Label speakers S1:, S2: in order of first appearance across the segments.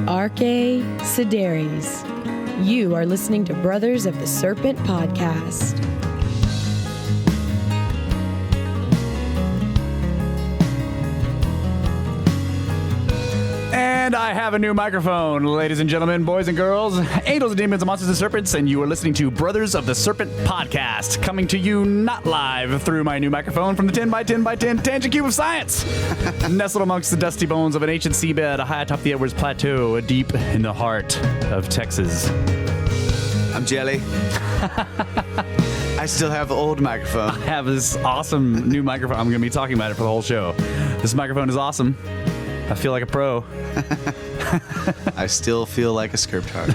S1: Arche Sideres. You are listening to Brothers of the Serpent podcast.
S2: And I have a new microphone, ladies and gentlemen, boys and girls, angels and demons and monsters and serpents, and you are listening to Brothers of the Serpent podcast, coming to you not live through my new microphone from the 10 by 10 by 10 tangent cube of science, nestled amongst the dusty bones of an ancient seabed high atop the Edwards Plateau, deep in the heart of Texas.
S3: I'm Jelly. I still have the old microphone.
S2: I have this awesome new microphone. I'm going to be talking about it for the whole show. This microphone is awesome. I feel like a pro.
S3: I still feel like a scriptard.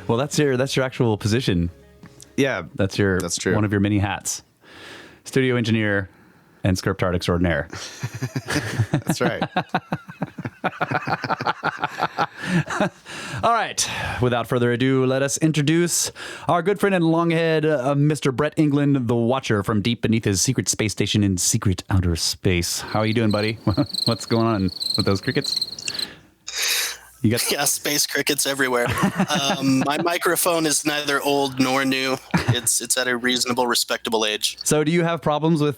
S2: Well, that's your actual position.
S3: Yeah,
S2: That's
S3: true.
S2: One of your many hats. Studio engineer and scriptard extraordinaire.
S3: That's right.
S2: All right. Without further ado, let us introduce our good friend and longhead, Mr. Brett England, the Watcher from deep beneath his secret space station in secret outer space. How are you doing, buddy? What's going on with those crickets? You got
S4: space crickets everywhere. My microphone is neither old nor new. It's at a reasonable, respectable age.
S2: So, do you have problems with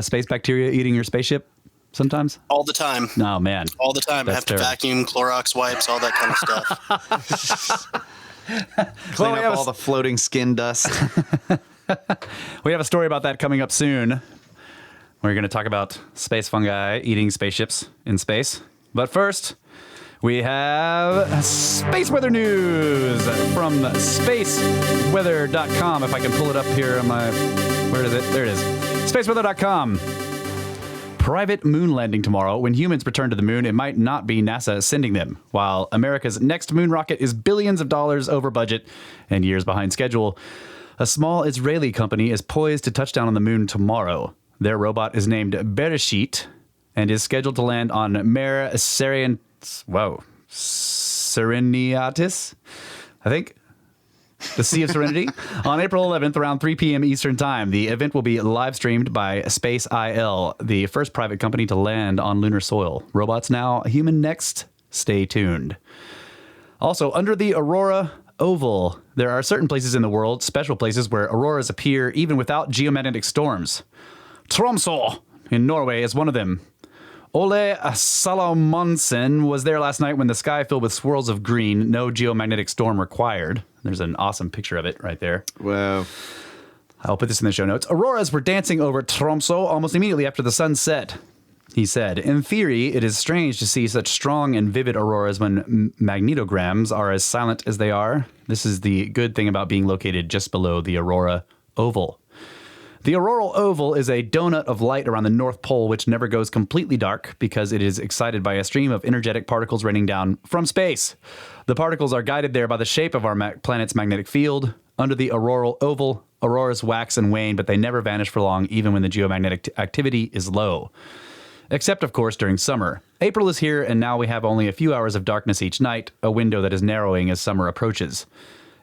S2: space bacteria eating your spaceship? Sometimes?
S4: All the time.
S2: Oh, man.
S4: All the time. I
S2: That's
S4: have to vacuum, Clorox wipes, all that kind of stuff.
S3: Clean up all the floating skin dust.
S2: We have a story about that coming up soon. We're going to talk about space fungi eating spaceships in space. But first, we have space weather news from spaceweather.com. If I can pull it up here on my... Where is it? There it is. Spaceweather.com. Private moon landing tomorrow. When humans return to the moon, it might not be NASA sending them. While America's next moon rocket is billions of dollars over budget and years behind schedule, a small Israeli company is poised to touch down on the moon tomorrow. Their robot is named Bereshit and is scheduled to land on Mare Sereniatis, I think. The Sea of Serenity, on April 11th around 3 p.m. Eastern Time. The event will be live streamed by Space IL, the first private company to land on lunar soil. Robots now, human next. Stay tuned. Also, under the Aurora Oval, there are certain places in the world, special places where auroras appear even without geomagnetic storms. Tromsø in Norway is one of them. Ole Salomonsen was there last night when the sky filled with swirls of green, no geomagnetic storm required. There's an awesome picture of it right there.
S3: Wow.
S2: I'll put this in the show notes. Auroras were dancing over Tromsø almost immediately after the sun set. He said, in theory, it is strange to see such strong and vivid auroras when magnetograms are as silent as they are. This is the good thing about being located just below the Aurora Oval. The auroral oval is a donut of light around the North Pole, which never goes completely dark because it is excited by a stream of energetic particles raining down from space. The particles are guided there by the shape of our planet's magnetic field. Under the auroral oval, auroras wax and wane, but they never vanish for long, even when the geomagnetic activity is low. Except, of course, during summer. April is here, and now we have only a few hours of darkness each night, a window that is narrowing as summer approaches.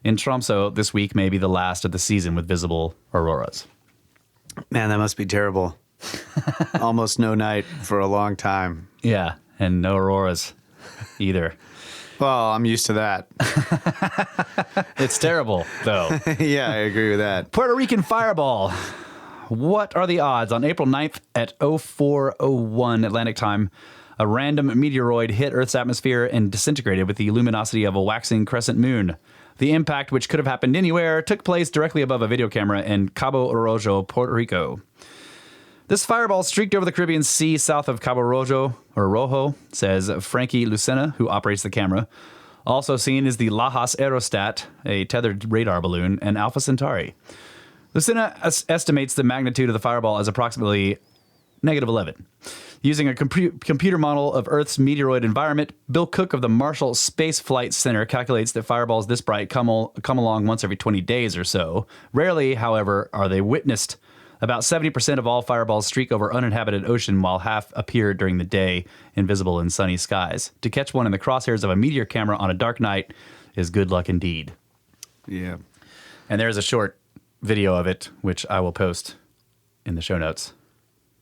S2: In Tromsø, this week may be the last of the season with visible auroras.
S3: Man, that must be terrible. Almost no night for a long time.
S2: Yeah, and no auroras either.
S3: Well, I'm used to that.
S2: It's terrible, though.
S3: Yeah, I agree with that.
S2: Puerto Rican fireball. What are the odds? On April 9th at 04:01 Atlantic time, a random meteoroid hit Earth's atmosphere and disintegrated with the luminosity of a waxing crescent moon. The impact, which could have happened anywhere, took place directly above a video camera in Cabo Rojo, Puerto Rico. This fireball streaked over the Caribbean Sea south of Cabo Rojo, says Frankie Lucena, who operates the camera. Also seen is the Lajas Aerostat, a tethered radar balloon, and Alpha Centauri. Lucena estimates the magnitude of the fireball as approximately -11. Using a computer model of Earth's meteoroid environment, Bill Cook of the Marshall Space Flight Center calculates that fireballs this bright come along once every 20 days or so. Rarely, however, are they witnessed. About 70% of all fireballs streak over uninhabited ocean, while half appear during the day, invisible in sunny skies. To catch one in the crosshairs of a meteor camera on a dark night is good luck indeed.
S3: Yeah.
S2: And there's a short video of it, which I will post in the show notes.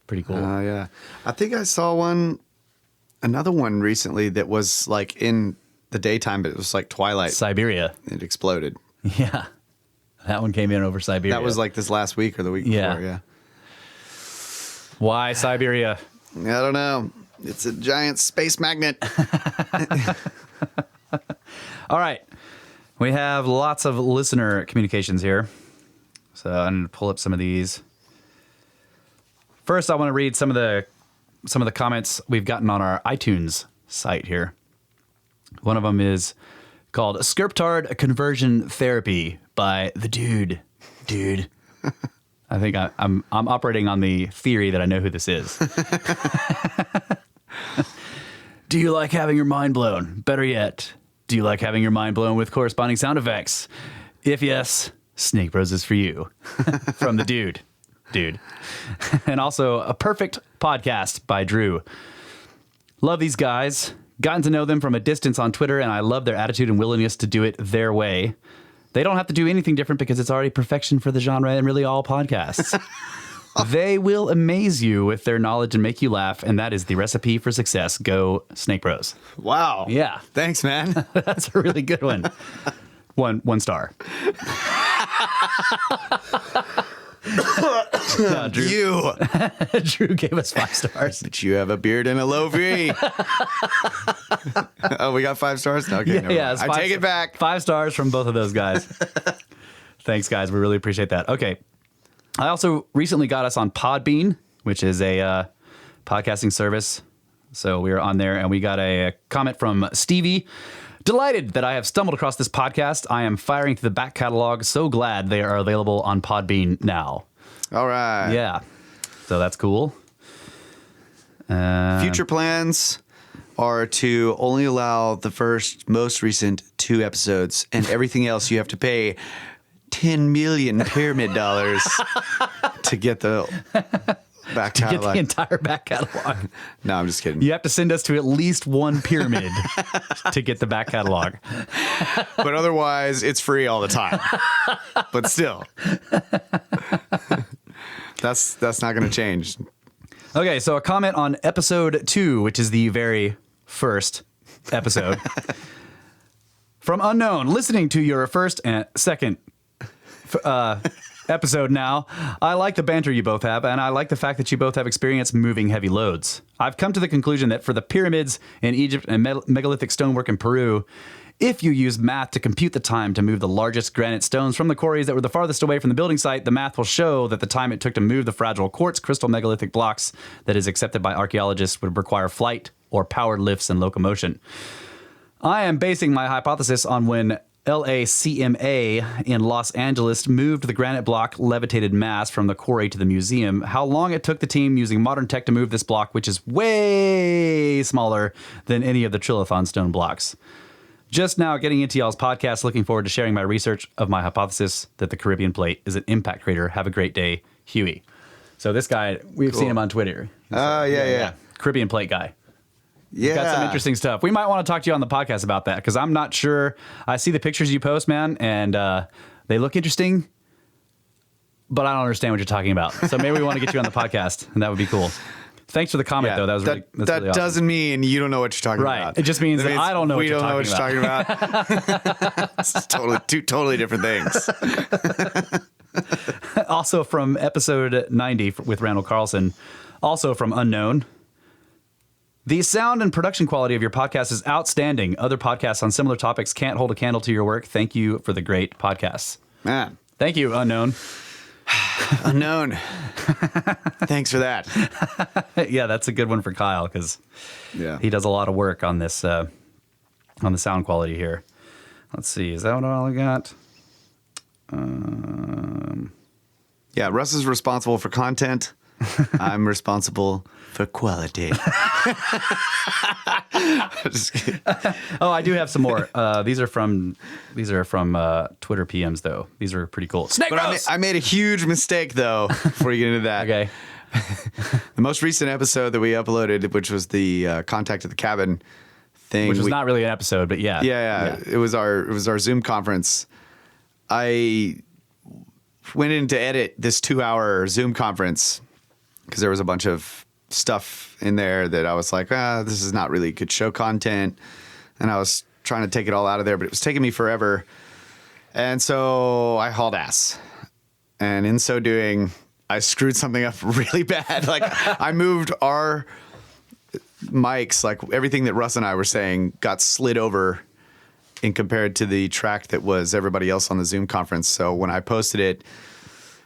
S2: Pretty cool.
S3: Yeah. I think I saw one another one recently that was like in the daytime, but it was like twilight.
S2: Siberia.
S3: It exploded.
S2: Yeah. That one came in over Siberia.
S3: That was like this last week or the week before. Yeah.
S2: Why Siberia?
S3: I don't know. It's a giant space magnet.
S2: All right. We have lots of listener communications here. So I'm going to pull up some of these. First, I want to read some of the comments we've gotten on our iTunes site here. One of them is called Scriptard Conversion Therapy by the Dude. I think I'm operating on the theory that I know who this is. Do you like having your mind blown? Better yet, do you like having your mind blown with corresponding sound effects? If yes, Snake Bros is for you. From the Dude. And also a perfect podcast by Drew. Love these guys. Gotten to know them from a distance on Twitter, and I love their attitude and willingness to do it their way. They don't have to do anything different because it's already perfection for the genre and really all podcasts. They will amaze you with their knowledge and make you laugh, and that is the recipe for success. Go Snake Bros.
S3: Wow.
S2: Yeah.
S3: Thanks, man.
S2: That's a really good one. One star. No, Drew, Drew gave us 5 stars.
S3: But you have a beard and a low V. Oh, we got 5 stars? Okay,
S2: Yeah,
S3: I take it back.
S2: 5 stars from both of those guys. Thanks, guys. We really appreciate that. Okay. I also recently got us on Podbean, which is a podcasting service. So we were on there, and we got a comment from Stevie. Delighted that I have stumbled across this podcast. I am firing through the back catalog. So glad they are available on Podbean now.
S3: All right.
S2: Yeah. So that's cool.
S3: Future plans are to only allow the most recent 2 episodes, and everything else you have to pay $10 million pyramid dollars to get the back catalog.
S2: Get the entire back catalog.
S3: No, I'm just kidding.
S2: You have to send us to at least one pyramid to get the back catalog.
S3: But otherwise, it's free all the time. But still, that's not going to change.
S2: Okay, so a comment on episode 2, which is the very first episode. From Unknown, listening to your first and second episode now, I like the banter you both have, and I like the fact that you both have experience moving heavy loads. I've come to the conclusion that for the pyramids in Egypt and megalithic stonework in Peru, if you use math to compute the time to move the largest granite stones from the quarries that were the farthest away from the building site, the math will show that the time it took to move the fragile quartz crystal megalithic blocks that is accepted by archaeologists would require flight or powered lifts and locomotion. I am basing my hypothesis on when LACMA in Los Angeles moved the granite block levitated mass from the quarry to the museum, how long it took the team using modern tech to move this block, which is way smaller than any of the trilithon stone blocks. Just now getting into y'all's podcast, looking forward to sharing my research of my hypothesis that the Caribbean plate is an impact crater. Have a great day, Huey. So this guy, we've seen him on Twitter.
S3: Oh, yeah.
S2: Caribbean plate guy.
S3: Yeah.
S2: Got some interesting stuff. We might want to talk to you on the podcast about that, because I'm not sure. I see the pictures you post, man, and they look interesting, but I don't understand what you're talking about. So maybe we want to get you on the podcast, and that would be cool. Thanks for the comment, though. That was really awesome.
S3: Doesn't mean you don't know what you're talking about.
S2: Right. It just means that I don't know what you're talking
S3: about. It's two totally different things.
S2: Also from episode 90 with Randall Carlson, also from Unknown. The sound and production quality of your podcast is outstanding. Other podcasts on similar topics can't hold a candle to your work. Thank you for the great podcasts.
S3: Man.
S2: Thank you, Unknown.
S3: Unknown. Thanks for that.
S2: Yeah, that's a good one for Kyle, because he does a lot of work on this, on the sound quality here. Let's see. Is that what all I got?
S3: Yeah, Russ is responsible for content. I'm responsible for quality. Just kidding.
S2: Oh, I do have some more. These are from Twitter PMs, though. These are pretty cool. Snake Bros!
S3: I made a huge mistake, though, before you get into that.
S2: Okay.
S3: The most recent episode that we uploaded, which was the Contact at the Cabin thing.
S2: Which was not really an episode, but yeah.
S3: Yeah. It was our Zoom conference. I went in to edit this 2-hour Zoom conference because there was a bunch of stuff in there that I was like, this is not really good show content. And I was trying to take it all out of there, but it was taking me forever. And so I hauled ass. And in so doing, I screwed something up really bad. Like I moved our mics, like everything that Russ and I were saying got slid over in compared to the track that was everybody else on the Zoom conference. So when I posted it,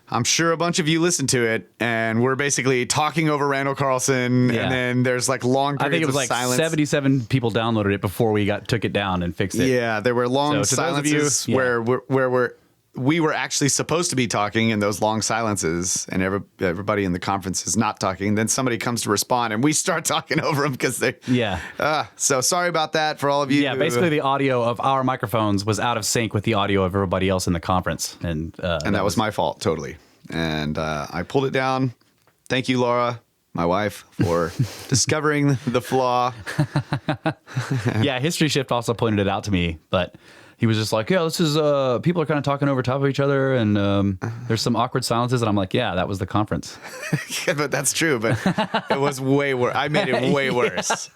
S3: I'm sure a bunch of you listened to it, and we're basically talking over Randall Carlson, and then there's like long periods
S2: I think it was
S3: of
S2: like
S3: silence.
S2: 77 people downloaded it before we took it down and fixed it.
S3: Yeah, there were long
S2: So to those of
S3: silences
S2: you- yeah.
S3: where we were actually supposed to be talking in those long silences, and everybody in the conference is not talking. Then somebody comes to respond, and we start talking over them because they.
S2: Yeah.
S3: So sorry about that for all of you.
S2: Yeah, basically the audio of our microphones was out of sync with the audio of everybody else in the conference. And
S3: that was my fault, totally. And I pulled it down. Thank you, Laura, my wife, for discovering the flaw.
S2: Yeah, History Shift also pointed it out to me, but he was just like, yeah, this is, people are kind of talking over top of each other, and there's some awkward silences, and I'm like, yeah, that was the conference.
S3: Yeah, but that's true, but it was way worse. I made it way worse.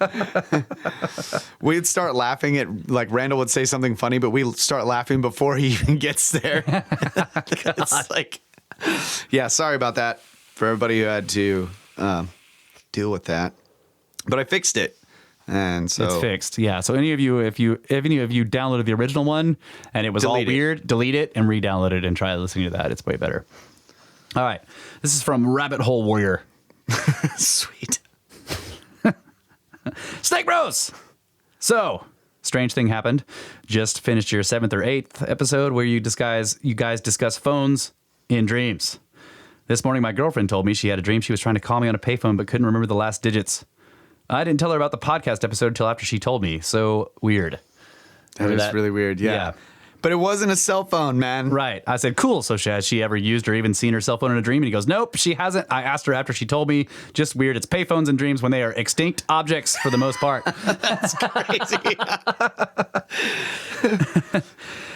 S3: We'd start laughing at, like, Randall would say something funny, but we'd start laughing before he even gets there. It's like, yeah, sorry about that for everybody who had to deal with that. But I fixed it. And so
S2: It's fixed. Yeah. So any of you, if any of you downloaded the original one and it was all
S3: Delete it.
S2: weird, delete it and re-download it and try listening to that. It's way better. All right. This is from Rabbit Hole Warrior.
S3: sweet.
S2: Snake Bros! So, strange thing happened. Just finished your 7th or 8th episode where you guys discuss phones in dreams. This morning, my girlfriend told me she had a dream she was trying to call me on a payphone but couldn't remember the last digits. I didn't tell her about the podcast episode until after she told me. So weird.
S3: That is really weird. Yeah. But it wasn't a cell phone, man.
S2: Right. I said, cool. So has she ever used or even seen her cell phone in a dream? And he goes, nope, she hasn't. I asked her after she told me. Just weird. It's payphones in dreams when they are extinct objects for the most part.
S3: That's crazy.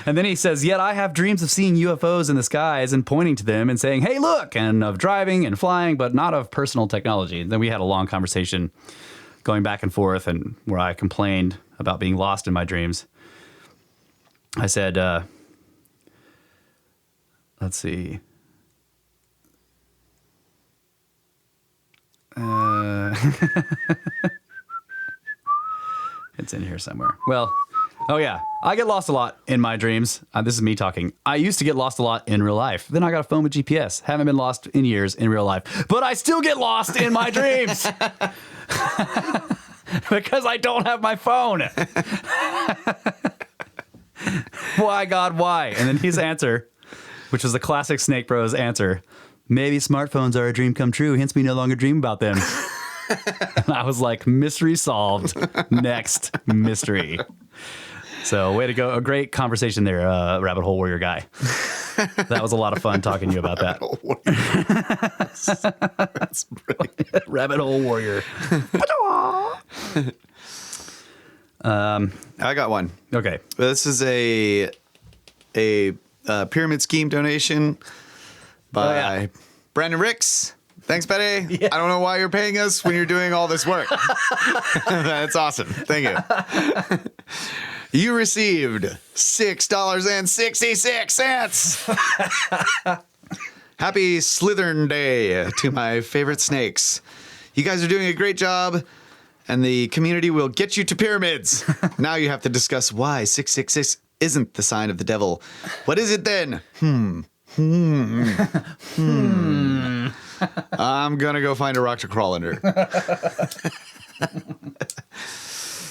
S2: And then he says, yet I have dreams of seeing UFOs in the skies and pointing to them and saying, hey, look, and of driving and flying, but not of personal technology. And then we had a long conversation going back and forth, and where I complained about being lost in my dreams. I said, let's see. It's in here somewhere. Well, oh yeah, I get lost a lot in my dreams. This is me talking. I used to get lost a lot in real life. Then I got a phone with GPS. Haven't been lost in years in real life, but I still get lost in my dreams. Because I don't have my phone. Why, God, why? And then his answer, which was the classic Snake Bros answer, maybe smartphones are a dream come true, hence we no longer dream about them. And I was like, mystery solved. Next mystery. So way to go. A great conversation there, Rabbit Hole Warrior guy. That was a lot of fun talking to you about that.
S3: That's brilliant.
S2: Rabbit Hole Warrior.
S3: I got one.
S2: Okay.
S3: This is a pyramid scheme donation by Brandon Ricks. Thanks, Betty. Yeah. I don't know why you're paying us when you're doing all this work. That's awesome. Thank you. You received $6.66. Happy Slithern Day to my favorite snakes. You guys are doing a great job, and the community will get you to pyramids. Now you have to discuss why 666 isn't the sign of the devil. What is it then? I'm going to go find a rock to crawl under.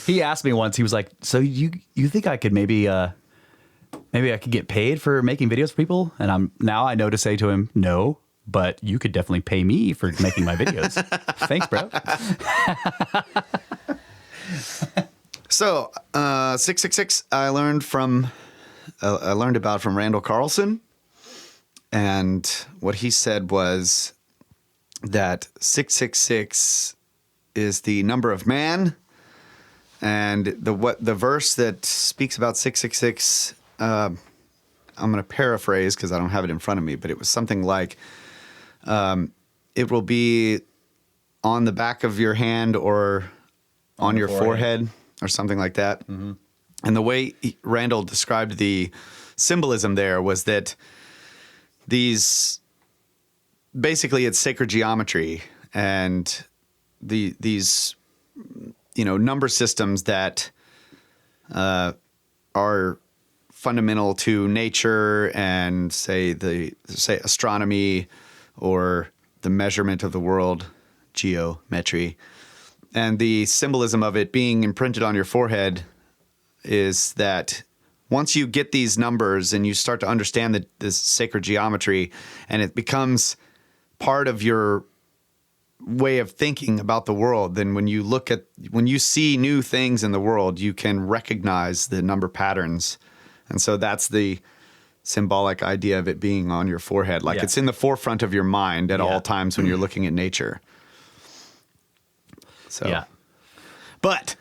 S2: He asked me once, he was like, so you think I could maybe I could get paid for making videos for people? And I know to say to him, no, but you could definitely pay me for making my videos. Thanks, bro.
S3: So, 666, I learned about from Randall Carlson. And what he said was that 666 is the number of man. And the verse that speaks about 666, I'm going to paraphrase because I don't have it in front of me, but it was something like, it will be on the back of your hand or on your forehead or something like that. Mm-hmm. And the way Randall described the symbolism there was that basically it's sacred geometry and these number systems that are fundamental to nature and say astronomy or the measurement of the world, geometry. And the symbolism of it being imprinted on your forehead is that once you get these numbers and you start to understand this sacred geometry and it becomes part of your way of thinking about the world, then when you see new things in the world, you can recognize the number patterns. And so that's the symbolic idea of it being on your forehead. Like it's in the forefront of your mind at all times when you're looking at nature. So, but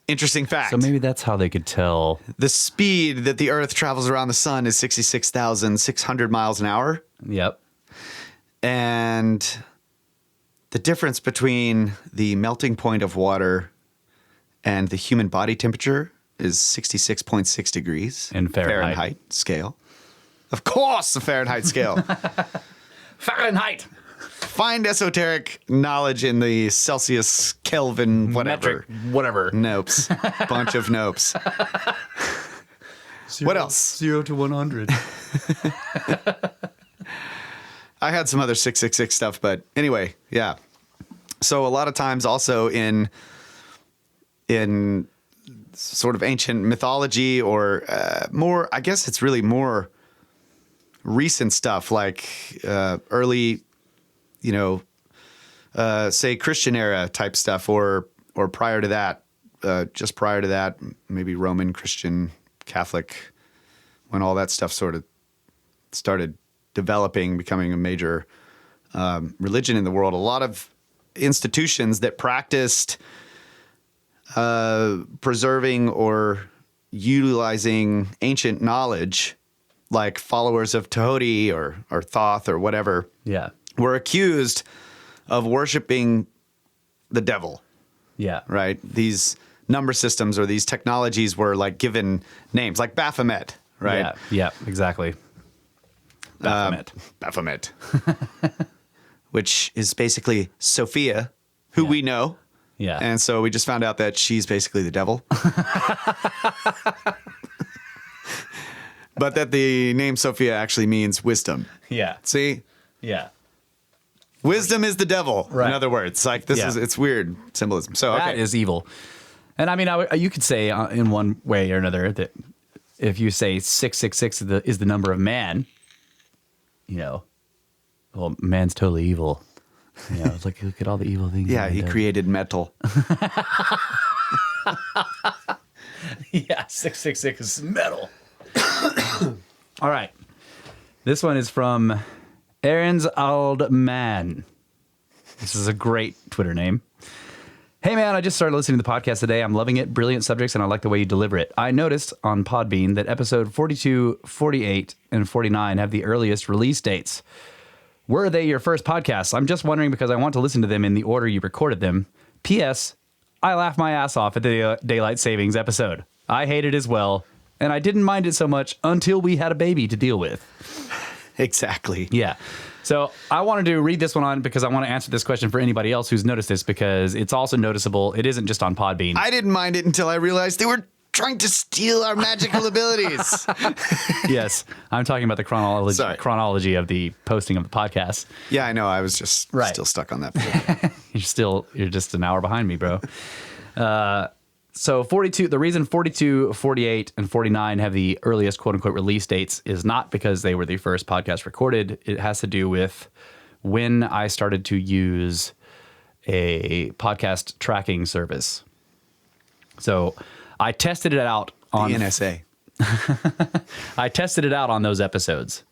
S3: interesting fact.
S2: So maybe that's how they could tell.
S3: The speed that the Earth travels around the sun is 66,600 miles an hour.
S2: Yep.
S3: And the difference between the melting point of water and the human body temperature is 66.6 degrees
S2: in Fahrenheit
S3: scale. Of course, the Fahrenheit scale.
S2: Fahrenheit.
S3: Find esoteric knowledge in the Celsius, Kelvin, whatever.
S2: Metric, whatever.
S3: Nopes. Bunch of nopes. What else?
S2: 0 to 100.
S3: I had some other 666 stuff, but anyway, yeah. So a lot of times also in sort of ancient mythology or more, I guess it's really more recent stuff like early, say Christian era type stuff or prior to that, just prior to that, maybe Roman, Christian, Catholic, when all that stuff sort of started developing, becoming a major religion in the world. A lot of institutions that practiced preserving or utilizing ancient knowledge, like followers of Tahoti or Thoth or whatever, were accused of worshiping the devil.
S2: Yeah.
S3: Right? These number systems or these technologies were like given names, like Baphomet, right?
S2: Yeah, exactly.
S3: Baphomet. Which is basically Sophia, who we know.
S2: Yeah.
S3: And so we just found out that she's basically the devil. But that the name Sophia actually means wisdom.
S2: Yeah.
S3: See?
S2: Yeah.
S3: Wisdom is the devil,
S2: right.
S3: In other words. Like it's weird symbolism. So
S2: that is evil. And I mean, you could say in one way or another that if you say 666 is the number of man, well, man's totally evil. It's like, look at all the evil things.
S3: Yeah, he created metal.
S2: 666 is metal. All right. This one is from Aaron's Old Man. This is a great Twitter name. Hey, man, I just started listening to the podcast today. I'm loving it. Brilliant subjects, and I like the way you deliver it. I noticed on Podbean that episode 42, 48, and 49 have the earliest release dates. Were they your first podcasts? I'm just wondering because I want to listen to them in the order you recorded them. P.S. I laughed my ass off at the Daylight Savings episode. I hate it as well, and I didn't mind it so much until we had a baby to deal with.
S3: Exactly.
S2: Yeah. So I wanted to read this one on because I want to answer this question for anybody else who's noticed this because it's also noticeable. It isn't just on Podbean.
S3: I didn't mind it until I realized they were trying to steal our magical abilities.
S2: Yes. I'm talking about the chronology of the posting of the podcast.
S3: Yeah, I know. I was just still stuck on that.
S2: You're just an hour behind me, bro. So 42, the reason 42, 48, and 49 have the earliest quote unquote release dates is not because they were the first podcast recorded. It has to do with when I started to use a podcast tracking service. So I tested it out on
S3: the NSA.
S2: I tested it out on those episodes,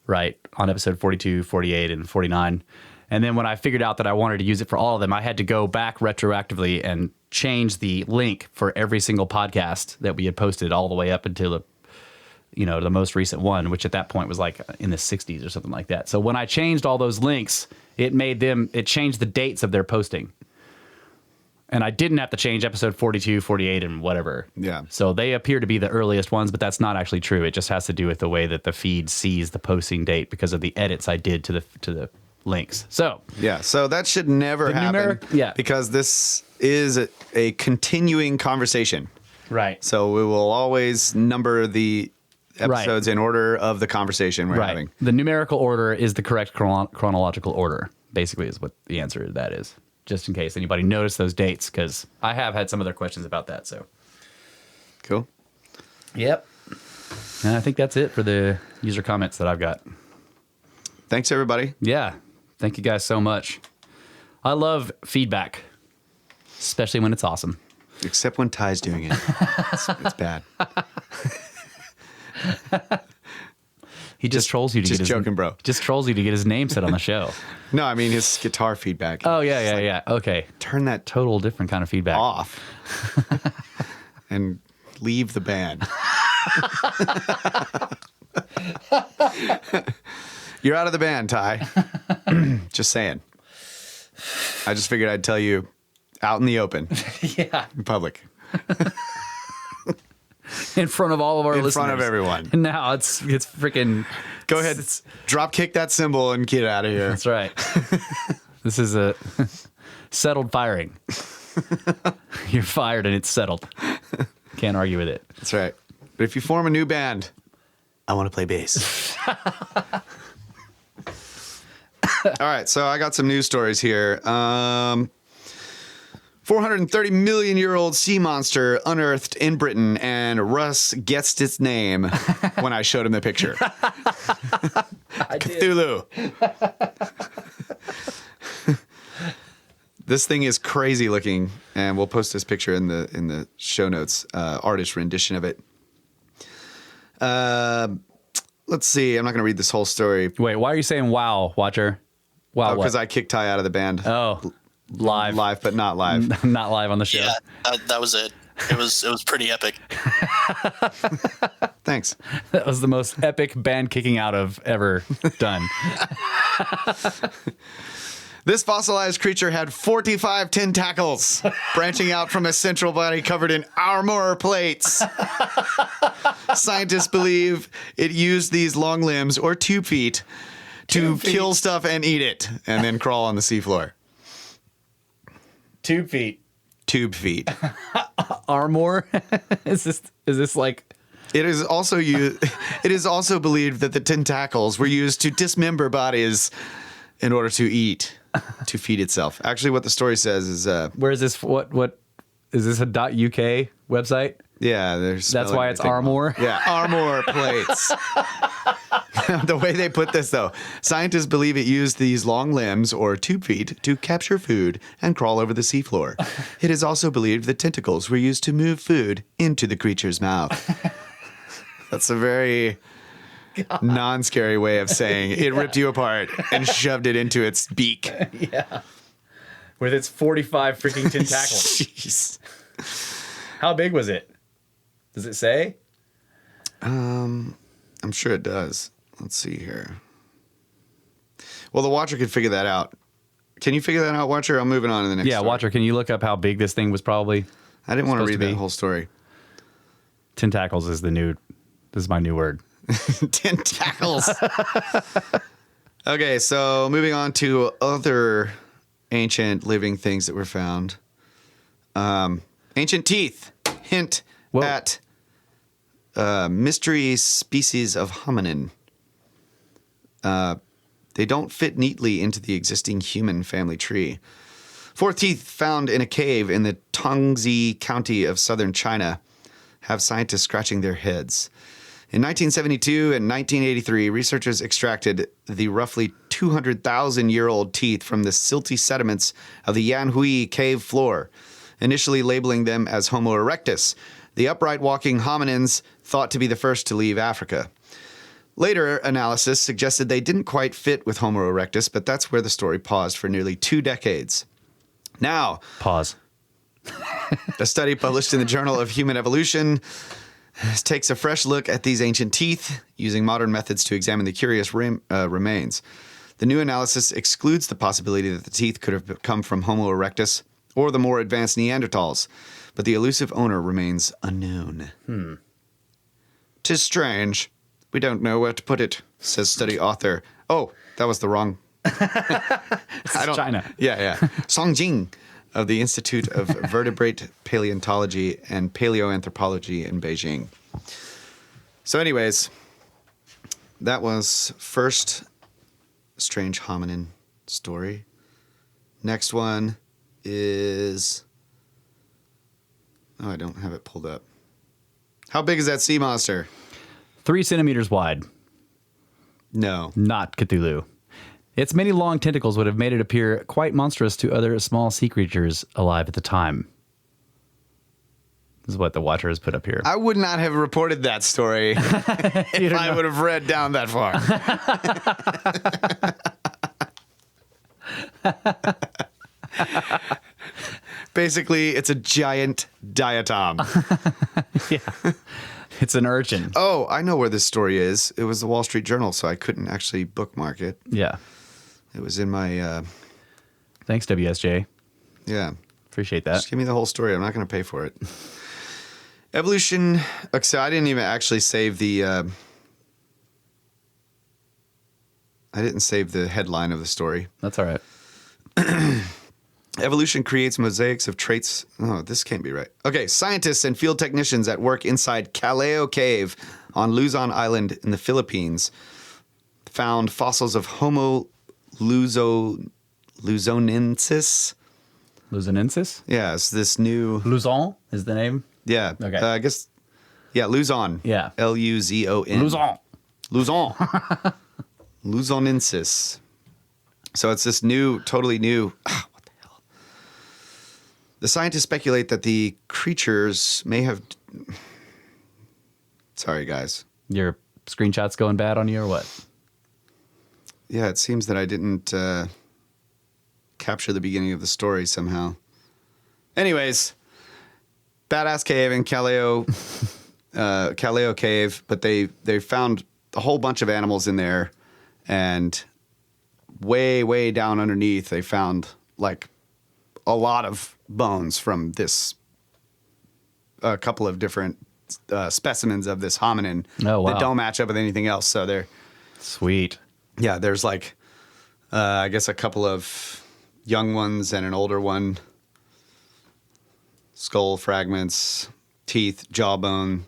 S2: right? On episode 42, 48, and 49. And then when I figured out that I wanted to use it for all of them, I had to go back retroactively and change the link for every single podcast that we had posted all the way up until the most recent one, which at that point was like in the 60s or something like that. So when I changed all those links, it changed the dates of their posting. And I didn't have to change episode 42, 48, and whatever.
S3: Yeah.
S2: So they appear to be the earliest ones, but that's not actually true. It just has to do with the way that the feed sees the posting date because of the edits I did to the links. So
S3: yeah, so that should never happen.
S2: Yeah.
S3: Because this is a continuing conversation.
S2: right.
S3: So we will always number the episodes in order of the conversation we're having.
S2: The numerical order is the correct chronological order, basically, is what the answer to that is. Just in case anybody noticed those dates, because I have had some other questions about that. So,
S3: Cool.
S2: yep. And I think that's it for the user comments that I've got.
S3: Thanks, everybody.
S2: Yeah. Thank you guys so much. I love feedback, especially when it's awesome.
S3: Except when Ty's doing it. It's bad.
S2: He just trolls you to
S3: just
S2: get his
S3: joking, bro.
S2: Just trolls you to get his name said on the show.
S3: No, I mean his guitar feedback.
S2: Oh yeah. Okay.
S3: Turn that
S2: Total different kind of feedback.
S3: off and leave the band. You're out of the band, Ty. Just saying. I just figured I'd tell you out in the open,
S2: Yeah.
S3: in public,
S2: In front of all of our
S3: in
S2: listeners.
S3: front of everyone.
S2: And now it's freaking.
S3: Go ahead, drop kick that cymbal and get out of here.
S2: That's right. This is a settled firing. You're fired and it's settled. Can't argue with it.
S3: That's right. But if you form a new band, I want to play bass. All right, so I got some news stories here. 430 million year old sea monster unearthed in Britain, and Russ guessed its name when I showed him the picture. Cthulhu. This thing is crazy looking, and we'll post this picture in the show notes. Artist rendition of it. Let's see. I'm not going to read this whole story.
S2: Wait, why are you saying wow, Watcher? Wow,
S3: Because I kicked Ty out of the band.
S2: Oh, live.
S3: Live, but not live.
S2: Not live on the show.
S4: Yeah, that was it. It was pretty epic.
S3: Thanks.
S2: That was the most epic band kicking out of ever done.
S3: This fossilized creature had 45 tentacles branching out from a central body covered in armor plates. Scientists believe it used these long limbs or 2 feet to kill stuff and eat it, and then crawl on the seafloor.
S2: 2 feet.
S3: Tube feet.
S2: Armor? Is this like...
S3: It is also believed that the tentacles were used to dismember bodies in order to eat, to feed itself. Actually, what the story says is...
S2: Where is this? What is this, a .uk website?
S3: Yeah, there's...
S2: That's why it's Armor?
S3: Yeah, armor plates. The way they put this, though, scientists believe it used these long limbs, or 2 feet, to capture food and crawl over the seafloor. It is also believed that tentacles were used to move food into the creature's mouth. That's a very non-scary way of saying it ripped you apart and shoved it into its beak.
S2: Yeah. With its 45 freaking tentacles.
S3: Jeez.
S2: How big was it? Does it say?
S3: I'm sure it does. Let's see here. Well, the Watcher could figure that out. Can you figure that out, Watcher? I'm moving on to the next story.
S2: Watcher, can you look up how big this thing was probably?
S3: I didn't want to
S2: supposed
S3: read
S2: to be?
S3: that whole story.
S2: Tentacles is this is my new word.
S3: Tentacles. Okay, so moving on to other ancient living things that were found. Ancient teeth hint
S2: Whoa.
S3: at mystery species of hominin. They don't fit neatly into the existing human family tree. 4 teeth found in a cave in the Tongzi County of southern China have scientists scratching their heads. In 1972 and 1983, researchers extracted the roughly 200,000-year-old teeth from the silty sediments of the Yanhui cave floor, initially labeling them as Homo erectus, the upright walking hominins thought to be the first to leave Africa. Later analysis suggested they didn't quite fit with Homo erectus, but that's where the story paused for nearly 2 decades. Now,
S2: Pause.
S3: a study published in the Journal of Human Evolution takes a fresh look at these ancient teeth using modern methods to examine the curious remains. The new analysis excludes the possibility that the teeth could have come from Homo erectus or the more advanced Neanderthals, but the elusive owner remains unknown. 'Tis strange. We don't know where to put it, says study author. Oh, that was the wrong.
S2: China.
S3: Yeah. Song Jing of the Institute of Vertebrate Paleontology and Paleoanthropology in Beijing. So anyways, that was first strange hominin story. Next one is... Oh, I don't have it pulled up. How big is that sea monster?
S2: 3 centimeters wide.
S3: No.
S2: Not Cthulhu. Its many long tentacles would have made it appear quite monstrous to other small sea creatures alive at the time. This is what the Watcher has put up here.
S3: I would not have reported that story if I would have read down that far. Basically, it's a giant diatom.
S2: Yeah. It's an urchin.
S3: Oh, I know where this story is. It was the Wall Street Journal, so I couldn't actually bookmark it.
S2: Yeah.
S3: It was in my...
S2: Thanks, WSJ.
S3: Yeah.
S2: Appreciate that.
S3: Just give me the whole story. I'm not going to pay for it. Evolution... So I didn't even actually save the... I didn't save the headline of the story.
S2: That's all right.
S3: Evolution creates mosaics of traits. Oh, this can't be right. Okay, scientists and field technicians at work inside Calao Cave on Luzon Island in the Philippines found fossils of Homo luzonensis.
S2: Luzonensis?
S3: Yeah, it's this new...
S2: Luzon is the name?
S3: Yeah.
S2: Okay.
S3: I guess... Yeah, Luzon.
S2: Yeah.
S3: Luzon.
S2: Luzon.
S3: Luzon. Luzonensis. So it's this new, totally new... What the hell? The scientists speculate that the creatures may have... Sorry, guys.
S2: Your screenshot's going bad on you or what?
S3: Yeah, it seems that I didn't capture the beginning of the story somehow. Anyways, badass cave in Calao Cave, but they found a whole bunch of animals in there, and way down underneath they found like a lot of bones from this a couple of different specimens of this hominin that don't match up with anything else. So they're
S2: sweet.
S3: Yeah, there's like, I guess a couple of young ones and an older one. Skull fragments, teeth, jawbone,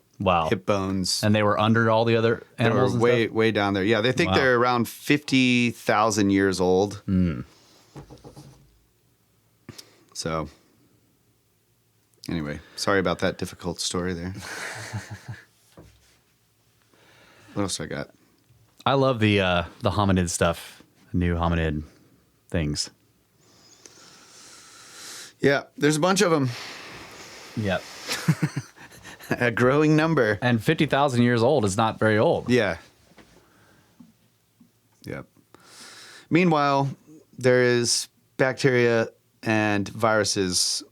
S3: hip bones.
S2: And they were under all the other animals and stuff?
S3: Way down there. Yeah, they think they're around 50,000 years old. So, anyway, sorry about that difficult story there. What else I got?
S2: I love the hominid stuff, new hominid things.
S3: Yeah, there's a bunch of them.
S2: Yep.
S3: A growing number.
S2: And 50,000 years old is not very old.
S3: Yeah. Yep. Meanwhile, there is bacteria and viruses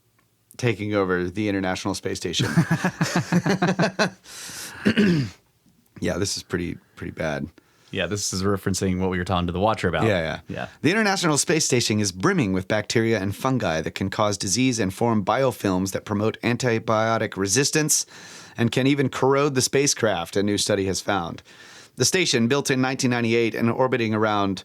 S3: taking over the International Space Station. Yeah, this is pretty bad.
S2: Yeah, this is referencing what we were talking to the Watcher about.
S3: Yeah. The International Space Station is brimming with bacteria and fungi that can cause disease and form biofilms that promote antibiotic resistance and can even corrode the spacecraft, a new study has found. The station, built in 1998 and orbiting around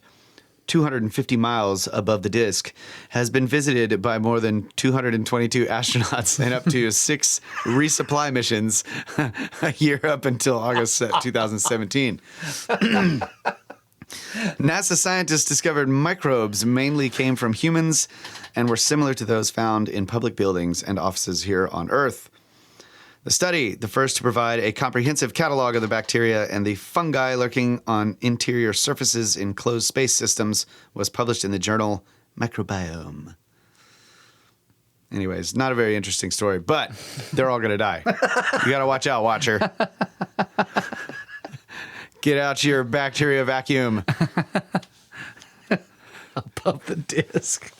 S3: 250 miles above the disk, has been visited by more than 222 astronauts and up to 6 resupply missions a year up until August 2017. NASA scientists discovered microbes mainly came from humans and were similar to those found in public buildings and offices here on Earth. The study, the first to provide a comprehensive catalog of the bacteria and the fungi lurking on interior surfaces in closed space systems, was published in the journal Microbiome. Anyways, not a very interesting story, but they're all going to die. You got to watch out, Watcher. Get out your bacteria vacuum.
S2: Above the disk.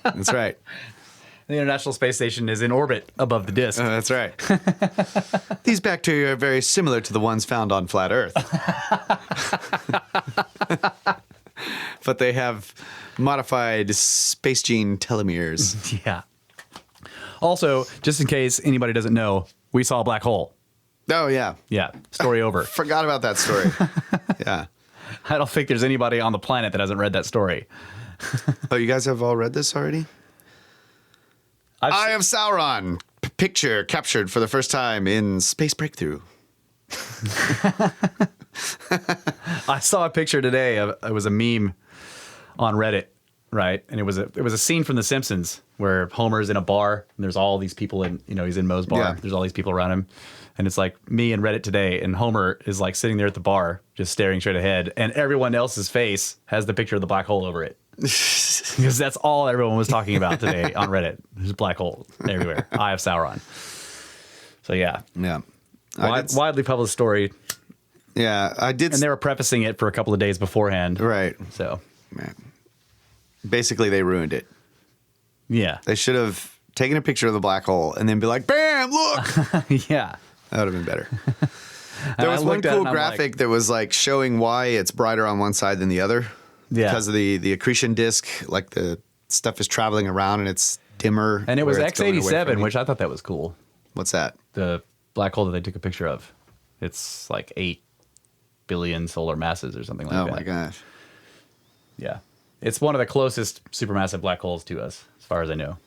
S3: That's right.
S2: The International Space Station is in orbit above the disk.
S3: That's right. These bacteria are very similar to the ones found on flat Earth. but they have modified space gene telomeres.
S2: Yeah. Also, just in case anybody doesn't know, we saw a black hole.
S3: Oh, yeah.
S2: Yeah. Story over.
S3: Forgot about that story. Yeah.
S2: I don't think there's anybody on the planet that hasn't read that story.
S3: Oh, you guys have all read this already? Eye of Sauron. Picture captured for the first time in Space Breakthrough.
S2: I saw a picture today of it was a meme on Reddit, right? And it was a scene from The Simpsons where Homer's in a bar and there's all these people in, he's in Moe's bar.
S3: Yeah.
S2: There's all these people around him. And it's like me and Reddit today, and Homer is like sitting there at the bar, just staring straight ahead, and everyone else's face has the picture of the black hole over it. Because that's all everyone was talking about today on Reddit. There's a black hole everywhere. Eye of Sauron. So yeah.
S3: Yeah.
S2: Widely published story.
S3: Yeah, I did.
S2: And they were prefacing it for a couple of days beforehand.
S3: Right.
S2: So.
S3: Man. Basically, they ruined it.
S2: Yeah.
S3: They should have taken a picture of the black hole and then be like, bam, look.
S2: Yeah.
S3: That would have been better. There was one cool graphic that was like showing why it's brighter on one side than the other.
S2: Yeah.
S3: Because of the accretion disk, like the stuff is traveling around and it's dimmer.
S2: And it was
S3: where it's going away from
S2: X87,
S3: you.
S2: which I thought that was cool.
S3: What's that?
S2: The black hole that they took a picture of. It's like 8 billion solar masses or something like that.
S3: Oh my gosh.
S2: Yeah. It's one of the closest supermassive black holes to us, as far as I know.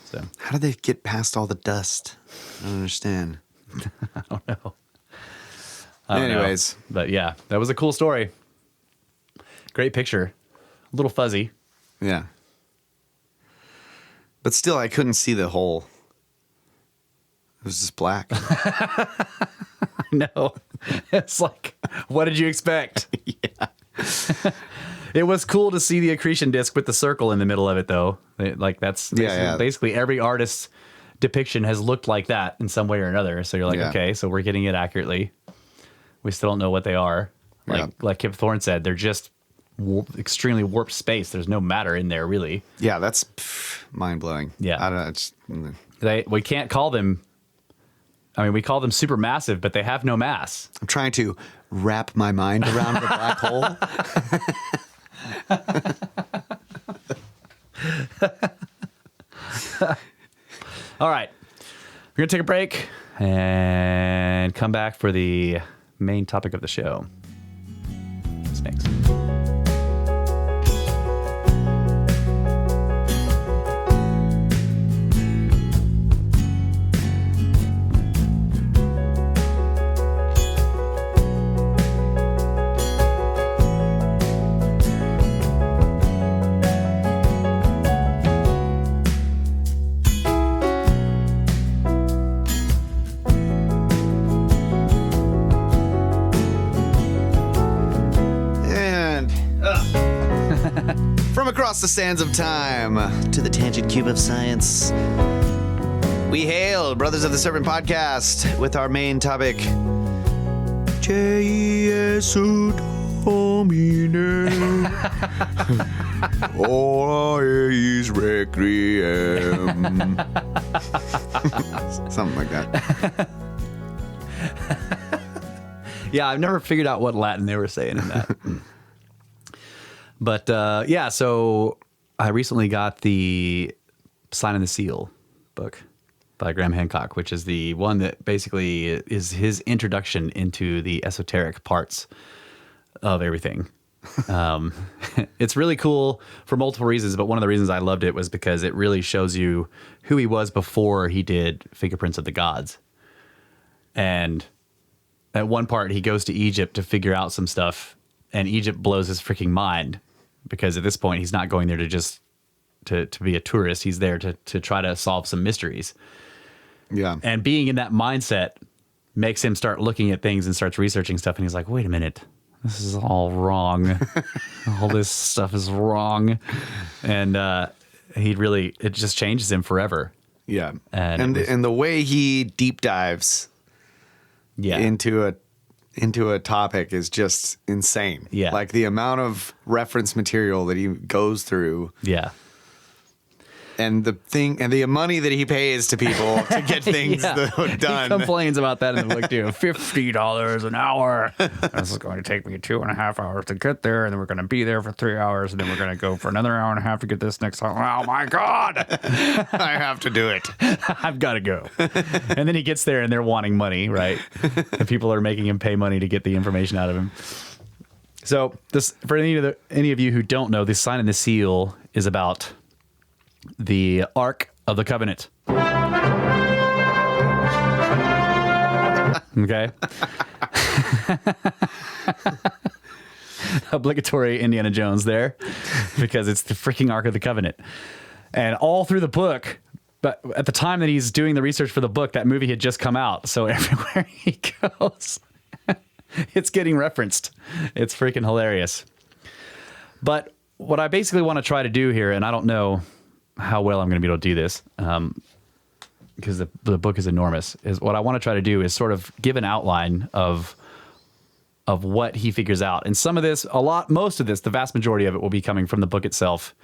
S2: So
S3: How did they get past all the dust? I don't understand.
S2: I don't know.
S3: Anyways.
S2: But yeah, that was a cool story. Great picture. A little fuzzy.
S3: Yeah. But still, I couldn't see the hole. It was just black.
S2: No. It's like, what did you expect?
S3: Yeah.
S2: It was cool to see the accretion disk with the circle in the middle of it, though. That's basically every artist's depiction has looked like that in some way or another. So you're like, okay, so we're getting it accurately. We still don't know what they are. Like Kip Thorne said, they're just extremely warped space. There's no matter in there, really.
S3: Yeah, that's mind blowing.
S2: Yeah.
S3: I don't know.
S2: We can't call them. I mean, we call them supermassive, but they have no mass.
S3: I'm trying to wrap my mind around the black hole.
S2: All right. We're going to take a break and come back for the main topic of the show. What's next?
S3: Across the sands of time to the tangent cube of science, we hail Brothers of the Serpent podcast with our main topic, Jesu Domine, all is requiem. Something like that.
S2: Yeah, I've never figured out what Latin they were saying in that. But yeah, so I recently got the Sign and the Seal book by Graham Hancock, which is the one that basically is his introduction into the esoteric parts of everything. It's really cool for multiple reasons, but one of the reasons I loved it was because it really shows you who he was before he did Fingerprints of the Gods. And at one part, he goes to Egypt to figure out some stuff, and Egypt blows his freaking mind. Because at this point, he's not going there to just to be a tourist. He's there to try to solve some mysteries.
S3: Yeah.
S2: And being in that mindset makes him start looking at things and starts researching stuff. And he's like, wait a minute, this is all wrong. All this stuff is wrong. And it just changes him forever.
S3: Yeah.
S2: And
S3: the way he deep dives into a topic is just insane.
S2: Yeah.
S3: Like the amount of reference material that he goes through.
S2: Yeah.
S3: and the money that he pays to people to get things done.
S2: He complains about that in the book too. $50 an hour. This is going to take me 2.5 hours to get there, and then we're going to be there for 3 hours, and then we're going to go for another hour and a half to get this next time. Oh my God!
S3: I have to do it.
S2: I've got to go. And then he gets there, and they're wanting money, right? And people are making him pay money to get the information out of him. So this, for any of you who don't know, this sign and the seal is about the Ark of the Covenant. Okay. Obligatory Indiana Jones there, because it's the freaking Ark of the Covenant. And all through the book, but at the time that he's doing the research for the book, that movie had just come out. So everywhere he goes, it's getting referenced. It's freaking hilarious. But what I basically want to try to do here, and I don't know how well I'm going to be able to do this, because the book is enormous, is what I want to try to do is sort of give an outline of what he figures out. And some of this, most of this, the vast majority of it will be coming from the book itself.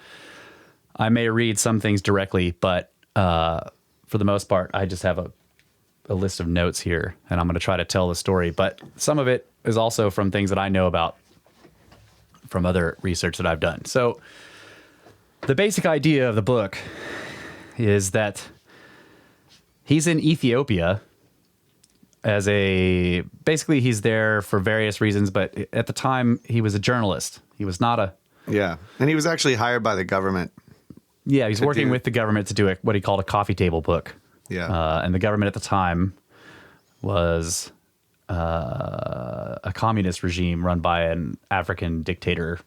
S2: I may read some things directly, but for the most part, I just have a list of notes here, and I'm going to try to tell the story. But some of it is also from things that I know about from other research that I've done. So the basic idea of the book is that he's in Ethiopia basically he's there for various reasons, but at the time he was a journalist. He was not a...
S3: Yeah, and he was actually hired by the government.
S2: Yeah, he's working with the government to do what he called a coffee table book.
S3: Yeah.
S2: And the government at the time was a communist regime run by an African dictator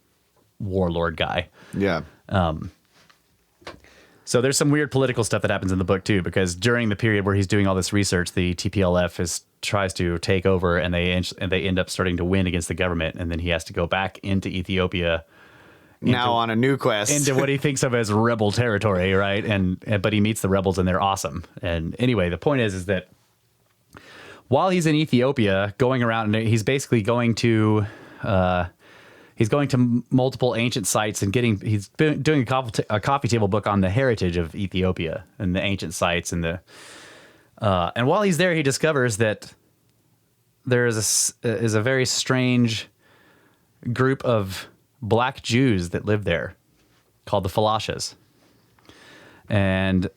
S2: warlord guy.
S3: Yeah.
S2: So there's some weird political stuff that happens in the book too, because during the period where he's doing all this research, the TPLF tries to take over, and they end up starting to win against the government, and then he has to go back into Ethiopia.
S3: Now on a new quest.
S2: Into what he thinks of as rebel territory, right? But he meets the rebels, and they're awesome. And anyway, the point is that while he's in Ethiopia, going around, and he's basically going to multiple ancient sites, and he's doing a coffee table book on the heritage of Ethiopia and the ancient sites, and while he's there, he discovers that there is a very strange group of black Jews that live there called the Falashas. And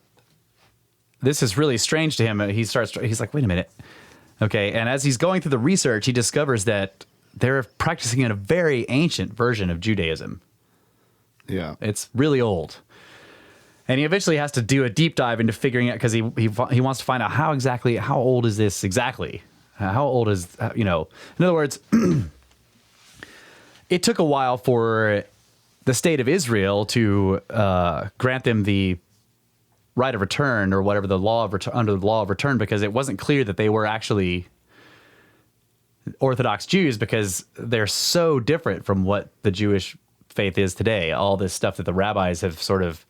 S2: this is really strange to him. He's like, wait a minute. Okay. And as he's going through the research, he discovers that they're practicing in a very ancient version of Judaism.
S3: Yeah.
S2: It's really old. And he eventually has to do a deep dive into figuring out, because he wants to find out how old is this exactly? How old is, in other words, it took a while for the state of Israel to grant them the right of return, or whatever, under the law of return, because it wasn't clear that they were actually Orthodox Jews, because they're so different from what the Jewish faith is today. All this stuff that the rabbis have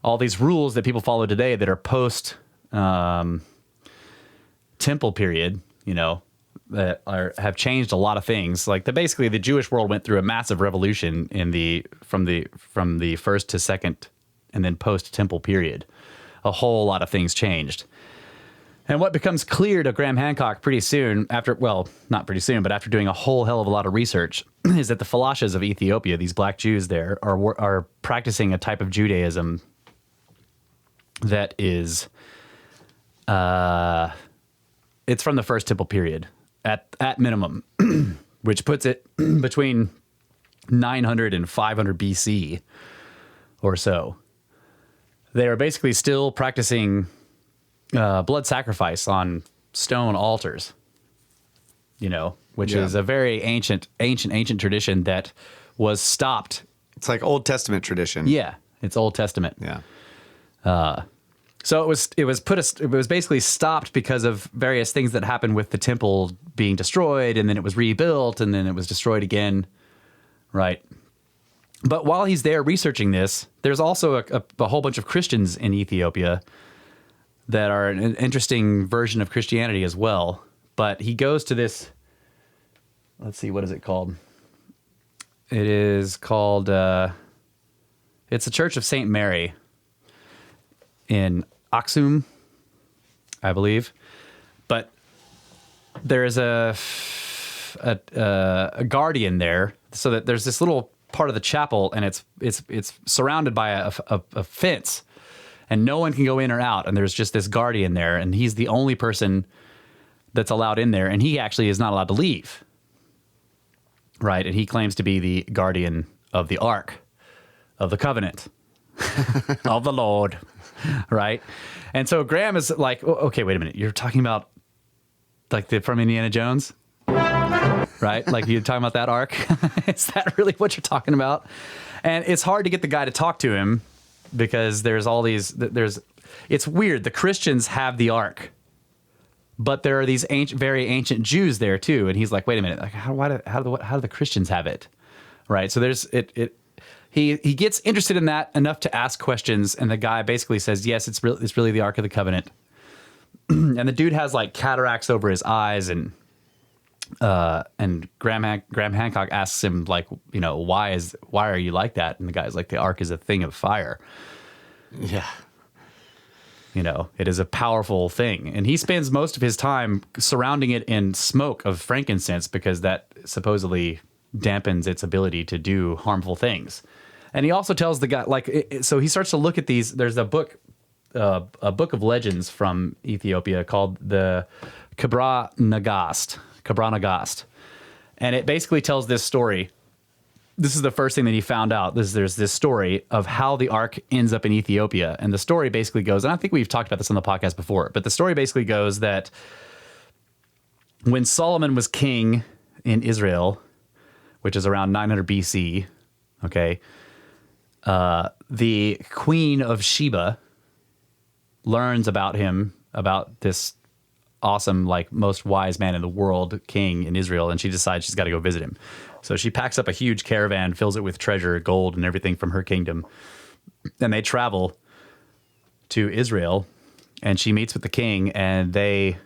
S2: all these rules that people follow today that are post temple period, that have changed a lot of things. Like basically the Jewish world went through a massive revolution from the first to second and then post temple period. A whole lot of things changed. And what becomes clear to Graham Hancock pretty soon after doing a whole hell of a lot of research, is that the Falashas of Ethiopia, these black Jews there, are practicing a type of Judaism that is, it's from the first temple period at minimum, which puts it between 900 and 500 BC or so. They are basically still practicing blood sacrifice on stone altars, which is a very ancient tradition that was stopped.
S3: It's like Old Testament tradition.
S2: Yeah, it's Old Testament.
S3: Yeah.
S2: So it was basically stopped because of various things that happened with the temple being destroyed, and then it was rebuilt, and then it was destroyed again, right? But while he's there researching this, there's also a whole bunch of Christians in Ethiopia that are an interesting version of Christianity as well. But he goes to this, let's see, what is it called? It is called, it's the Church of St. Mary. in Aksum, I believe. But there is a guardian there, so that there's this little part of the chapel, and it's surrounded by a fence, and no one can go in or out. And there's just this guardian there, and he's the only person that's allowed in there, and he actually is not allowed to leave. Right, and he claims to be the guardian of the Ark of the Covenant of the Lord, right? And so Graham is like, okay, wait a minute, you're talking about like from Indiana Jones, right? Like you're talking about that Ark? Is that really what you're talking about? And it's hard to get the guy to talk to him because there's all these. It's weird. The Christians have the Ark. But there are these very ancient Jews there too, and he's like, "Wait a minute! Like, how do the Christians have it?" Right? So there's it. He gets interested in that enough to ask questions, and the guy basically says, "Yes, it's really the Ark of the Covenant." And the dude has like cataracts over his eyes, and Graham Hancock asks him like, you know, why are you like that? And the guy's like, "The Ark is a thing of fire."
S3: Yeah.
S2: You know, it is a powerful thing. And he spends most of his time surrounding it in smoke of frankincense because that supposedly dampens its ability to do harmful things. And he also tells the guy, like, so he starts to look at these. There's a book of legends from Ethiopia called the Kebra Nagast. And it basically tells this story. This is the first thing that he found out. There's this story of how the Ark ends up in Ethiopia. And the story basically goes, and I think we've talked about this on the podcast before, but the story basically goes that when Solomon was king in Israel, which is around 900 BC, okay, the queen of Sheba learns about him, about this awesome, like most wise man in the world, king in Israel, and she decides she's got to go visit him. So she packs up a huge caravan, fills it with treasure, gold, and everything from her kingdom. And they travel to Israel, and she meets with the king, and they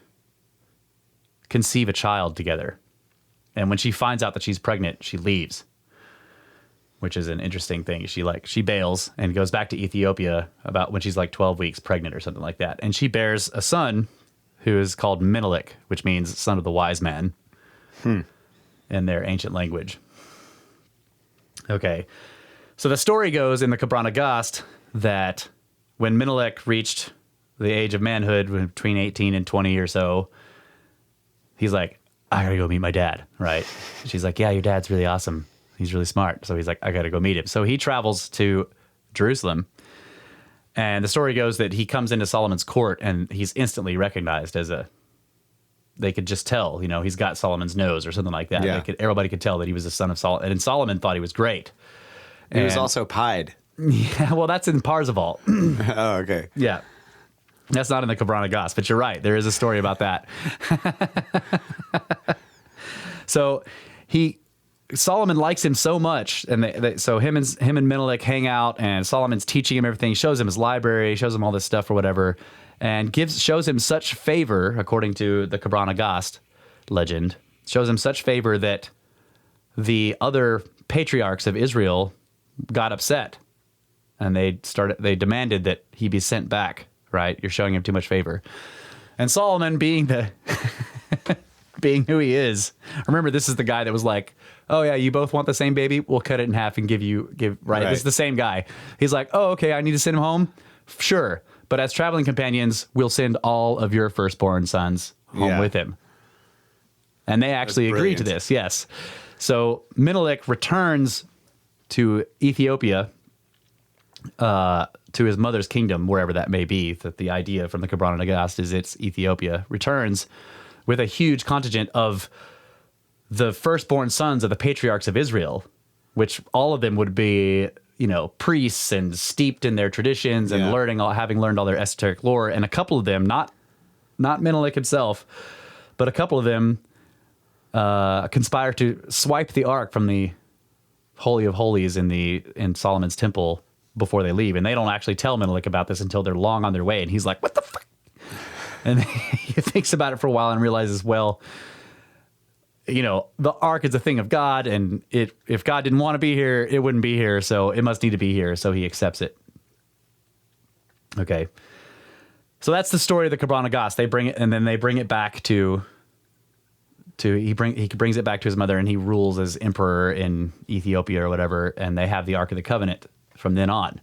S2: conceive a child together. And when she finds out that she's pregnant, she leaves, which is an interesting thing. She bails and goes back to Ethiopia about when she's like 12 weeks pregnant or something like that. And she bears a son who is called Menelik, which means son of the wise man. In their ancient language. Okay. So the story goes in the Kebra Nagast that when Menelik reached the age of manhood, between 18 and 20 or so, he's like, I gotta go meet my dad, right? She's like, yeah, your dad's really awesome. He's really smart. So he's like, I gotta go meet him. So he travels to Jerusalem. And the story goes that he comes into Solomon's court and he's instantly recognized as they could just tell, you know, he's got Solomon's nose or something like that.
S3: Yeah.
S2: Everybody could tell that he was the son of Solomon. And Solomon thought he was great.
S3: He was also pied.
S2: Yeah, well, that's in Parzival.
S3: Oh, okay.
S2: Yeah. That's not in the Kebra Nagast, but you're right. There is a story about that. So Solomon likes him so much, and so him and Menelik hang out, and Solomon's teaching him everything, shows him his library, shows him all this stuff or whatever, and shows him such favor, according to the Kebra Nagast legend, shows him such favor that the other patriarchs of Israel got upset, and they demanded that he be sent back. Right, you're showing him too much favor, and Solomon, being being who he is, remember this is the guy that was like, oh yeah, you both want the same baby, we'll cut it in half and give right. This is the same guy. He's like, oh okay, I need to send him home, sure, but as traveling companions, we'll send all of your firstborn sons home with him. And they actually agree to this, yes. So Menelik returns to Ethiopia, to his mother's kingdom, wherever that may be. That the idea from the Kebra Nagast is it's Ethiopia. Returns with a huge contingent of the firstborn sons of the patriarchs of Israel, which all of them would be, you know, priests and steeped in their traditions and having learned all their esoteric lore. And a couple of them, not Menelik himself, but a couple of them conspire to swipe the ark from the Holy of Holies in Solomon's temple before they leave. And they don't actually tell Menelik about this until they're long on their way. And he's like, what the fuck? And he thinks about it for a while and realizes, well, you know, the ark is a thing of God, and if God didn't want to be here, it wouldn't be here, so it must need to be here. So he accepts it. Okay. So that's the story of the Kebra Nagast. They bring it, and then they bring it back he brings it back to his mother, and he rules as emperor in Ethiopia or whatever, and they have the Ark of the Covenant from then on.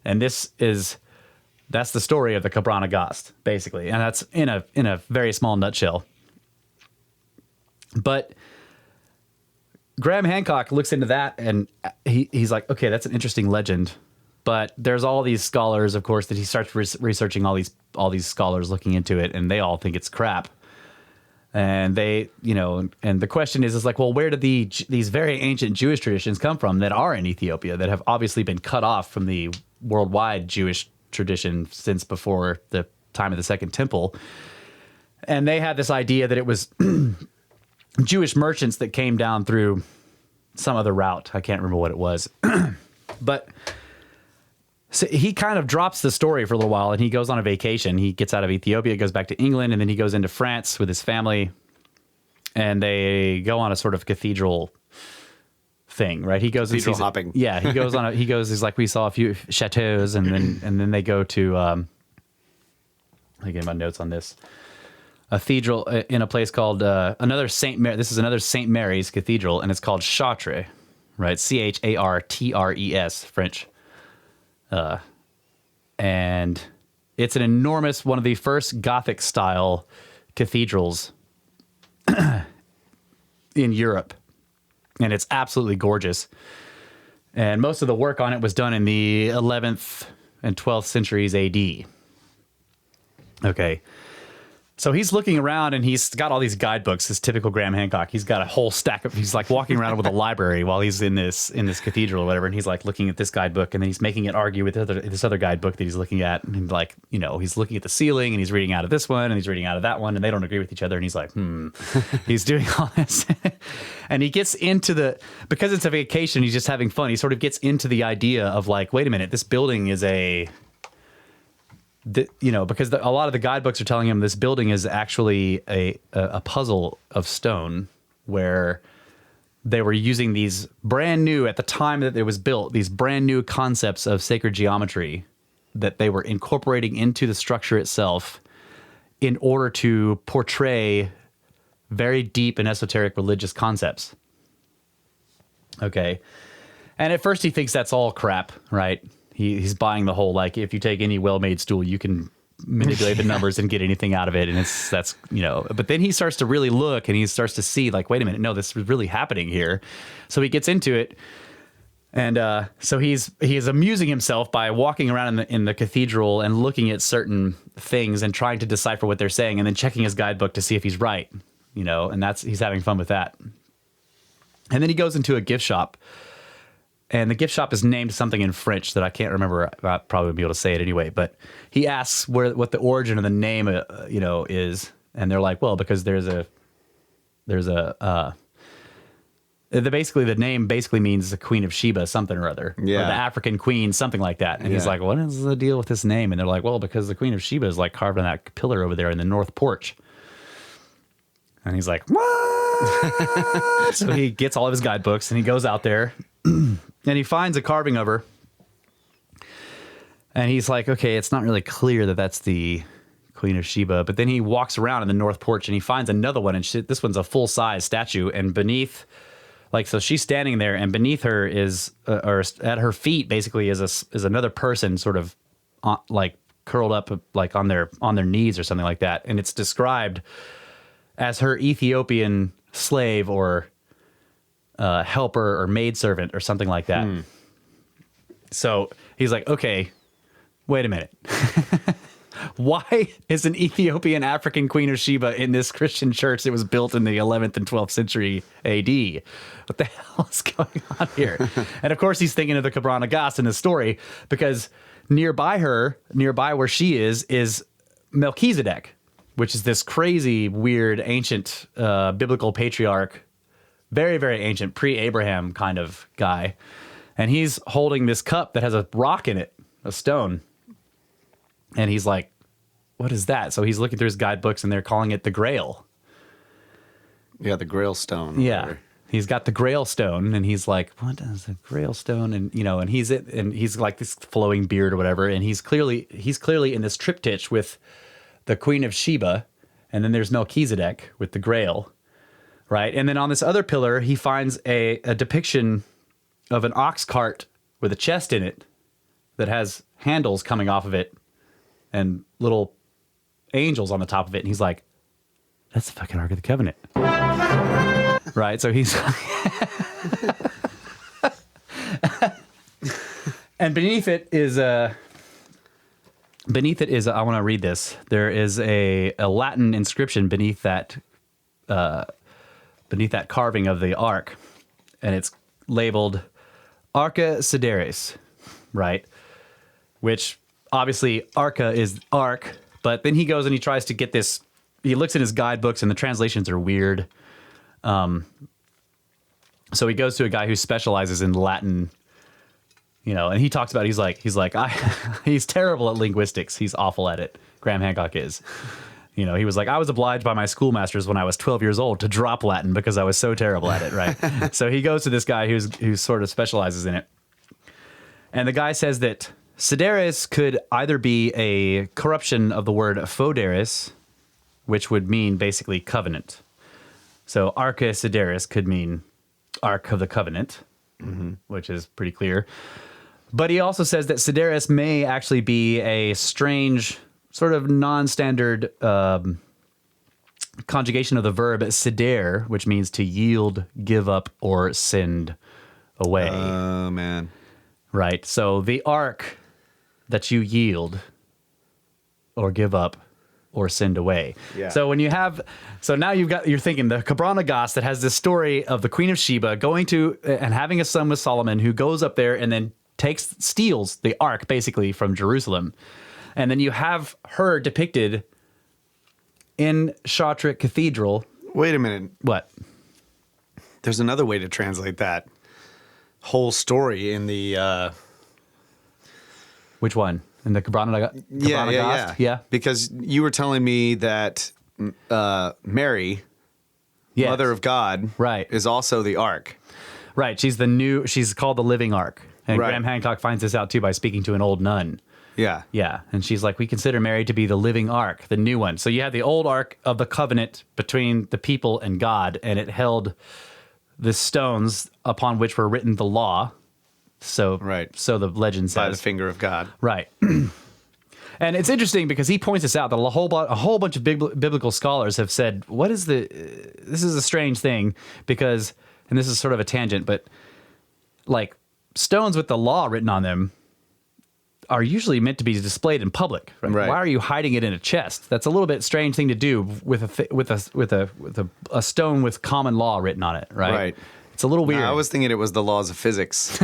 S2: And that's the story of the Kebra Nagast, basically. And that's in a very small nutshell. But Graham Hancock looks into that, and he's like, okay, that's an interesting legend. But there's all these scholars, of course, that he starts researching all these scholars looking into it, and they all think it's crap. And they, and the question is like, well, where did these very ancient Jewish traditions come from that are in Ethiopia that have obviously been cut off from the worldwide Jewish tradition since before the time of the Second Temple? And they had this idea that it was Jewish merchants that came down through some other route. I can't remember what it was. But so he kind of drops the story for a little while, and he goes on a vacation. He gets out of Ethiopia, goes back to England, and then he goes into France with his family, and they go on a sort of cathedral thing, right? He goes and sees
S3: hopping.
S2: Yeah, he goes on. He's like, we saw a few chateaus, and then they go to. I get my notes on this. A cathedral in a place called another Saint Mary. This is another Saint Mary's Cathedral, and it's called Chartres, right? Chartres, French. And it's an enormous, one of the first Gothic style cathedrals in Europe. And it's absolutely gorgeous. And most of the work on it was done in the 11th and 12th centuries AD. Okay. So he's looking around, and he's got all these guidebooks, this typical Graham Hancock. He's got a whole stack of, he's like walking around with a library while he's in this cathedral or whatever. And he's like looking at this guidebook, and then he's making it argue with this other guidebook that he's looking at. And like, he's looking at the ceiling, and he's reading out of this one, and he's reading out of that one, and they don't agree with each other. And he's like, he's doing all this. And he gets into because it's a vacation, he's just having fun. He sort of gets into the idea of like, wait a minute, this building is because a lot of the guidebooks are telling him this building is actually a puzzle of stone, where they were using these brand new, at the time that it was built, these brand new concepts of sacred geometry that they were incorporating into the structure itself in order to portray very deep and esoteric religious concepts. Okay. And at first he thinks that's all crap, right? He's buying the whole, like, if you take any well-made stool, you can manipulate the numbers and get anything out of it. And but then he starts to really look, and he starts to see, like, wait a minute, no, this is really happening here. So he gets into it. And so he is amusing himself by walking around in the cathedral and looking at certain things and trying to decipher what they're saying, and then checking his guidebook to see if he's right, and he's having fun with that. And then he goes into a gift shop. And the gift shop is named something in French that I can't remember. I'll probably be able to say it anyway. But he asks what the origin of the name, is, and they're like, well, because the name basically means the Queen of Sheba, something or other, or the African Queen, something like that. And he's like, what is the deal with this name? And they're like, well, because the Queen of Sheba is like carved on that pillar over there in the north porch. And he's like, what? So he gets all of his guidebooks, and he goes out there. And he finds a carving of her, and he's like, okay, it's not really clear that that's the Queen of Sheba. But then he walks around in the north porch, and he finds another one, and this one's a full-size statue. And beneath, so she's standing there, and beneath her is, or at her feet, basically, is another person, sort of curled up, like on their knees or something like that. And it's described as her Ethiopian slave or helper or maidservant or something like that. So he's like, okay, wait a minute. Why is an Ethiopian African Queen of Sheba in this Christian church that was built in the 11th and 12th century AD? What the hell is going on here? And of course he's thinking of the Kebra Nagast in his story, because nearby where she is Melchizedek, which is this crazy, weird, ancient biblical patriarch, very, very ancient, pre-Abraham kind of guy. And he's holding this cup that has a rock in it, a stone. And he's like, what is that? So he's looking through his guidebooks, and they're calling it the Grail.
S3: Yeah, the Grail stone.
S2: Yeah. He's got the Grail stone, and he's like, "What is the Grail stone?" And and he's like this flowing beard or whatever, and he's clearly in this triptych with the Queen of Sheba, and then there's Melchizedek with the Grail, right? And then on this other pillar, he finds a depiction of an ox cart with a chest in it that has handles coming off of it and little angels on the top of it, and he's like, "That's the fucking Ark of the Covenant." Right, so he's and beneath it is I want to read this. There is a Latin inscription beneath that carving of the ark, and it's labeled Arca Sideris, right? Which obviously Arca is ark, but then he goes and he tries to get this. He looks in his guidebooks, and the translations are weird. So he goes to a guy who specializes in Latin, and he talks about, he's like, he's terrible at linguistics. He's awful at it. Graham Hancock is, he was like, I was obliged by my schoolmasters when I was 12 years old to drop Latin because I was so terrible at it. Right. So he goes to this guy who sort of specializes in it. And the guy says that Sideris could either be a corruption of the word foderis, which would mean basically covenant. So Arca Sideris could mean Ark of the Covenant, which is pretty clear. But he also says that Sideris may actually be a strange, sort of non-standard conjugation of the verb sider, which means to yield, give up, or send away.
S3: Oh, man.
S2: Right. So the ark that you yield or give up or send away.
S3: Yeah.
S2: So when you have, now you're thinking the Kebra Nagast that has this story of the Queen of Sheba going to and having a son with Solomon, who goes up there and then steals the ark basically from Jerusalem. And then you have her depicted in Chartres Cathedral.
S3: Wait a minute.
S2: What?
S3: There's another way to translate that whole story in the...
S2: Which one? In the Kebra Nagast? Yeah.
S3: Because you were telling me that Mary,
S2: Yes.
S3: Mother of God,
S2: Right.
S3: is also the Ark.
S2: Right. She's called the Living Ark. And
S3: Right.
S2: Graham Hancock finds this out too by speaking to an old nun.
S3: Yeah.
S2: Yeah. And she's like, we consider Mary to be the living ark, the new one. So you had the old ark of the covenant between the people and God, and it held the stones upon which were written the law. So,
S3: Right.
S2: So the legend says.
S3: By the finger of God.
S2: Right. And it's interesting because he points this out that a whole bunch of biblical scholars have said, this is a strange thing because, and this is sort of a tangent, but like stones with the law written on them are usually meant to be displayed in public. Right? Why are you hiding it in a chest? That's a little bit strange thing to do with a stone with common law written on it. Right.
S3: Right.
S2: It's a little weird.
S3: No, I was thinking it was the laws of physics.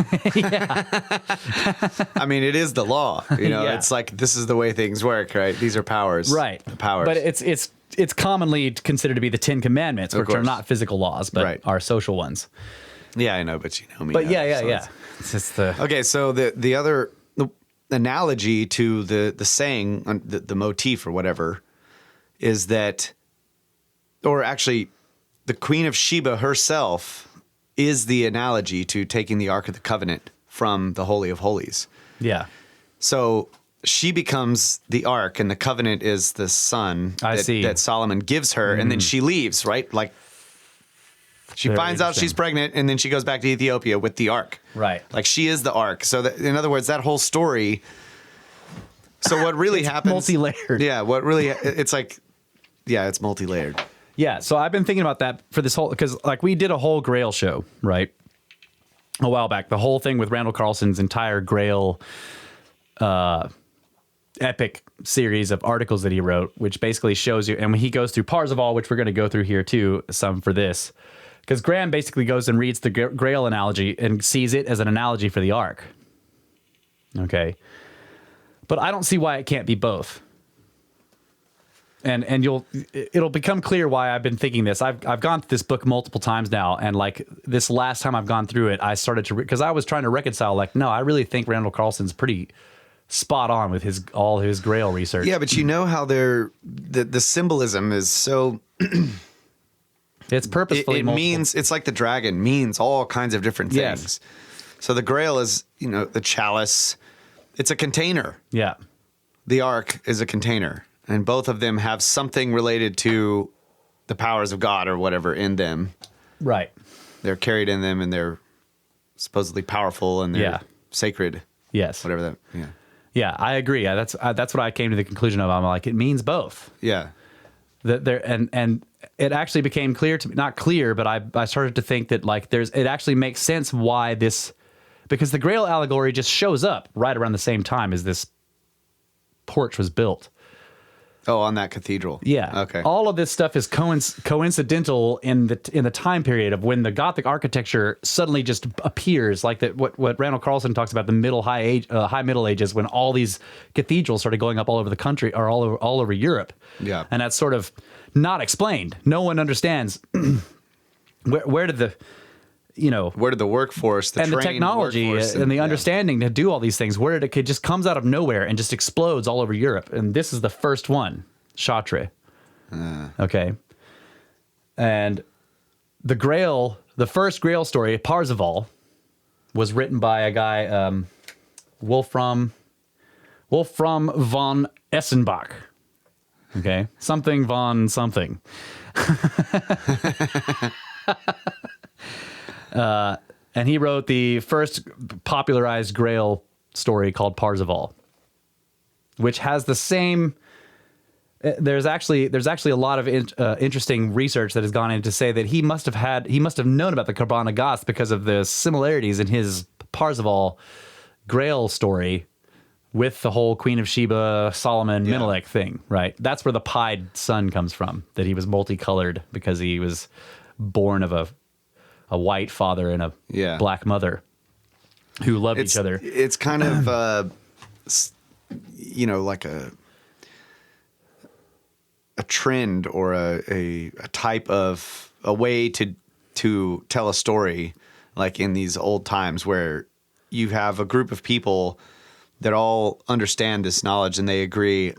S3: I mean, it is the law.
S2: Yeah.
S3: It's like this is the way things work, right? These are powers.
S2: Right.
S3: The powers.
S2: But it's commonly considered to be the 10 Commandments, which are not physical laws, but are social ones.
S3: Yeah, I know, but you know me.
S2: But
S3: now,
S2: yeah. It's just the
S3: Okay, so the other analogy to the saying, the motif or whatever, is that, or actually, the Queen of Sheba herself is the analogy to taking the Ark of the Covenant from the Holy of Holies.
S2: Yeah.
S3: So she becomes the Ark, and the Covenant is the son that Solomon gives her, and then she leaves, right? Like, she
S2: Very
S3: finds out
S2: interesting.
S3: she's pregnant, and then she goes back to Ethiopia with the Ark.
S2: Right.
S3: Like, she is the Ark. So, in other words, that whole story... So what really happens...
S2: multi-layered.
S3: Yeah, it's like... Yeah, it's multi-layered.
S2: Yeah, so I've been thinking about that for this whole, because like we did a whole Grail show, right? A while back. The whole thing with Randall Carlson's entire Grail epic series of articles that he wrote, which basically shows you, and he goes through Parzival, which we're going to go through here too, some for this. Because Graham basically goes and reads the Grail analogy and sees it as an analogy for the Ark. Okay. But I don't see why it can't be both. And it'll become clear why I've been thinking this. I've gone through this book multiple times now, and like this last time I've gone through it, I started to because I was trying to reconcile. Like, no, I really think Randall Carlson's pretty spot on with all his Grail research.
S3: Yeah, but you know how the symbolism is so
S2: It's purposefully
S3: It
S2: multiple.
S3: means, it's like the dragon means all kinds of different things.
S2: Yes.
S3: So the Grail is, the chalice. It's a container.
S2: Yeah.
S3: The Ark is a container. And both of them have something related to the powers of God or whatever in them.
S2: Right.
S3: They're carried in them, and they're supposedly powerful, and they're sacred.
S2: Yes.
S3: Whatever that,
S2: Yeah, I agree. That's what I came to the conclusion of. I'm like, it means both.
S3: Yeah.
S2: That there and it actually became clear to me, not clear, but I started to think that like it actually makes sense why this, because the Grail allegory just shows up right around the same time as this porch was built.
S3: Oh, on that cathedral.
S2: Yeah.
S3: Okay.
S2: All of this stuff is coincidental in the time period of when the Gothic architecture suddenly just appears, like that. What Randall Carlson talks about, the high Middle Ages, when all these cathedrals started going up all over the country or all over Europe.
S3: Yeah.
S2: And that's sort of not explained. No one understands where did the
S3: where did the workforce, the
S2: and the
S3: trained
S2: technology
S3: workforce
S2: and the understanding to do all these things, where it just comes out of nowhere and just explodes all over Europe. And this is the first one, Chartres. Okay. And the first Grail story, Parzival, was written by a guy, Wolfram von Essenbach. Okay. Something von something. And he wrote the first popularized Grail story called Parzival, which has the same. There's actually a lot of interesting research that has gone in to say that he must have known about the Kebra Nagast because of the similarities in his Parzival Grail story with the whole Queen of Sheba, Solomon, Menelik thing, right? That's where the pied son comes from, that he was multicolored because he was born of a white father and a black mother who loved each other.
S3: It's kind of, like a trend or a type of a way to tell a story, like in these old times where you have a group of people that all understand this knowledge and they agree,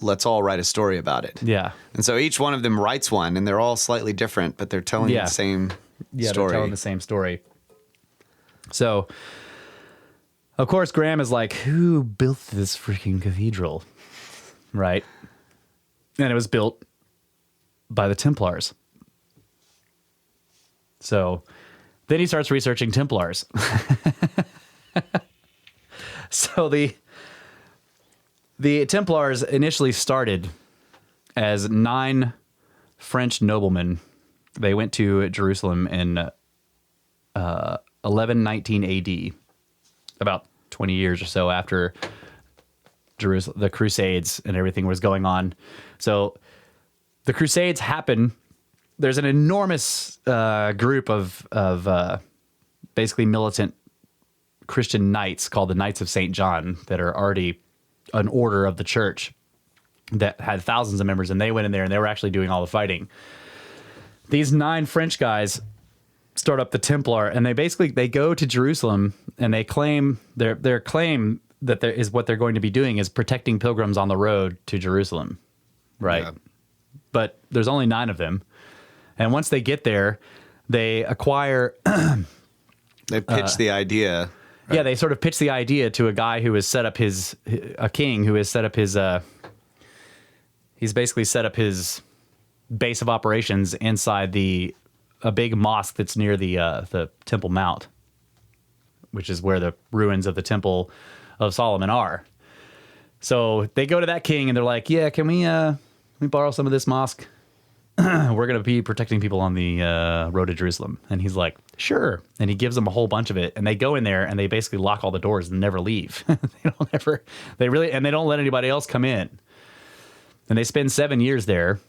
S3: let's all write a story about it.
S2: Yeah.
S3: And so each one of them writes one, and they're all slightly different, but they're telling the same story.
S2: They're telling the same story. So, of course, Graham is like, who built this freaking cathedral? Right? And it was built by the Templars. So, then he starts researching Templars. So, the Templars initially started as 9 French noblemen. They went to Jerusalem in 1119 AD, about 20 years or so after the Crusades and everything was going on. So the Crusades happen. There's an enormous group of basically militant Christian knights called the Knights of St. John that are already an order of the church that had thousands of members, and they went in there and they were actually doing all the fighting. These 9 French guys start up the Templar, and they go to Jerusalem, and they claim their claim that there is what they're going to be doing is protecting pilgrims on the road to Jerusalem, right? Yeah. But there's only 9 of them, and once they get there, they acquire.
S3: They pitch the idea.
S2: Right? Yeah, they sort of pitch the idea to a guy who has set up a king who has set up his. He's basically set up his base of operations inside a big mosque that's near the Temple Mount, which is where the ruins of the Temple of Solomon are. So they go to that king and they're like, "Yeah, can we borrow some of this mosque? We're going to be protecting people on the road to Jerusalem." And he's like, "Sure." And he gives them a whole bunch of it, and they go in there and they basically lock all the doors and never leave. They don't let anybody else come in. And they spend 7 years there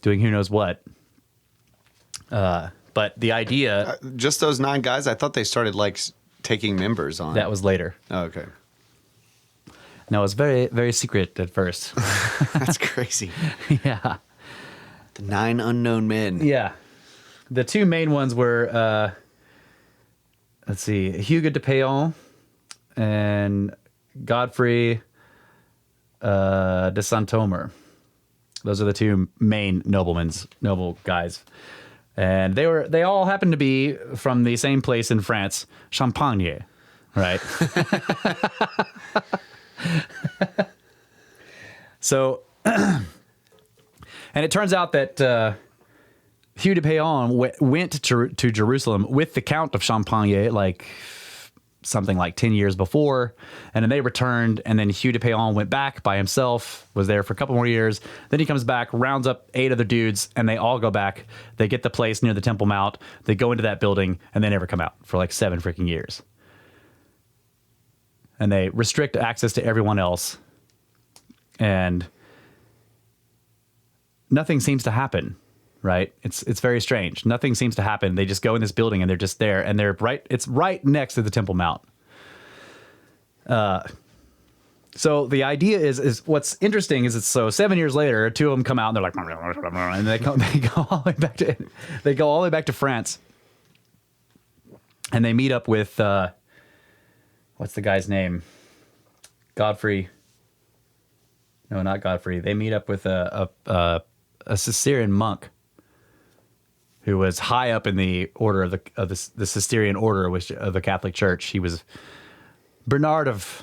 S2: doing who knows what. But the idea...
S3: just those 9 guys? I thought they started, taking members on.
S2: That was later.
S3: Oh, okay.
S2: No, it was very, very secret at first.
S3: That's crazy.
S2: Yeah.
S3: The 9 unknown men.
S2: Yeah. The 2 main ones were, let's see, Hugues de Payon and Godfrey de Saint-Omer. Those are the 2 main noble guys. And they all happened to be from the same place in France, Champagne, right? So, and it turns out that Hugh de Payon went to Jerusalem with the Count of Champagne, like something like 10 years before, and then they returned, and then Hugh de Payon went back by himself, was there for a couple more years, then he comes back, rounds up 8 other dudes, and they all go back, they get the place near the Temple Mount, they go into that building, and they never come out for like 7 freaking years. And they restrict access to everyone else, and nothing seems to happen. Right? It's very strange. Nothing seems to happen. They just go in this building and they're just there, and it's right next to the Temple Mount. So the idea is what's interesting is so 7 years later, 2 of them come out and they're like, and they go all the way back to France, and they meet up with what's the guy's name? Godfrey. No, not Godfrey. They meet up with a Cistercian monk who was high up in the order of the Cistercian order, which of the Catholic Church. He was Bernard of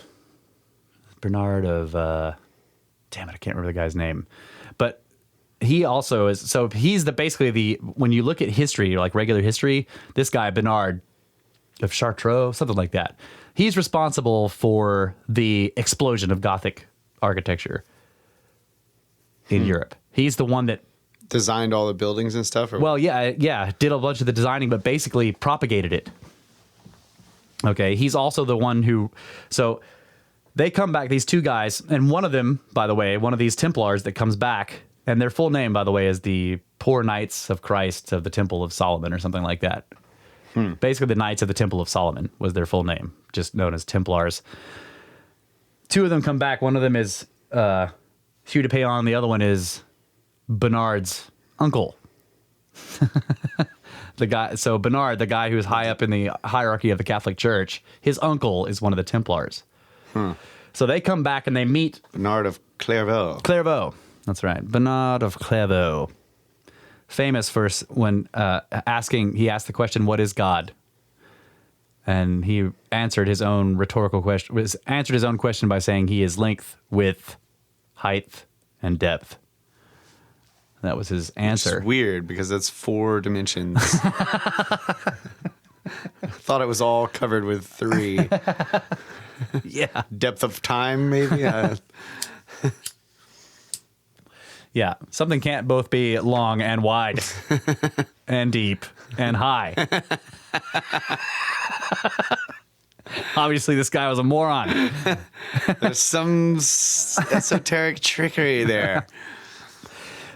S2: damn it, I can't remember the guy's name, but he also is. So he's basically when you look at history, like regular history, this guy Bernard of Chartreux, something like that, he's responsible for the explosion of Gothic architecture in Europe. He's the one that
S3: designed all the buildings and stuff?
S2: Well, yeah, did a bunch of the designing, but basically propagated it. Okay, he's also the one who... So they come back, these 2 guys, and one of them, by the way, one of these Templars that comes back, and their full name, by the way, is the Poor Knights of Christ of the Temple of Solomon, or something like that. Basically, the Knights of the Temple of Solomon was their full name, just known as Templars. 2 of them come back. One of them is Hugh de Payon. The other one is Bernard's uncle. So Bernard, the guy who's high up in the hierarchy of the Catholic Church, his uncle is one of the Templars. So they come back and they meet
S3: Bernard of Clairvaux.
S2: Clairvaux, that's right. Bernard of Clairvaux, famous for when he asked the question, "What is God?" And he answered his own rhetorical question. Answered his own question by saying he is length, width, height, and depth. That was his answer.
S3: It's weird because that's 4 dimensions. I thought it was all covered with 3.
S2: Yeah.
S3: Depth of time, maybe?
S2: Yeah. Something can't both be long and wide and deep and high. Obviously, this guy was a moron.
S3: There's some esoteric trickery there.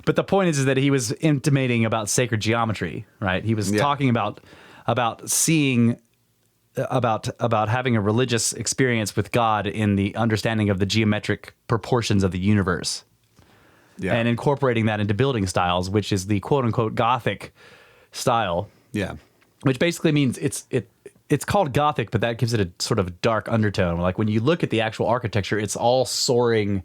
S2: But the point is that he was intimating about sacred geometry, right? He was talking about seeing, about having a religious experience with God in the understanding of the geometric proportions of the universe, and incorporating that into building styles, which is the quote unquote Gothic style. Yeah, which basically means it's called Gothic, but that gives it a sort of dark undertone. Like when you look at the actual architecture, it's all soaring.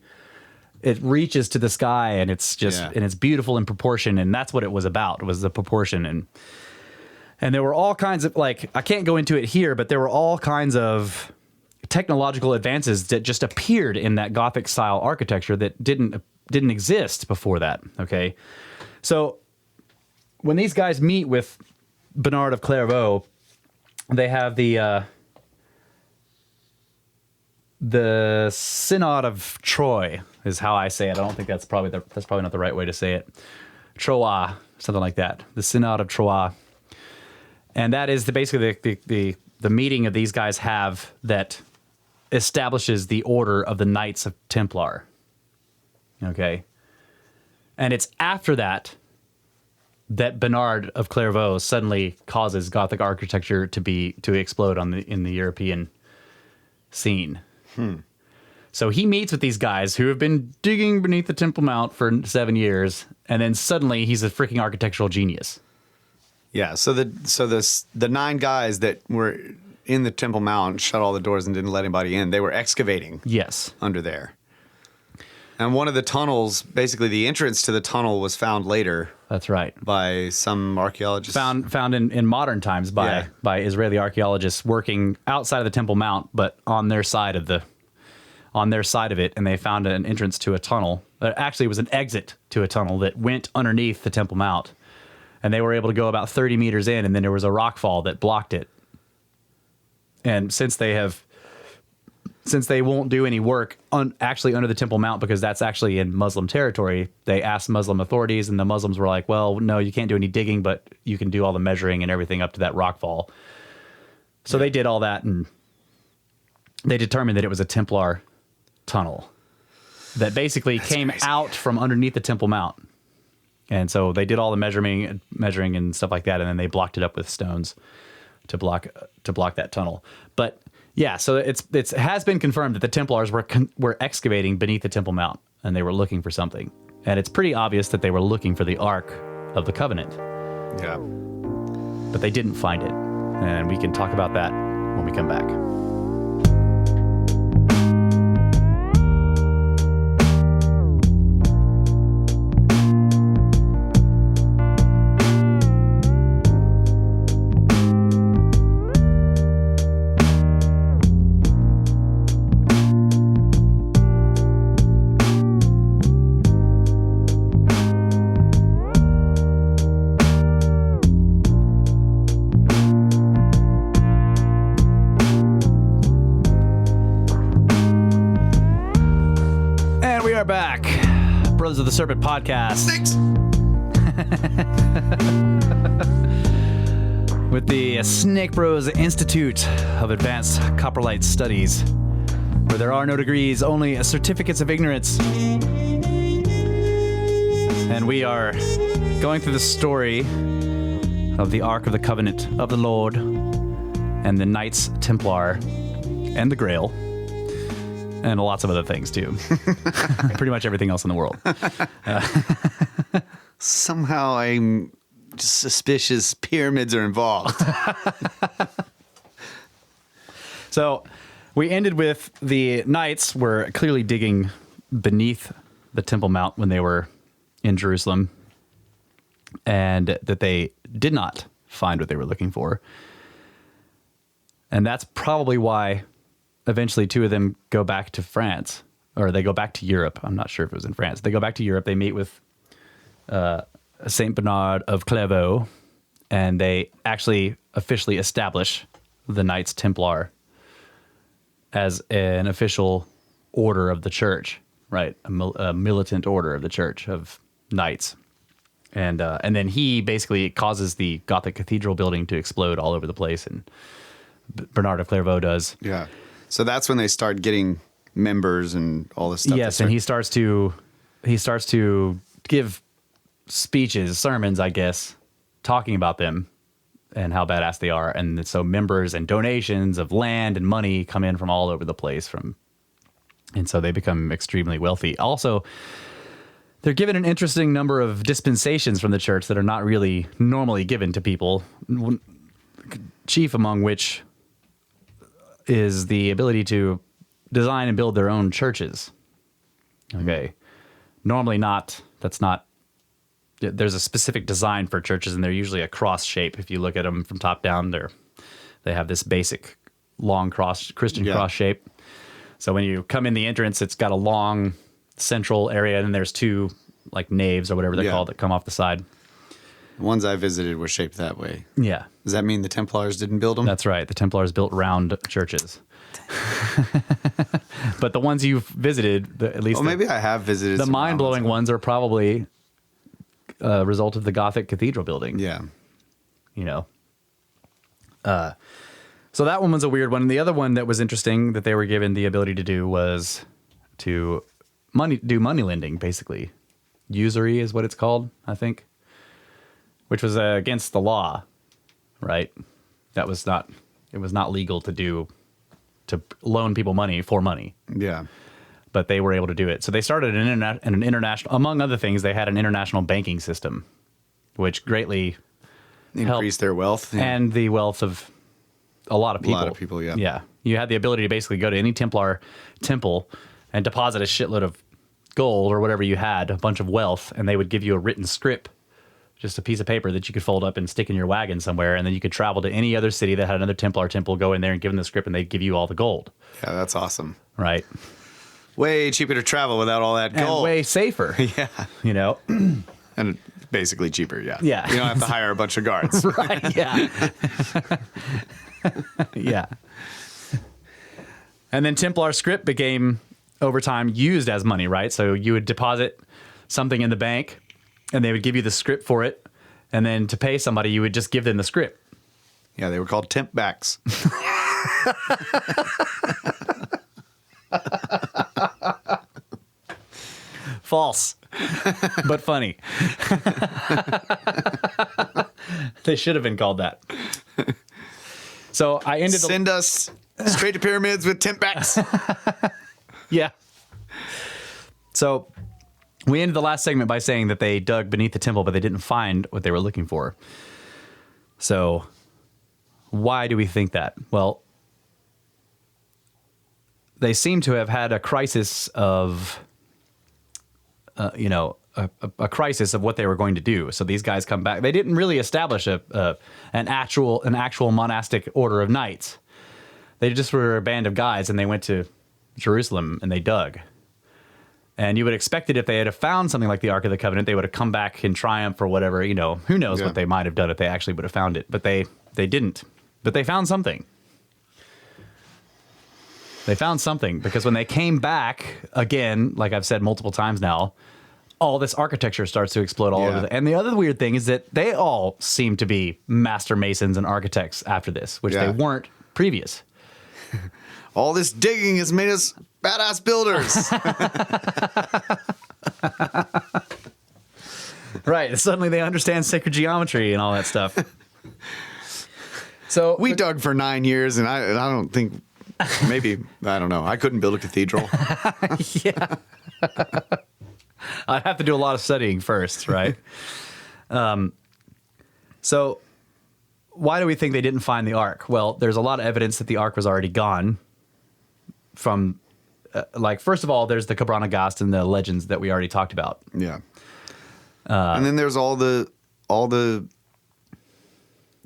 S2: It reaches to the sky, and it's just and it's beautiful in proportion, and that's what it was about. Was the proportion, and there were all kinds of, like, I can't go into it here, but there were all kinds of technological advances that just appeared in that Gothic style architecture that didn't exist before that. Okay, so when these guys meet with Bernard of Clairvaux, they have the Synod of Troy is how I say it. I don't think that's probably not the right way to say it. Troyes, something like that. The Synod of Troyes, and that is basically the meeting of these guys have that establishes the order of the Knights of Templar. Okay, and it's after that Bernard of Clairvaux suddenly causes Gothic architecture to explode in the European scene. So he meets with these guys who have been digging beneath the Temple Mount for 7 years, and then suddenly he's a freaking architectural genius.
S3: Yeah. So the 9 guys that were in the Temple Mount shut all the doors and didn't let anybody in. They were excavating.
S2: Yes.
S3: Under there. And one of the tunnels, basically the entrance to the tunnel, was found later.
S2: That's right.
S3: By some archaeologists.
S2: Found in modern times by Israeli archaeologists working outside of the Temple Mount, but on their side of it, and they found an entrance to a tunnel. Actually, it was an exit to a tunnel that went underneath the Temple Mount, and they were able to go about 30 meters in, and then there was a rock fall that blocked it. And since they won't do any work actually under the Temple Mount, because that's actually in Muslim territory, they asked Muslim authorities, and the Muslims were like, well, no, you can't do any digging, but you can do all the measuring and everything up to that rock fall. So they did all that, and they determined that it was a Templar tunnel that basically came out from underneath the Temple Mount. And so they did all the measuring and stuff like that, and then they blocked it up with stones to block that tunnel. But yeah, so it has been confirmed that the Templars were excavating beneath the Temple Mount, and they were looking for something. And it's pretty obvious that they were looking for the Ark of the Covenant.
S3: Yeah.
S2: But they didn't find it. And we can talk about that when we come back. Back, Brothers of the Serpent podcast.
S3: Thanks.
S2: With the Snake Bros Institute of Advanced Coprolite Studies, where there are no degrees, only certificates of ignorance. And we are going through the story of the Ark of the Covenant of the Lord and the Knights Templar and the Grail. And lots of other things, too. Pretty much everything else in the world.
S3: Somehow I'm just suspicious pyramids are involved.
S2: So we ended with the Knights were clearly digging beneath the Temple Mount when they were in Jerusalem, and that they did not find what they were looking for. And that's probably why eventually two of them go back to France, or they go back to Europe. I'm not sure if it was in France. They go back to Europe. They meet with Saint Bernard of Clairvaux, and they actually officially establish the Knights Templar as an official order of the church, right? A militant order of the church of knights. And then he basically causes the Gothic cathedral building to explode all over the place, and Bernard of Clairvaux does.
S3: Yeah. So that's when they start getting members and all this stuff.
S2: Yes, and he starts to give speeches, sermons, I guess, talking about them and how badass they are. And so members and donations of land and money come in from all over the place, and so they become extremely wealthy. Also, they're given an interesting number of dispensations from the church that are not really normally given to people, chief among which is the ability to design and build their own churches. Okay. Normally there's a specific design for churches, and they're usually a cross shape. If you look at them from top down, they have this basic long Christian cross shape. So when you come in the entrance, it's got a long central area, and there's two like naves or whatever they're called that come off the side.
S3: The ones I visited were shaped that way.
S2: Yeah.
S3: Does that mean the Templars didn't build them?
S2: That's right. The Templars built round churches. But the ones you've visited, at least...
S3: Well, maybe I have visited.
S2: The mind-blowing ones are probably a result of the Gothic cathedral building.
S3: Yeah.
S2: You know. So that one was a weird one. And the other one that was interesting that they were given the ability to do was to do money lending, basically. Usury is what it's called, I think. Which was against the law, right? It was not legal to loan people money for money.
S3: Yeah.
S2: But they were able to do it. So they started an international, among other things, they had an international banking system, which greatly
S3: increased their wealth.
S2: Yeah. And the wealth of a lot of people.
S3: A lot of people, yeah.
S2: Yeah. You had the ability to basically go to any Templar temple and deposit a shitload of gold or whatever you had, a bunch of wealth, and they would give you a written script, just a piece of paper that you could fold up and stick in your wagon somewhere, and then you could travel to any other city that had another Templar temple, go in there and give them the script, and they'd give you all the gold.
S3: Yeah, that's awesome.
S2: Right.
S3: Way cheaper to travel without all that gold.
S2: And way safer.
S3: Yeah.
S2: You know?
S3: And basically cheaper, yeah.
S2: Yeah.
S3: You don't have to hire a bunch of guards.
S2: Right, yeah. Yeah. And then Templar script became, over time, used as money, right? So you would deposit something in the bank, and they would give you the script for it. And then to pay somebody, you would just give them the script.
S3: Yeah, they were called temp backs.
S2: False, but funny. They should have been called that. So I ended
S3: Send us straight to pyramids with temp backs.
S2: Yeah. So we ended the last segment by saying that they dug beneath the temple, but they didn't find what they were looking for. So why do we think that? Well, they seem to have had a crisis of, a crisis of what they were going to do. So these guys come back. They didn't really establish an actual monastic order of knights. They just were a band of guys, and they went to Jerusalem and they dug. And you would expect it if they had found something like the Ark of the Covenant, they would have come back in triumph or whatever. You know, who knows what they might have done if they actually would have found it. But they didn't. But they found something. They found something because when they came back, again, like I've said multiple times now, all this architecture starts to explode all over. And the other weird thing is that they all seem to be master masons and architects after this, which they weren't previous.
S3: All this digging has made us badass builders.
S2: Right. Suddenly they understand sacred geometry and all that stuff. So
S3: we dug for 9 years, and I don't think, maybe, I don't know. I couldn't build a cathedral.
S2: Yeah. I'd have to do a lot of studying first, right? So why do we think they didn't find the Ark? Well, there's a lot of evidence that the Ark was already gone from, first of all, there's the Kebra Nagast and the legends that we already talked about.
S3: Yeah. And then there's all the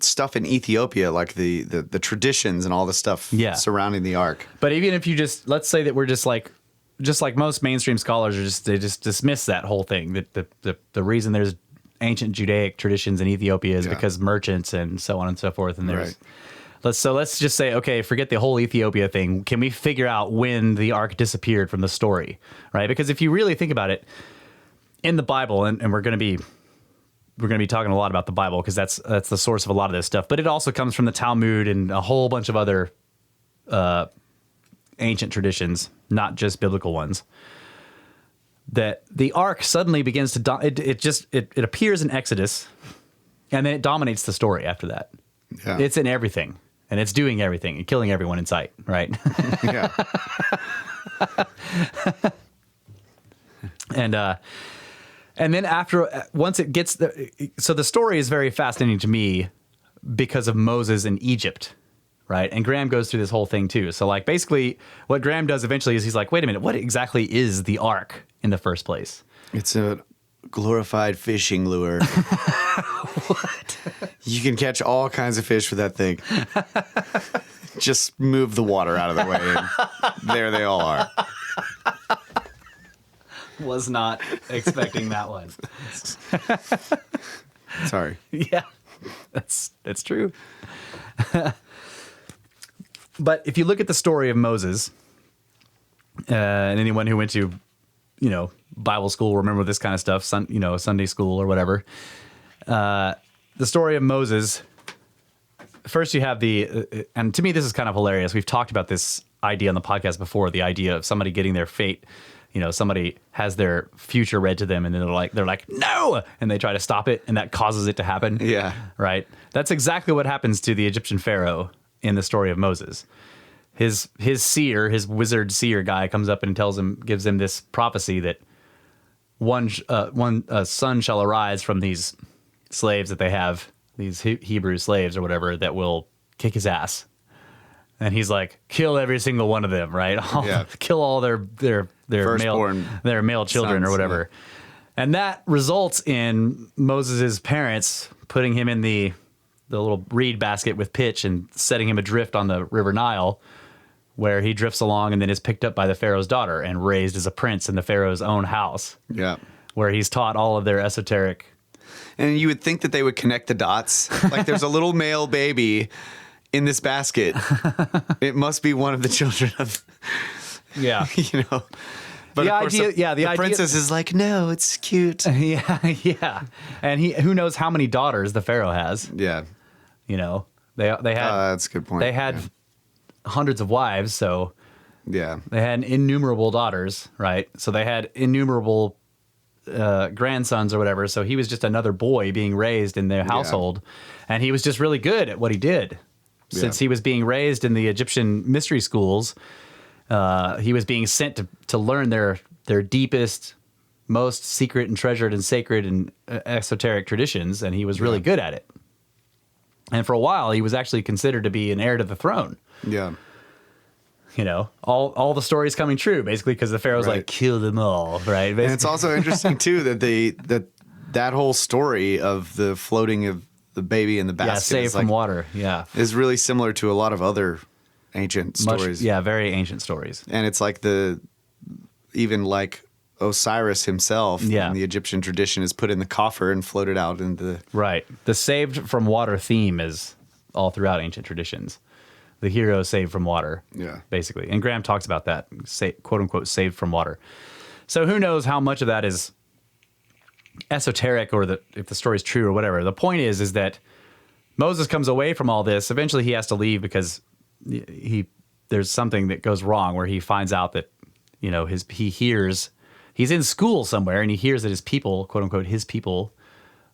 S3: stuff in Ethiopia, like the traditions and all the stuff surrounding the Ark.
S2: But even if you let's say that we're just like most mainstream scholars they just dismiss that whole thing. That the reason there's ancient Judaic traditions in Ethiopia is because merchants and so on and so forth. And there's let's just say, okay, forget the whole Ethiopia thing. Can we figure out when the Ark disappeared from the story, right? Because if you really think about it, in the Bible, and we're going to be talking a lot about the Bible because that's the source of a lot of this stuff. But it also comes from the Talmud and a whole bunch of other ancient traditions, not just biblical ones. That the Ark suddenly begins to it appears in Exodus, and then it dominates the story after that. Yeah. It's in everything, and it's doing everything and killing everyone in sight. Right?
S3: Yeah.
S2: And then once it gets so the story is very fascinating to me because of Moses in Egypt, right? And Graham goes through this whole thing too. So like basically what Graham does eventually is he's like, wait a minute, what exactly is the Ark in the first place?
S3: It's a glorified fishing lure. What? You can catch all kinds of fish with that thing. Just move the water out of the way and there they all are.
S2: Was not expecting that one.
S3: Sorry.
S2: Yeah, that's true. But if you look at the story of Moses, and anyone who went to, Bible school, remember this kind of stuff, Sunday school or whatever. The story of Moses. First, you have and to me, this is kind of hilarious. We've talked about this idea on the podcast before. The idea of somebody getting their fate. Somebody has their future read to them and then they're like, no, and they try to stop it and that causes it to happen.
S3: Yeah.
S2: Right. That's exactly what happens to the Egyptian Pharaoh in the story of Moses. His wizard seer guy comes up and gives him this prophecy that one son shall arise from these slaves that they have, these Hebrew slaves or whatever, that will kick his ass. And he's like, kill every single one of them, right? Kill all their male children
S3: sons,
S2: or whatever. And that results in Moses's parents putting him in the little reed basket with pitch and setting him adrift on the River Nile, where he drifts along and then is picked up by the Pharaoh's daughter and raised as a prince in the Pharaoh's own house.
S3: Yeah.
S2: Where he's taught all of their esoteric.
S3: And you would think that they would connect the dots. Like there's a little male baby in this basket. It must be one of the children of,
S2: Yeah.
S3: you know. But
S2: The
S3: of course,
S2: idea-
S3: the princess is like, no, it's cute.
S2: Yeah. And who knows how many daughters the Pharaoh has.
S3: Yeah.
S2: You know, they had
S3: That's a good point.
S2: They had hundreds of wives, so
S3: Yeah.
S2: they had innumerable daughters, right? So they had innumerable grandsons or whatever. So he was just another boy being raised in their household, and he was just really good at what he did. Since he was being raised in the Egyptian mystery schools, he was being sent to learn their deepest, most secret and treasured and sacred and esoteric traditions, and he was really good at it. And for a while, he was actually considered to be an heir to the throne.
S3: Yeah.
S2: You know, all the stories coming true, basically, because the Pharaoh's like, kill them all, right? Basically.
S3: And it's also interesting, too, that that whole story of the floating of the baby in the basket
S2: saved
S3: is
S2: from water,
S3: is really similar to a lot of other ancient stories.
S2: Very ancient stories.
S3: And it's like even like Osiris himself in the Egyptian tradition is put in the coffer and floated out into the...
S2: Right. The saved from water theme is all throughout ancient traditions. The hero saved from water, basically. And Graham talks about that, quote unquote, saved from water. So who knows how much of that is esoteric or if the story is true or whatever. The point is that Moses comes away from all this. Eventually he has to leave because there's something that goes wrong where he finds out that, you know, he's in school somewhere and he hears that his people, quote unquote, his people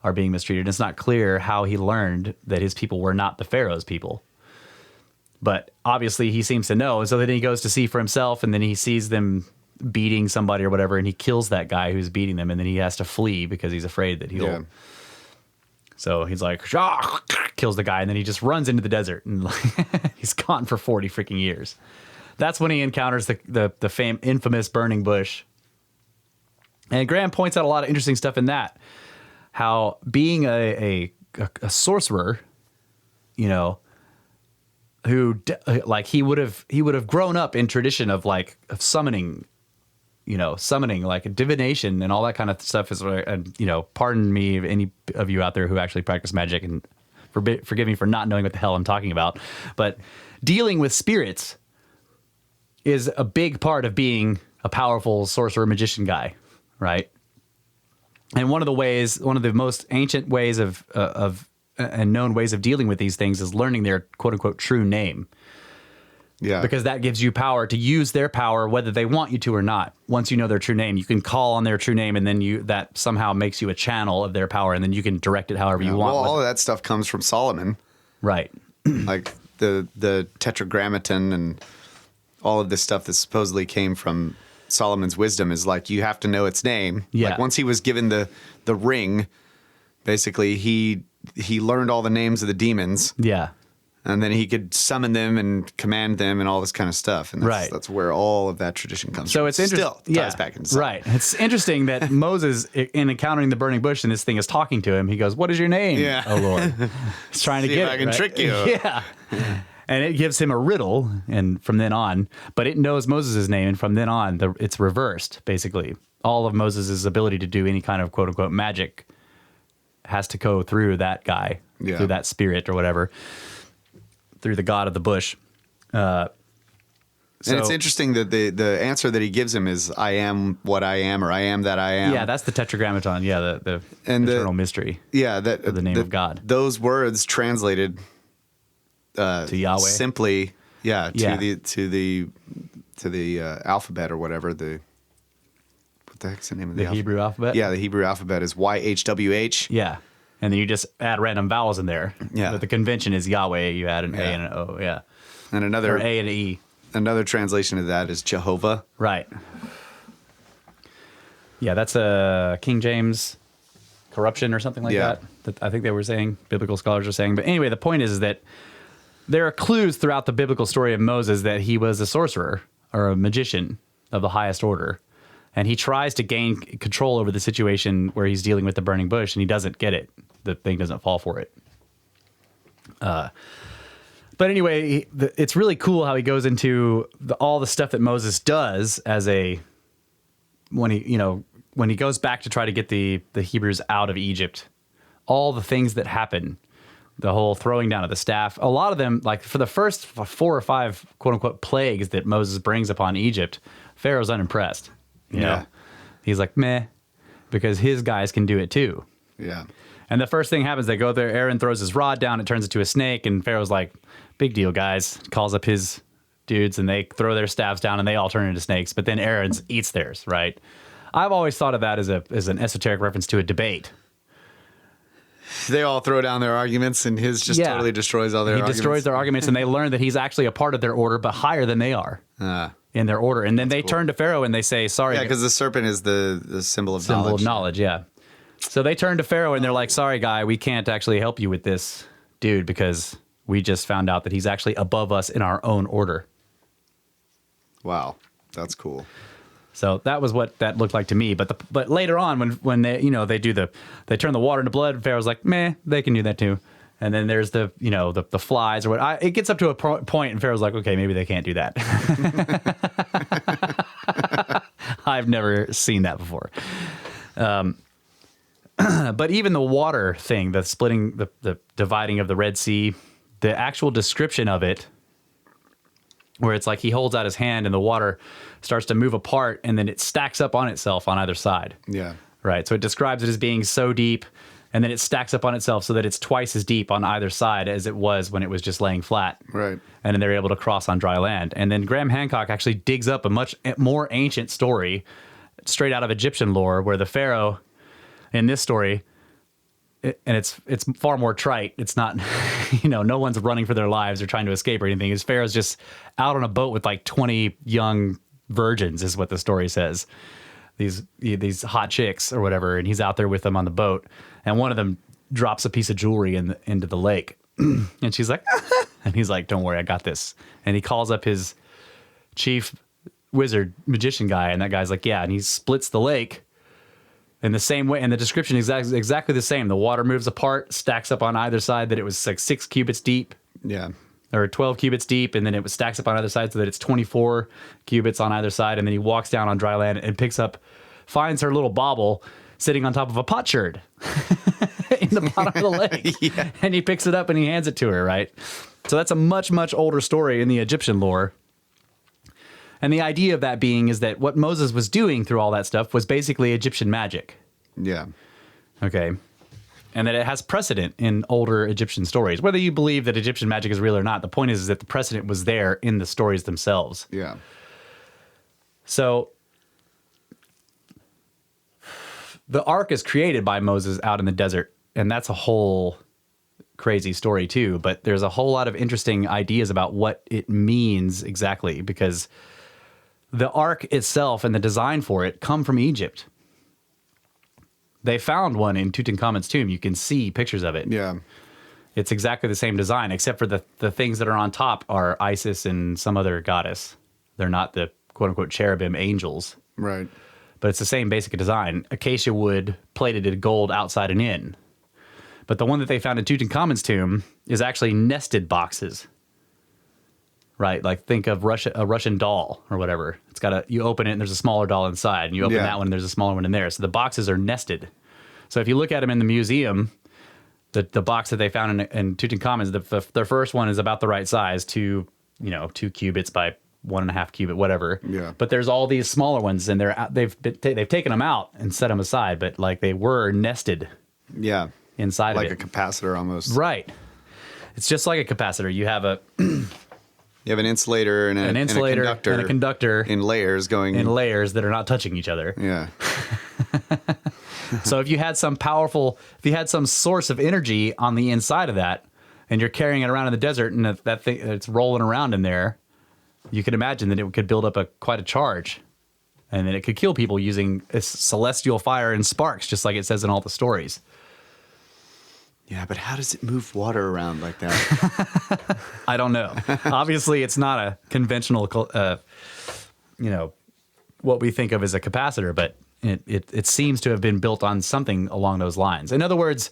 S2: are being mistreated. And it's not clear how he learned that his people were not the Pharaoh's people. But obviously he seems to know. And so then he goes to see for himself, and then he sees them beating somebody or whatever, and he kills that guy who's beating them, and then he has to flee because he's afraid that he'll...
S3: Yeah.
S2: So he's like, Shah! Kills the guy, and then he just runs into the desert, and he's gone for 40 freaking years. That's when he encounters the infamous burning bush. And Graham points out a lot of interesting stuff in that. How being a sorcerer, you know, who like he would have grown up in tradition of summoning, you know, like divination and all that kind of stuff is, and you know, pardon me if any of you out there who actually practice magic, and forgive me for not knowing what the hell I'm talking about, but dealing with spirits is a big part of being a powerful sorcerer magician guy, right? And one of the most ancient ways of and known ways of dealing with these things is learning their quote unquote true name.
S3: Yeah.
S2: Because that gives you power to use their power whether they want you to or not. Once you know their true name, you can call on their true name, and then that somehow makes you a channel of their power, and then you can direct it however you want.
S3: Well, all of that stuff comes from Solomon.
S2: Right.
S3: Like the tetragrammaton and all of this stuff that supposedly came from Solomon's wisdom is like, you have to know its name.
S2: Yeah.
S3: Like once he was given the ring, basically he learned all the names of the demons.
S2: Yeah.
S3: And then he could summon them and command them and all this kind of stuff. And that's where all of that tradition comes from.
S2: So it's interesting.
S3: Still ties back into
S2: right. It's interesting that Moses, in encountering the burning bush and this thing is talking to him, he goes, "What is your name, oh Lord?" He's trying to
S3: See
S2: get
S3: if I
S2: it,
S3: can
S2: right?
S3: trick you.
S2: Yeah. And it gives him a riddle, and from then on, but it knows Moses' name, and from then on, it's reversed, basically. All of Moses' ability to do any kind of quote-unquote magic has to go through that guy, through that spirit or whatever, through the god of the bush.
S3: And it's interesting that the answer that he gives him is, I am what I am, or I am that I am.
S2: Yeah, that's the tetragrammaton. Yeah, the eternal mystery.
S3: Yeah,
S2: the name of God.
S3: Those words translated
S2: to Yahweh.
S3: Simply, to the alphabet or whatever. What the heck's the name of the alphabet?
S2: Hebrew alphabet?
S3: Yeah, the Hebrew alphabet is YHWH.
S2: Yeah. And then you just add random vowels in there.
S3: Yeah.
S2: But the convention is Yahweh. You add an A and an O. Yeah.
S3: And
S2: Or A and an E.
S3: Another translation of that is Jehovah.
S2: Right. Yeah, that's a King James corruption or something like that I think they were saying, biblical scholars are saying. But anyway, the point is that there are clues throughout the biblical story of Moses that he was a sorcerer or a magician of the highest order. And he tries to gain control over the situation where he's dealing with the burning bush, and he doesn't get it. The thing doesn't fall for it. But anyway, it's really cool how he goes into all the stuff that Moses does when he goes back to try to get the Hebrews out of Egypt. All the things that happen, the whole throwing down of the staff, a lot of them, like for the first 4 or 5 quote unquote plagues that Moses brings upon Egypt, Pharaoh's unimpressed. You know? He's like, meh, because his guys can do it too.
S3: Yeah.
S2: And the first thing happens, they go there, Aaron throws his rod down, it turns into a snake, and Pharaoh's like, big deal, guys. Calls up his dudes, and they throw their staffs down, and they all turn into snakes, but then Aaron eats theirs, right? I've always thought of that as an esoteric reference to a debate.
S3: They all throw down their arguments, and his just totally destroys all their arguments. He destroys
S2: their arguments, and they learn that he's actually a part of their order, but higher than they are in their order. And then they turn to Pharaoh, and they say, sorry.
S3: Yeah, because the serpent is the symbol of knowledge.
S2: Symbol of knowledge, yeah. So they turn to Pharaoh, and they're like, sorry, guy, we can't actually help you with this dude because we just found out that he's actually above us in our own order.
S3: Wow, that's cool.
S2: So that was what that looked like to me. But later on, when they they turn the water into blood, Pharaoh's like, meh, they can do that too. And then there's the flies or what. It gets up to a point, and Pharaoh's like, okay, maybe they can't do that. I've never seen that before. But even the water thing, the splitting, the dividing of the Red Sea, the actual description of it, where it's like he holds out his hand and the water starts to move apart and then it stacks up on itself on either side.
S3: Yeah.
S2: Right. So it describes it as being so deep, and then it stacks up on itself so that it's twice as deep on either side as it was when it was just laying flat.
S3: Right.
S2: And then they're able to cross on dry land. And then Graham Hancock actually digs up a much more ancient story straight out of Egyptian lore where the Pharaoh in this story, and it's far more trite. It's not, no one's running for their lives or trying to escape or anything. His Pharaoh's just out on a boat with like 20 young virgins is what the story says. These hot chicks or whatever, and he's out there with them on the boat, and one of them drops a piece of jewelry into the lake, and she's like, and he's like, don't worry, I got this. And he calls up his chief wizard magician guy, and that guy's like, yeah, and he splits the lake in the same way, and the description is exactly the same. The water moves apart, stacks up on either side, that it was like 6 cubits deep.
S3: Yeah.
S2: Or 12 cubits deep, and then it stacks up on either side so that it's 24 cubits on either side, and then he walks down on dry land and finds her little bauble sitting on top of a potsherd in the bottom of the lake. Yeah. And he picks it up and he hands it to her, right? So that's a much, much older story in the Egyptian lore. And the idea of that being is that what Moses was doing through all that stuff was basically Egyptian magic.
S3: Yeah.
S2: Okay. And that it has precedent in older Egyptian stories. Whether you believe that Egyptian magic is real or not, the point is that the precedent was there in the stories themselves.
S3: Yeah.
S2: So the ark is created by Moses out in the desert, and that's a whole crazy story too. But there's a whole lot of interesting ideas about what it means exactly, because the ark itself and the design for it come from Egypt. They found one in Tutankhamun's tomb. You can see pictures of it.
S3: Yeah.
S2: It's exactly the same design, except for the things that are on top are Isis and some other goddess. They're not the quote-unquote cherubim angels.
S3: Right.
S2: But it's the same basic design. Acacia wood plated in gold outside and in. But the one that they found in Tutankhamun's tomb is actually nested boxes. Right? Like think of a Russian doll or whatever. You open it and there's a smaller doll inside, and you open that one and there's a smaller one in there. So the boxes are nested. So if you look at them in the museum, the box that they found in Tutankhamun's, the first one is about the right size, 2 cubits by 1.5 cubit, whatever.
S3: Yeah.
S2: But there's all these smaller ones, and they've taken them out and set them aside, but like they were nested.
S3: Yeah.
S2: Inside of it.
S3: Like a capacitor almost.
S2: Right. It's just like a capacitor. You have
S3: You have an insulator and a conductor
S2: in layers that are not touching each other.
S3: Yeah.
S2: So if you had some source of energy on the inside of that, and you're carrying it around in the desert, and that thing it's rolling around in there, you could imagine that it could build up quite a charge, and then it could kill people using celestial fire and sparks, just like it says in all the stories.
S3: Yeah, but how does it move water around like that?
S2: I don't know. Obviously, it's not a conventional, what we think of as a capacitor, but it seems to have been built on something along those lines. In other words,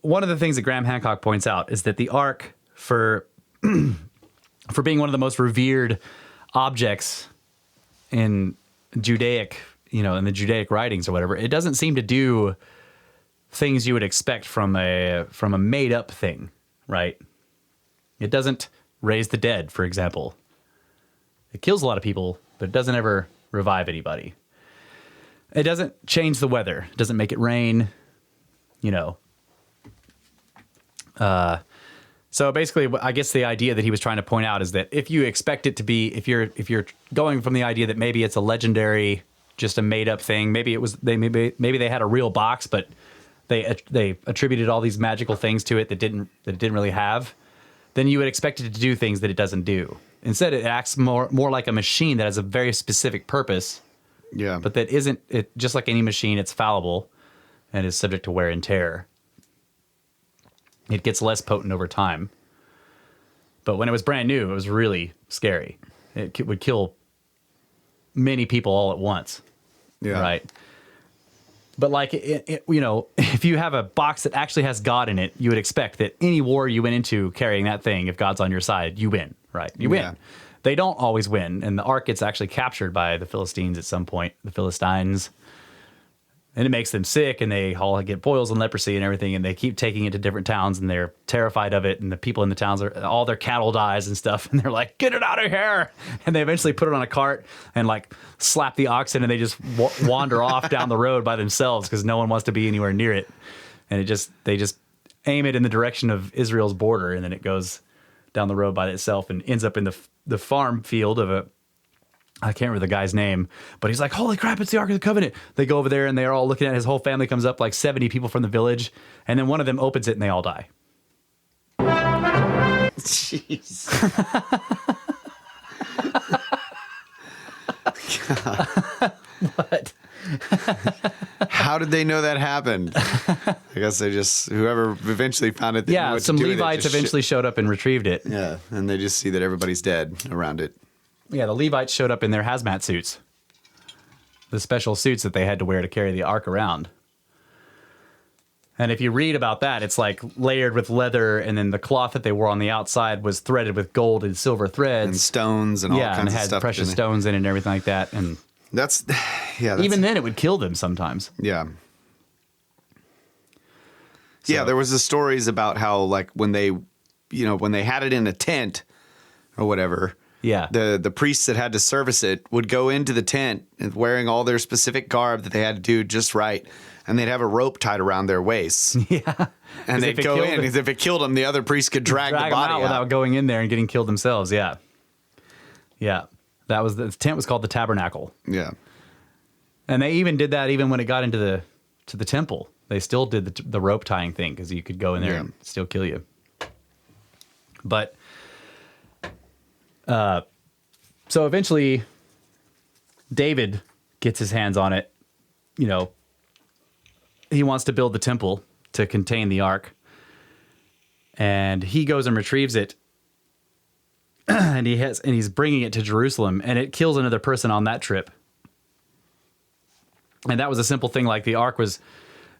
S2: one of the things that Graham Hancock points out is that the Ark, for being one of the most revered objects in Judaic, in the Judaic writings or whatever, it doesn't seem to do things you would expect from a made up thing, right? It doesn't raise the dead, for example. It kills a lot of people, but it doesn't ever revive anybody. It doesn't change the weather. It doesn't make it rain, So basically, I guess the idea that he was trying to point out is that if you expect it to be, if you're going from the idea that maybe it's a legendary, just a made up thing, maybe they had a real box, but they attributed all these magical things to it that it didn't really have, then you would expect it to do things that it doesn't do. Instead, it acts more like a machine that has a very specific purpose.
S3: Yeah.
S2: But that isn't it. Just like any machine, it's fallible and is subject to wear and tear. It gets less potent over time. But when it was brand new, it was really scary. It would kill many people all at once.
S3: Yeah.
S2: Right. But if you have a box that actually has God in it, you would expect that any war you went into carrying that thing, if God's on your side, you win, right? You win.
S3: Yeah.
S2: They don't always win, and the Ark gets actually captured by the Philistines at some point, the Philistines. And it makes them sick, and they all get boils and leprosy and everything, and they keep taking it to different towns, and they're terrified of it, and the people in the towns, all their cattle dies and stuff, and they're like, get it out of here! And they eventually put it on a cart and slap the oxen, and they just wander off down the road by themselves because no one wants to be anywhere near it. And they just aim it in the direction of Israel's border, and then it goes down the road by itself and ends up in the farm field of I can't remember the guy's name, but he's like, holy crap, it's the Ark of the Covenant. They go over there and they're all looking at it. His whole family comes up, like 70 people from the village. And then one of them opens it and they all die.
S3: Jeez.
S2: What?
S3: How did they know that happened? I guess whoever eventually found it.
S2: Yeah, some Levites eventually showed up and retrieved it.
S3: Yeah, and they just see that everybody's dead around it.
S2: Yeah, the Levites showed up in their hazmat suits. The special suits that they had to wear to carry the Ark around. And if you read about that, it's like layered with leather, and then the cloth that they wore on the outside was threaded with gold and silver threads.
S3: And stones and all kinds of stuff.
S2: Yeah, and had precious stones in it and everything like that. And
S3: that's
S2: even then it would kill them sometimes.
S3: Yeah.
S2: So,
S3: yeah, there was the stories about how when they had it in a tent or whatever.
S2: Yeah.
S3: The priests that had to service it would go into the tent wearing all their specific garb that they had to do just right. And they'd have a rope tied around their waists.
S2: Yeah.
S3: And they'd go in. If it killed them, the other priest could drag the body out
S2: without going in there and getting killed themselves. Yeah. Yeah. The tent was called the tabernacle.
S3: Yeah.
S2: And they even did that even when it got into the temple. They still did the rope tying thing because you could go in there and still kill you. But so eventually David gets his hands on it. He wants to build the temple to contain the Ark. And he goes and retrieves it. And he's bringing it to Jerusalem, and it kills another person on that trip. And that was a simple thing, like the Ark was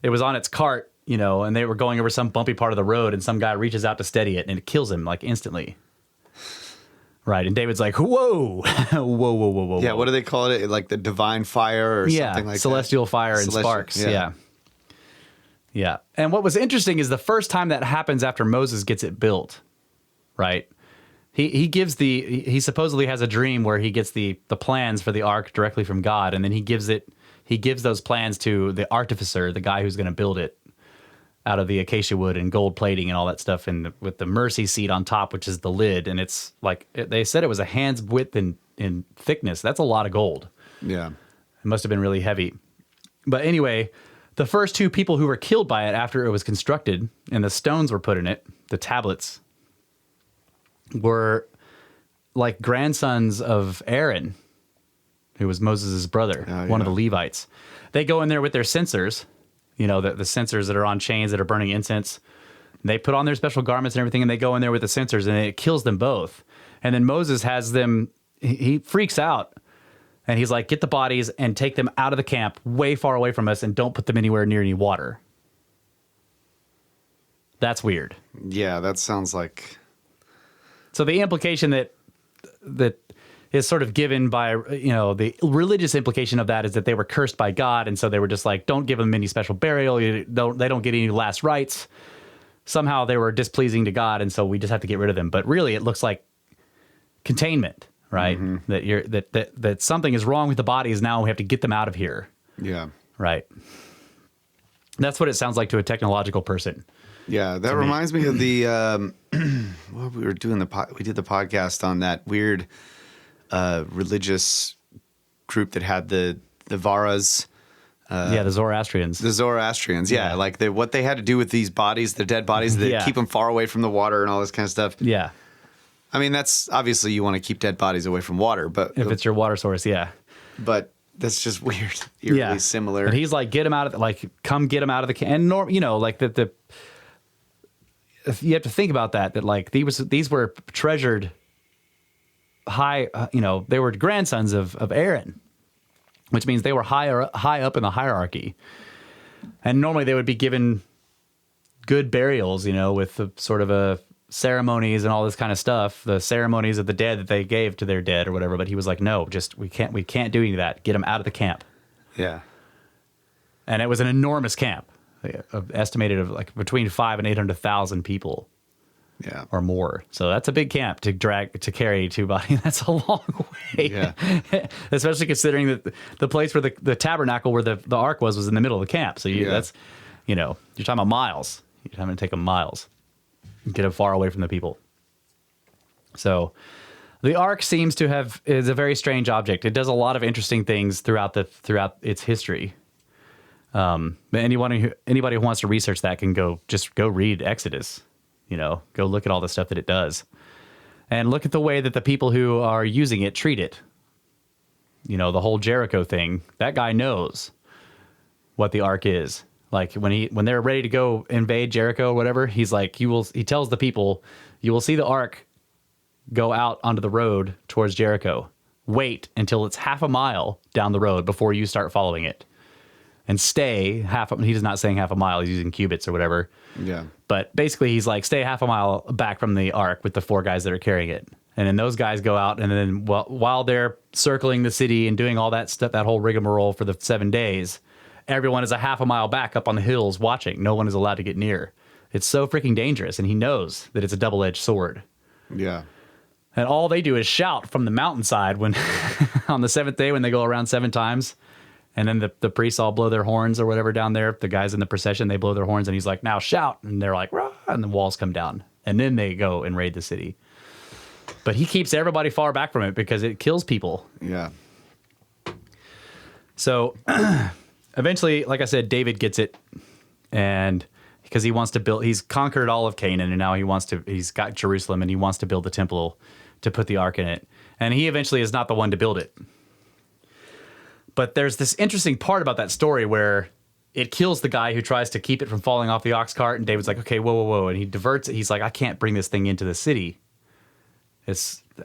S2: on its cart, and they were going over some bumpy part of the road, and some guy reaches out to steady it, and it kills him instantly. Right, and David's like, whoa, whoa.
S3: Yeah, what do they call it? Like the divine fire or something like
S2: celestial
S3: that?
S2: Fire and sparks. Yeah. And what was interesting is the first time that happens after Moses gets it built, right? He supposedly has a dream where he gets the plans for the Ark directly from God, and then he gives those plans to the artificer, the guy who's going to build it out of the acacia wood and gold plating and all that stuff, and with the mercy seat on top, which is the lid, and it's like they said it was a hand's width in thickness. That's a lot of gold.
S3: Yeah,
S2: it must have been really heavy. But anyway, the first two people who were killed by it after it was constructed and the stones were put in it, the tablets, were like grandsons of Aaron, who was Moses' brother, one of the Levites. They go in there with their censers you know, the censers that are on chains that are burning incense. They put on their special garments and everything, and they go in there with the censers, and it kills them both. And then Moses has them, he freaks out, and he's like, get the bodies and take them out of the camp way far away from us and don't put them anywhere near any water. That's weird.
S3: Yeah, that sounds like...
S2: So the implication that is sort of given by, you know, the religious implication of that is that they were cursed by God, and so they were just like, don't give them any special burial. They don't get any last rites. Somehow they were displeasing to God, and so we just have to get rid of them. But really, it looks like containment, right? Mm-hmm. That something is wrong with the bodies. Now we have to get them out of here.
S3: Yeah.
S2: Right. That's what it sounds like to a technological person.
S3: Yeah, that reminds me of the well, we did the podcast on that weird religious group that had the Varas.
S2: The Zoroastrians.
S3: The Zoroastrians, yeah. Like what they had to do with these bodies, the dead bodies, that keep them far away from the water and all this kind of stuff.
S2: Yeah.
S3: I mean, that's obviously you want to keep dead bodies away from water, but
S2: if it's your water source, yeah.
S3: But that's just weird. Eerily similar.
S2: And he's like, get him out of come get him out of the camp. And you know, like the you have to think about that like these were treasured high, you know, they were grandsons of Aaron, which means they were high up in the hierarchy. And normally they would be given good burials, you know, with the sort of a ceremonies and all this kind of stuff, the ceremonies of the dead that they gave to their dead or whatever. But he was like, no, we can't do any of that. Get them out of the camp.
S3: Yeah.
S2: And it was an enormous camp, estimated of like between 500,000 and 800,000 people.
S3: Yeah.
S2: Or more. So that's a big camp to carry two bodies. That's a long way. Yeah. Especially considering that the place where the tabernacle where the ark was in the middle of the camp. So that's, you know, you're talking about miles. You're having to take them miles. Get them far away from the people. So the ark seems to is a very strange object. It does a lot of interesting things throughout its history. But anybody who wants to research that can go read Exodus. You know, go look at all the stuff that it does. And look at the way that the people who are using it treat it. You know, the whole Jericho thing. That guy knows what the ark is. Like when they're ready to go invade Jericho or whatever, he's like, he tells the people, you will see the ark go out onto the road towards Jericho. Wait until it's half a mile down the road before you start following it. And stay he's not saying half a mile, he's using cubits or whatever. Yeah. But basically he's like, stay half a mile back from the ark with the 4 guys that are carrying it. And then those guys go out, and then while they're circling the city and doing all that stuff, that whole rigmarole for the 7 days, everyone is a half a mile back up on the hills watching. No one is allowed to get near. It's so freaking dangerous, and he knows that it's a double-edged sword. Yeah. And all they do is shout from the mountainside when on the 7th day when they go around 7 times. And then the priests all blow their horns or whatever down there. The guys in the procession, they blow their horns, and he's like, now shout. And they're like, rah, and the walls come down. And then they go and raid the city. But he keeps everybody far back from it because it kills people. Yeah. So eventually, like I said, David gets it. And because he wants to build, he's conquered all of Canaan, and now he's got Jerusalem, and he wants to build the temple to put the ark in it. And he eventually is not the one to build it. But there's this interesting part about that story where it kills the guy who tries to keep it from falling off the ox cart, and David's like, okay, whoa. And he diverts it. He's like, I can't bring this thing into the city.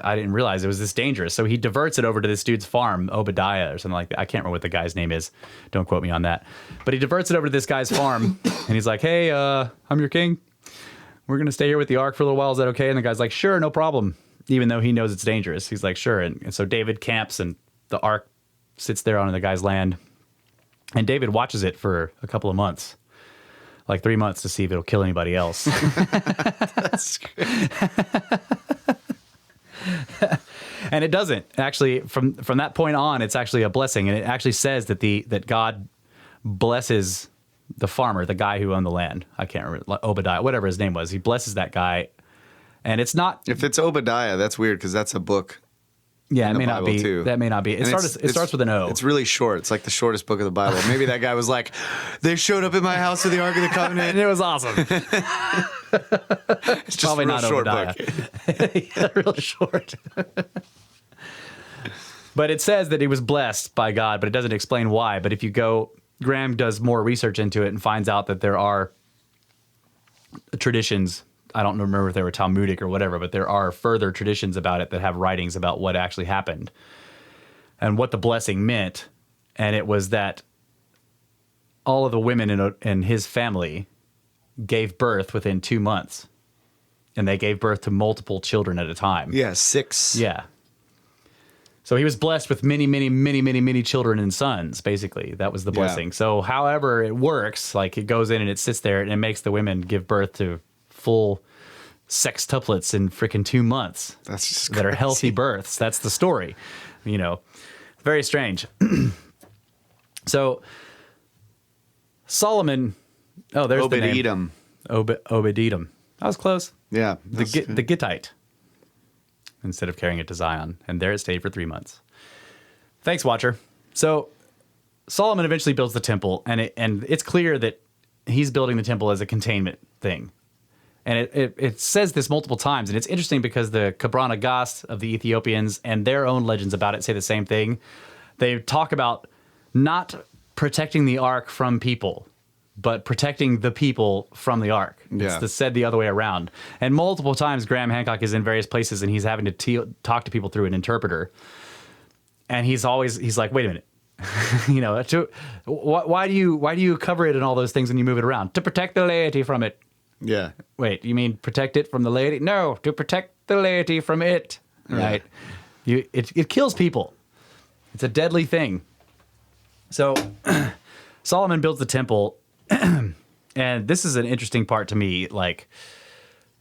S2: I didn't realize it was this dangerous. So he diverts it over to this dude's farm, Obadiah or something like that. I can't remember what the guy's name is. Don't quote me on that. But he diverts it over to this guy's farm, and he's like, hey, I'm your king. We're going to stay here with the ark for a little while. Is that okay? And the guy's like, sure, no problem. Even though he knows it's dangerous. He's like, sure. And so David camps, and the ark sits there on the guy's land, and David watches it for a couple of months, like 3 months, to see if it'll kill anybody else. That's great. And it doesn't actually. From that point on, it's actually a blessing, and it actually says that God blesses the farmer, the guy who owned the land. I can't remember, Obadiah, whatever his name was. He blesses that guy, and it's not. If it's Obadiah, that's weird because that's a book. Yeah, it may not be. Too. That may not be. It starts with an O. It's really short. It's like the shortest book of the Bible. Maybe that guy was like, they showed up at my house with the Ark of the Covenant. And it was awesome. It's just probably not short book. Yeah, really short. But it says that he was blessed by God, but it doesn't explain why. But if you go Graham does more research into it and finds out that there are traditions. I don't remember if they were Talmudic or whatever, but there are further traditions about it that have writings about what actually happened and what the blessing meant. And it was that all of the women in his family gave birth within 2 months, and they gave birth to multiple children at a time.
S3: Yeah, 6.
S2: Yeah. So he was blessed with many, many, many, many, many children and sons, basically. That was the blessing.
S3: Yeah.
S2: So however it works, like it goes in and it sits there and it makes the women give birth to full sextuplets in freaking 2 months.
S3: That's just
S2: that are
S3: crazy.
S2: healthy births. That's the story. You know, very strange. So Solomon, oh, there's the name.
S3: Obed-Edom.
S2: Obed-Edom. That was close.
S3: Yeah.
S2: The Gittite, instead of carrying it to Zion. And there it stayed for 3 months. Thanks, Watcher. So Solomon eventually builds the temple, and it's clear that he's building the temple as a containment thing. And it says this multiple times, and it's interesting because the Kebra Nagast of the Ethiopians and their own legends about it say the same thing. They talk about not protecting the ark from people, but protecting the people from the ark.
S3: Yeah.
S2: It's said the other way around. And multiple times Graham Hancock is in various places and he's having to talk to people through an interpreter. And he's like, wait a minute. You know, why do you cover it and all those things when you move it around? To protect the laity from it.
S3: Yeah.
S2: Wait, you mean protect it from the laity? No, to protect the laity from it. Right? It kills people. It's a deadly thing. So Solomon builds the temple, and this is an interesting part to me. Like,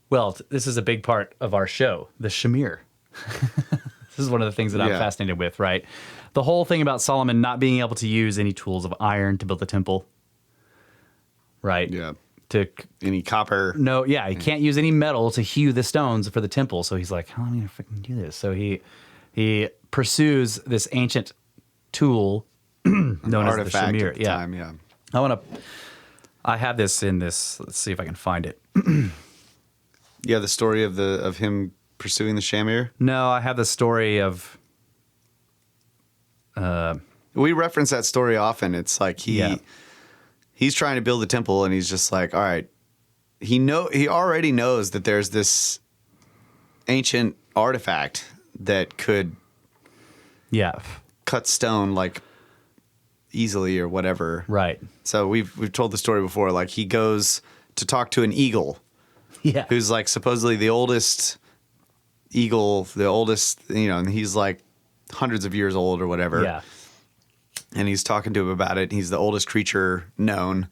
S2: well, this is a big part of our show, the Shamir. This is one of the things that I'm fascinated with, right? The whole thing about Solomon not being able to use any tools of iron to build the temple, right?
S3: Yeah.
S2: Any
S3: copper.
S2: No, yeah, he can't use any metal to hew the stones for the temple. So he's like, how am I going to freaking do this? So he pursues this ancient tool known as the Shamir. I have this in this. Let's see if I can find it.
S3: Yeah, the story of him pursuing the Shamir.
S2: No, I have the story of.
S3: We reference that story often. It's like he's trying to build a temple, and he's just like, all right. He already knows that there's this ancient artifact that could, cut stone like easily or whatever.
S2: Right.
S3: So we've told the story before. Like he goes to talk to an eagle.
S2: Yeah.
S3: Who's like supposedly the oldest eagle, and he's like hundreds of years old or whatever.
S2: Yeah.
S3: And he's talking to him about it. He's the oldest creature known.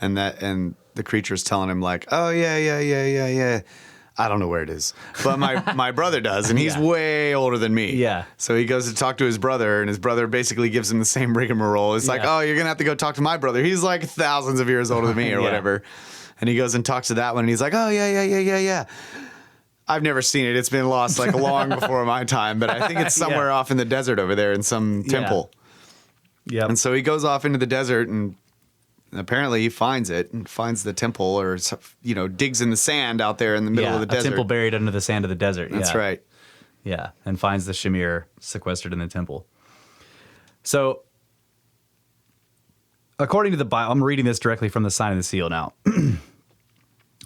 S3: And the creature's telling him like, oh yeah. I don't know where it is, but my brother does, and he's way older than me.
S2: Yeah.
S3: So he goes to talk to his brother, and his brother basically gives him the same rigmarole. It's like, oh, you're gonna have to go talk to my brother. He's like thousands of years older than me, or whatever. And he goes and talks to that one, and he's like, oh yeah. I've never seen it. It's been lost like long before my time, but I think it's somewhere off in the desert over there in some temple.
S2: Yeah.
S3: And so he goes off into the desert, and apparently he finds it and finds the temple, or digs in the sand out there in the middle of the desert.
S2: A temple buried under the sand of the desert.
S3: That's right.
S2: Yeah, and finds the Shamir sequestered in the temple. So, according to the Bible, I'm reading this directly from the Sign of the Seal now.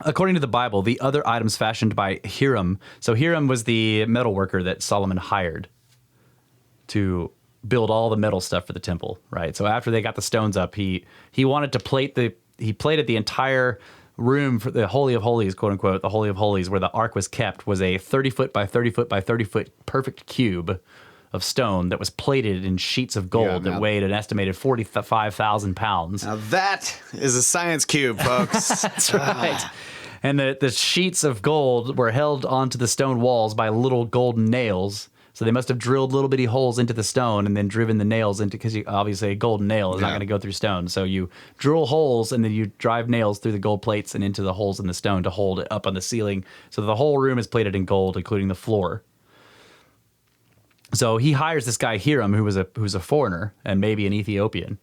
S2: According to the Bible, the other items fashioned by Hiram. So Hiram was the metal worker that Solomon hired to build all the metal stuff for the temple, right? So after they got the stones up, he wanted to plated the entire room for the Holy of Holies, quote unquote, the Holy of Holies, where the ark was kept, was a 30 foot by 30 foot by 30 foot perfect cube of stone that was plated in sheets of gold that weighed an estimated 45,000 pounds.
S3: Now that is a science cube, folks.
S2: That's right. And the sheets of gold were held onto the stone walls by little golden nails. So they must have drilled little bitty holes into the stone and then driven the nails into, because obviously a golden nail is not going to go through stone. So you drill holes and then you drive nails through the gold plates and into the holes in the stone to hold it up on the ceiling. So the whole room is plated in gold, including the floor. So he hires this guy Hiram, who's a foreigner and maybe an Ethiopian.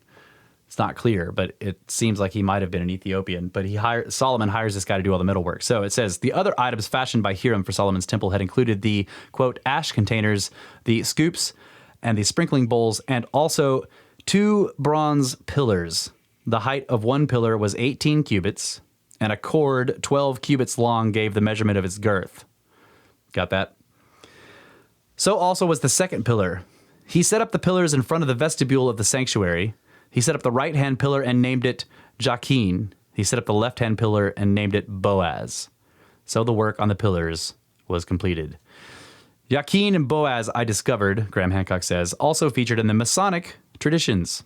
S2: It's not clear, but it seems like he might have been an Ethiopian. But Solomon hires this guy to do all the metalwork. So it says, the other items fashioned by Hiram for Solomon's temple had included the, quote, ash containers, the scoops, and the sprinkling bowls, and also 2 bronze pillars. The height of one pillar was 18 cubits, and a cord 12 cubits long gave the measurement of its girth. Got that? So also was the second pillar. He set up the pillars in front of the vestibule of the sanctuary. He set up the right-hand pillar and named it Jachin. He set up the left-hand pillar and named it Boaz. So the work on the pillars was completed. Jachin and Boaz, I discovered, Graham Hancock says, also featured in the Masonic traditions.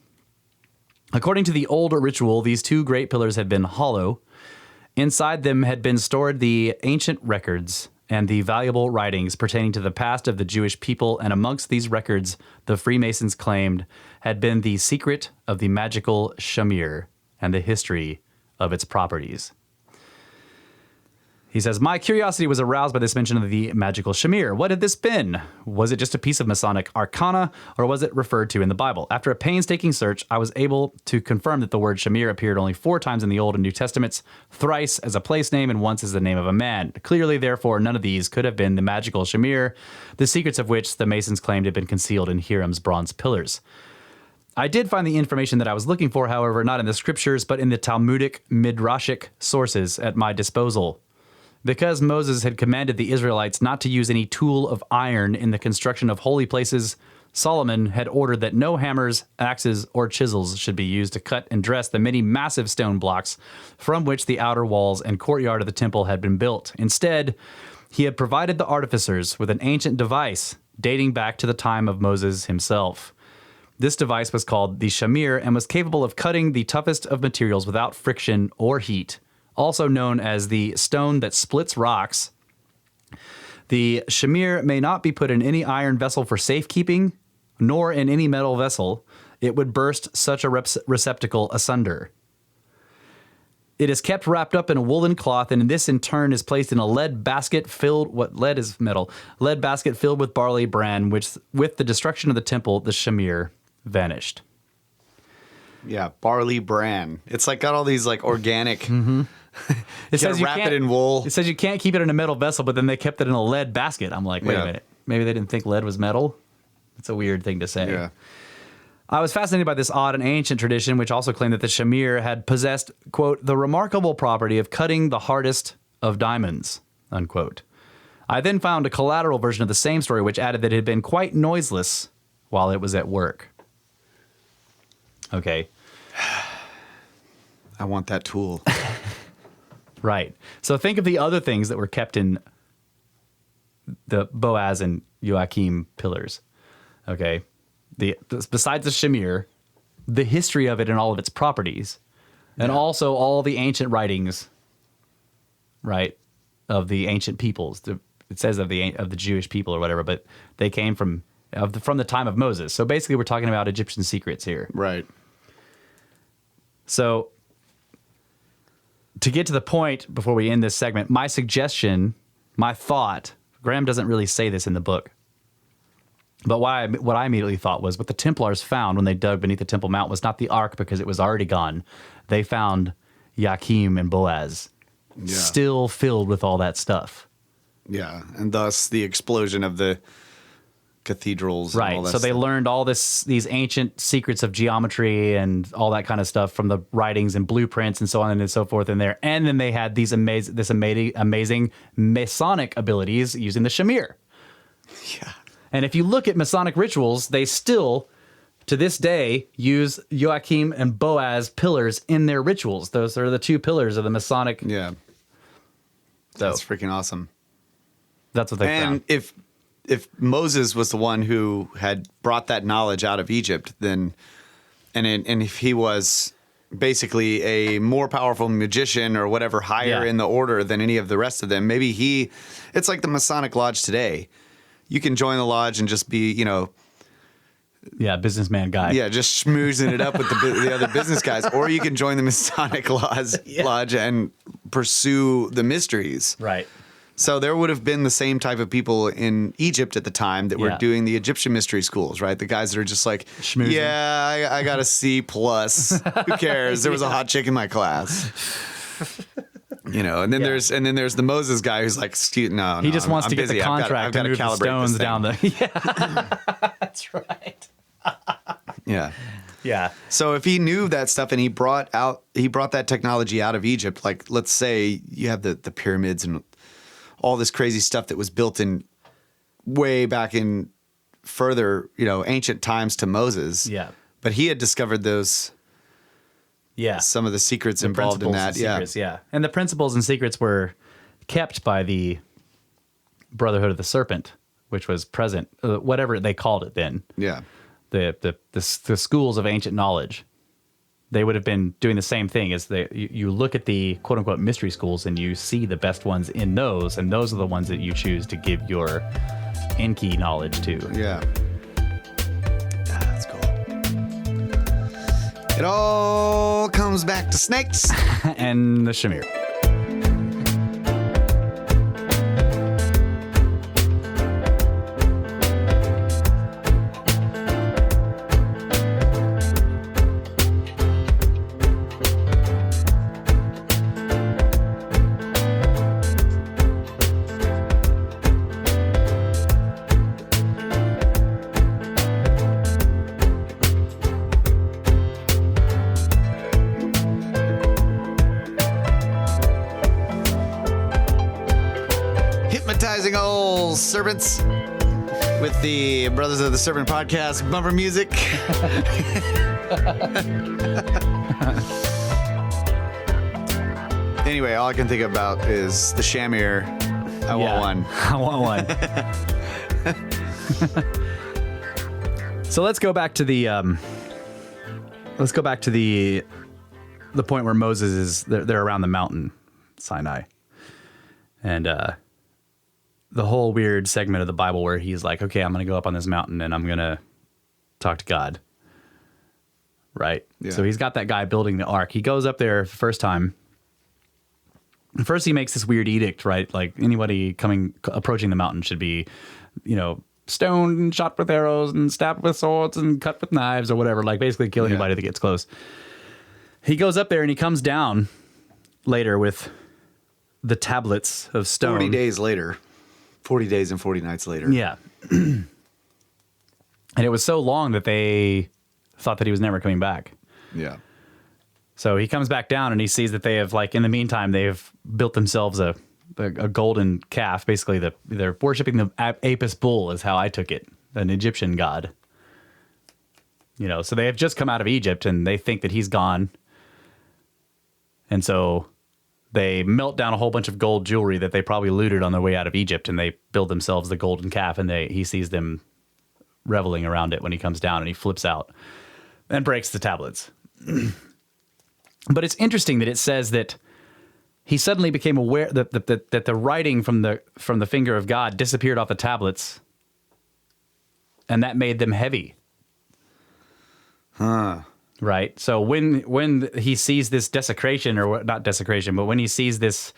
S2: According to the old ritual, these 2 great pillars had been hollow. Inside them had been stored the ancient records and the valuable writings pertaining to the past of the Jewish people, and amongst these records, the Freemasons claimed had been the secret of the magical Shamir and the history of its properties. He says, my curiosity was aroused by this mention of the magical Shamir. What had this been? Was it just a piece of Masonic arcana, or was it referred to in the Bible? After a painstaking search, I was able to confirm that the word Shamir appeared only 4 times in the Old and New Testaments, thrice as a place name and once as the name of a man. Clearly, therefore, none of these could have been the magical Shamir, the secrets of which the Masons claimed had been concealed in Hiram's bronze pillars. I did find the information that I was looking for, however, not in the scriptures, but in the Talmudic Midrashic sources at my disposal. Because Moses had commanded the Israelites not to use any tool of iron in the construction of holy places, Solomon had ordered that no hammers, axes, or chisels should be used to cut and dress the many massive stone blocks from which the outer walls and courtyard of the temple had been built. Instead, he had provided the artificers with an ancient device dating back to the time of Moses himself. This device was called the Shamir and was capable of cutting the toughest of materials without friction or heat. Also known as the stone that splits rocks. The Shamir may not be put in any iron vessel for safekeeping, nor in any metal vessel. It would burst such a receptacle asunder. It is kept wrapped up in a woolen cloth, and this in turn is placed in a lead basket filled, lead is metal, lead basket filled with barley bran, which with the destruction of the temple, the Shamir vanished.
S3: Yeah, barley bran. It's like got all these like organic.
S2: Mm-hmm. It says you
S3: wrap
S2: can't,
S3: it in wool.
S2: It says you can't keep it in a metal vessel, but then they kept it in a lead basket. I'm like, wait a minute. Maybe they didn't think lead was metal? It's a weird thing to say.
S3: Yeah.
S2: I was fascinated by this odd and ancient tradition, which also claimed that the Shamir had possessed, quote, the remarkable property of cutting the hardest of diamonds, unquote. I then found a collateral version of the same story, which added that it had been quite noiseless while it was at work. Okay.
S3: I want that tool.
S2: Right. So think of the other things that were kept in the Boaz and Joachim pillars. Okay. Besides the Shamir, the history of it and all of its properties, and also all the ancient writings, right, of the ancient peoples. It says of the Jewish people or whatever, but they came from the time of Moses. So basically, we're talking about Egyptian secrets here.
S3: Right.
S2: So to get to the point before we end this segment, my suggestion, my thought, Graham doesn't really say this in the book, but what I immediately thought was what the Templars found when they dug beneath the Temple Mount was not the Ark because it was already gone. They found Joachim and Boaz still filled with all that stuff.
S3: Yeah, and thus the explosion of the cathedrals.
S2: Right.
S3: And all that
S2: So they
S3: stuff.
S2: learned all these ancient secrets of geometry and all that kind of stuff from the writings and blueprints and so on and so forth in there. And then they had these amazing Masonic abilities using the Shamir.
S3: Yeah.
S2: And if you look at Masonic rituals, they still, to this day, use Joachim and Boaz pillars in their rituals. Those are the 2 pillars of the Masonic.
S3: Yeah.
S2: So
S3: That's freaking awesome.
S2: that's what they found.
S3: And if Moses was the one who had brought that knowledge out of Egypt, then and if he was basically a more powerful magician or whatever higher in the order than any of the rest of them, maybe it's like the Masonic Lodge today. You can join the lodge and just be,
S2: Businessman guy.
S3: yeah, just schmoozing it up with the other business guys, or you can join the Masonic Lodge and pursue the mysteries.
S2: Right.
S3: So there would have been the same type of people in Egypt at the time that were doing the Egyptian mystery schools, right? The guys that are just like,
S2: Schmoozing.
S3: yeah, I got a C+. Who cares? There was a hot chick in my class. And then there's the Moses guy who's like, no,
S2: He just wants
S3: I'm
S2: to get
S3: busy.
S2: the contract
S3: I've
S2: to
S3: got
S2: move the stones down the. Yeah, that's right.
S3: Yeah.
S2: Yeah.
S3: So if he knew that stuff and he brought that technology out of Egypt, like let's say you have the pyramids and all this crazy stuff that was built in way back in further, ancient times to Moses.
S2: Yeah.
S3: But he had discovered those.
S2: Yeah.
S3: Some of the secrets involved in that.
S2: Yeah. And the principles and secrets were kept by the Brotherhood of the Serpent, which was present, whatever they called it then.
S3: Yeah.
S2: The schools of ancient knowledge. They would have been doing the same thing as you look at the quote unquote mystery schools and you see the best ones in those, and those are the ones that you choose to give your Enki knowledge to.
S3: Yeah. That's cool. It all comes back to snakes
S2: and the Shamir.
S3: Hypnotizing old serpents with the Brothers of the Serpent podcast bumper music. Anyway, all I can think about is the Shamir. I want one.
S2: I want one. So let's go back to the point where Moses is. They're around the mountain, Sinai, and the whole weird segment of the Bible where he's like, "Okay, I'm going to go up on this mountain and I'm going to talk to God." Right.
S3: Yeah.
S2: So he's got that guy building the ark. He goes up there the first time. First, he makes this weird edict, right? Like anybody approaching the mountain should be, stoned and shot with arrows and stabbed with swords and cut with knives or whatever. Like basically kill anybody that gets close. He goes up there and he comes down later with the tablets of stone.
S3: 40 days later. 40 days and 40 nights later.
S2: Yeah. And it was so long that they thought that he was never coming back.
S3: Yeah.
S2: So he comes back down and he sees that they have, like, in the meantime, they've built themselves a golden calf. Basically, they're worshiping the Apis bull is how I took it, an Egyptian god. So they have just come out of Egypt and they think that he's gone. And so they melt down a whole bunch of gold jewelry that they probably looted on their way out of Egypt, and they build themselves the golden calf, and he sees them reveling around it when he comes down, and he flips out and breaks the tablets. But it's interesting that it says that he suddenly became aware that the writing from the finger of God disappeared off the tablets, and that made them heavy.
S3: Huh.
S2: Right. So when he sees this desecration, or not desecration, but when he sees this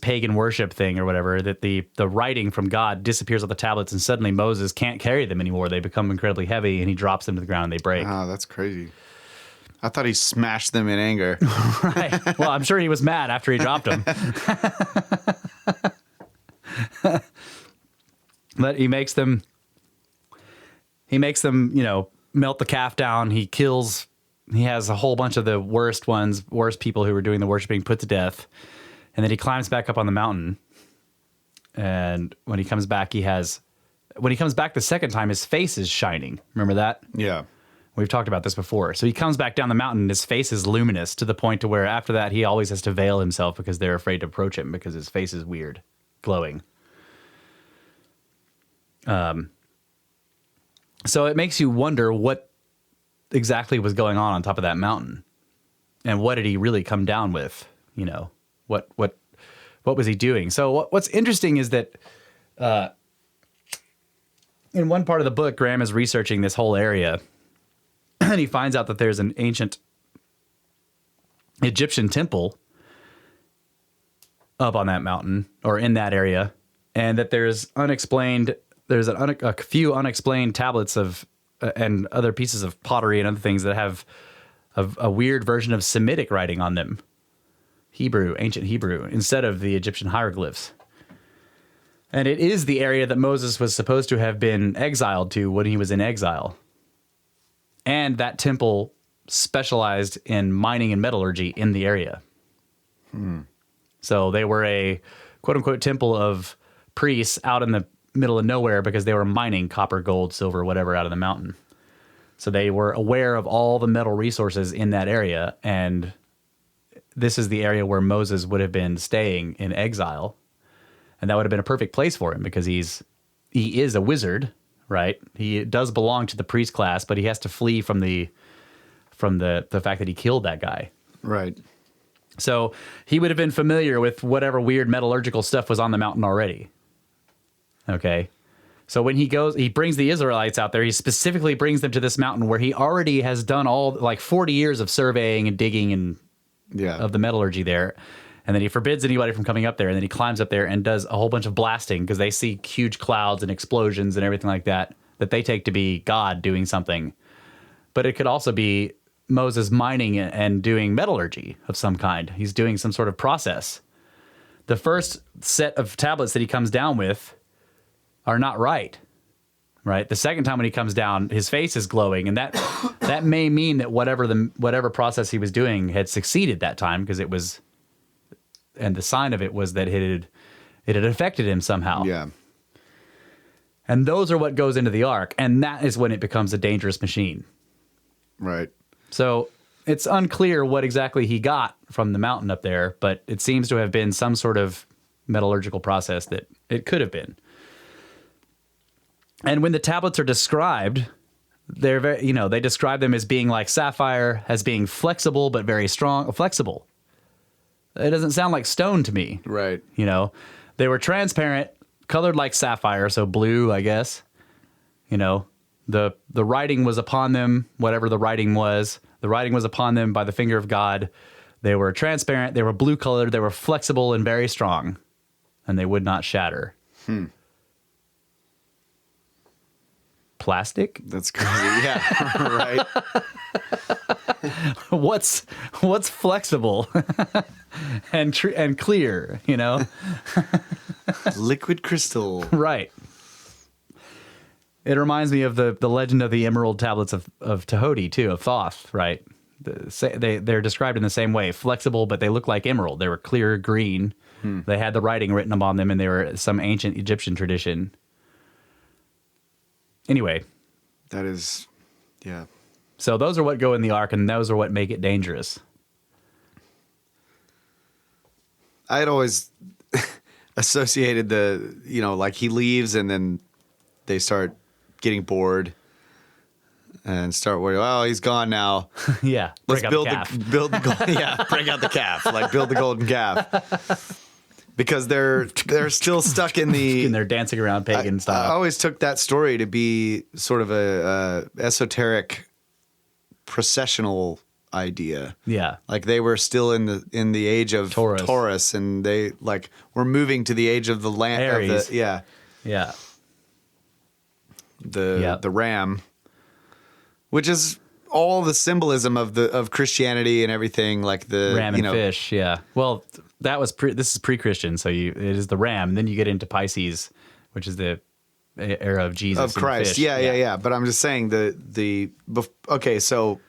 S2: pagan worship thing or whatever, that the writing from God disappears off the tablets, and suddenly Moses can't carry them anymore. They become incredibly heavy, and he drops them to the ground and they break.
S3: Oh, that's crazy. I thought he smashed them in anger.
S2: Right. Well, I'm sure he was mad after he dropped them. But he makes them, melt the calf down. He has a whole bunch of the worst people who were doing the worshiping put to death. And then he climbs back up on the mountain. And when he comes back the second time, his face is shining. Remember that?
S3: Yeah.
S2: We've talked about this before. So he comes back down the mountain and his face is luminous to the point to where after that he always has to veil himself because they're afraid to approach him because his face is weird, glowing. So it makes you wonder what exactly was going on top of that mountain, and what did he really come down with? What was he doing? So what's interesting is that in one part of the book, Graham is researching this whole area, and he finds out that there's an ancient Egyptian temple up on that mountain or in that area, and that there's a few unexplained tablets of and other pieces of pottery and other things that have a weird version of Semitic writing on them. Ancient Hebrew, instead of the Egyptian hieroglyphs. And it is the area that Moses was supposed to have been exiled to when he was in exile. And that temple specialized in mining and metallurgy in the area. So they were a quote unquote temple of priests out in the middle of nowhere because they were mining copper, gold, silver, whatever out of the mountain. So they were aware of all the metal resources in that area. And this is the area where Moses would have been staying in exile. And that would have been a perfect place for him because he is a wizard, right? He does belong to the priest class, but he has to flee from the fact that he killed that guy.
S3: Right.
S2: So he would have been familiar with whatever weird metallurgical stuff was on the mountain already. Okay. So when he brings the Israelites out there, he specifically brings them to this mountain where he already has done all like 40 years of surveying and digging and of the metallurgy there. And then he forbids anybody from coming up there. And then he climbs up there and does a whole bunch of blasting because they see huge clouds and explosions and everything like that they take to be God doing something. But it could also be Moses mining and doing metallurgy of some kind. He's doing some sort of process. The first set of tablets that he comes down with are not right. The second time when he comes down, his face is glowing, and that may mean that whatever process he was doing had succeeded that time because it was, and the sign of it was that it had affected him somehow.
S3: Yeah.
S2: And those are what goes into the ark, and that is when it becomes a dangerous machine.
S3: Right.
S2: So it's unclear what exactly he got from the mountain up there, but it seems to have been some sort of metallurgical process that it could have been. And when the tablets are described, they're very, they describe them as being like sapphire, as being flexible but very strong. Flexible. It doesn't sound like stone to me.
S3: Right.
S2: They were transparent, colored like sapphire, so blue, I guess. The writing was upon them, whatever the writing was. The writing was upon them by the finger of God. They were transparent, they were blue colored, they were flexible and very strong, and they would not shatter. Plastic?
S3: That's crazy. Yeah. Right.
S2: What's flexible and clear,
S3: Liquid crystal.
S2: Right. It reminds me of the legend of the emerald tablets of Tahoti too, of Thoth, right? They're described in the same way, flexible, but they look like emerald. They were clear green. They had the writing written upon them, and they were some ancient Egyptian tradition. Anyway.
S3: That is, yeah.
S2: So those are what go in the ark, and those are what make it dangerous.
S3: I had always associated like he leaves and then they start getting bored and start worrying, oh, he's gone now.
S2: Yeah.
S3: Let's
S2: Break
S3: build
S2: out the calf.
S3: break out the calf. Like build the golden calf. Because they're still stuck in the
S2: And they're dancing around pagan
S3: I
S2: style.
S3: always took that story to be sort of a esoteric processional idea.
S2: Yeah.
S3: Like they were still in the age of Taurus, and they were moving to the age of the land.
S2: Aries.
S3: Yeah. The ram, which is all the symbolism of Christianity and everything, like the
S2: ram and fish. Yeah. Well, that was this is pre-Christian, so it is the ram. And then you get into Pisces, which is the era of Jesus
S3: of Christ.
S2: Fish.
S3: Yeah. But I'm just saying okay. So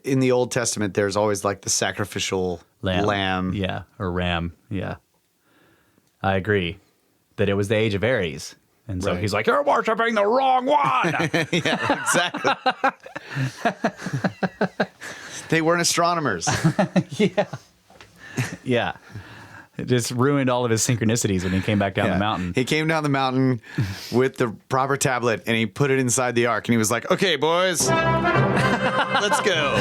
S3: in the Old Testament, there's always like the sacrificial lamb.
S2: Yeah, or ram. Yeah. I agree that it was the age of Aries. And so he's like, you're worshiping the wrong one.
S3: Yeah, exactly. They weren't astronomers.
S2: Yeah. It just ruined all of his synchronicities when he came back down the mountain.
S3: He came down the mountain with the proper tablet and he put it inside the ark and he was like, okay, boys, let's go.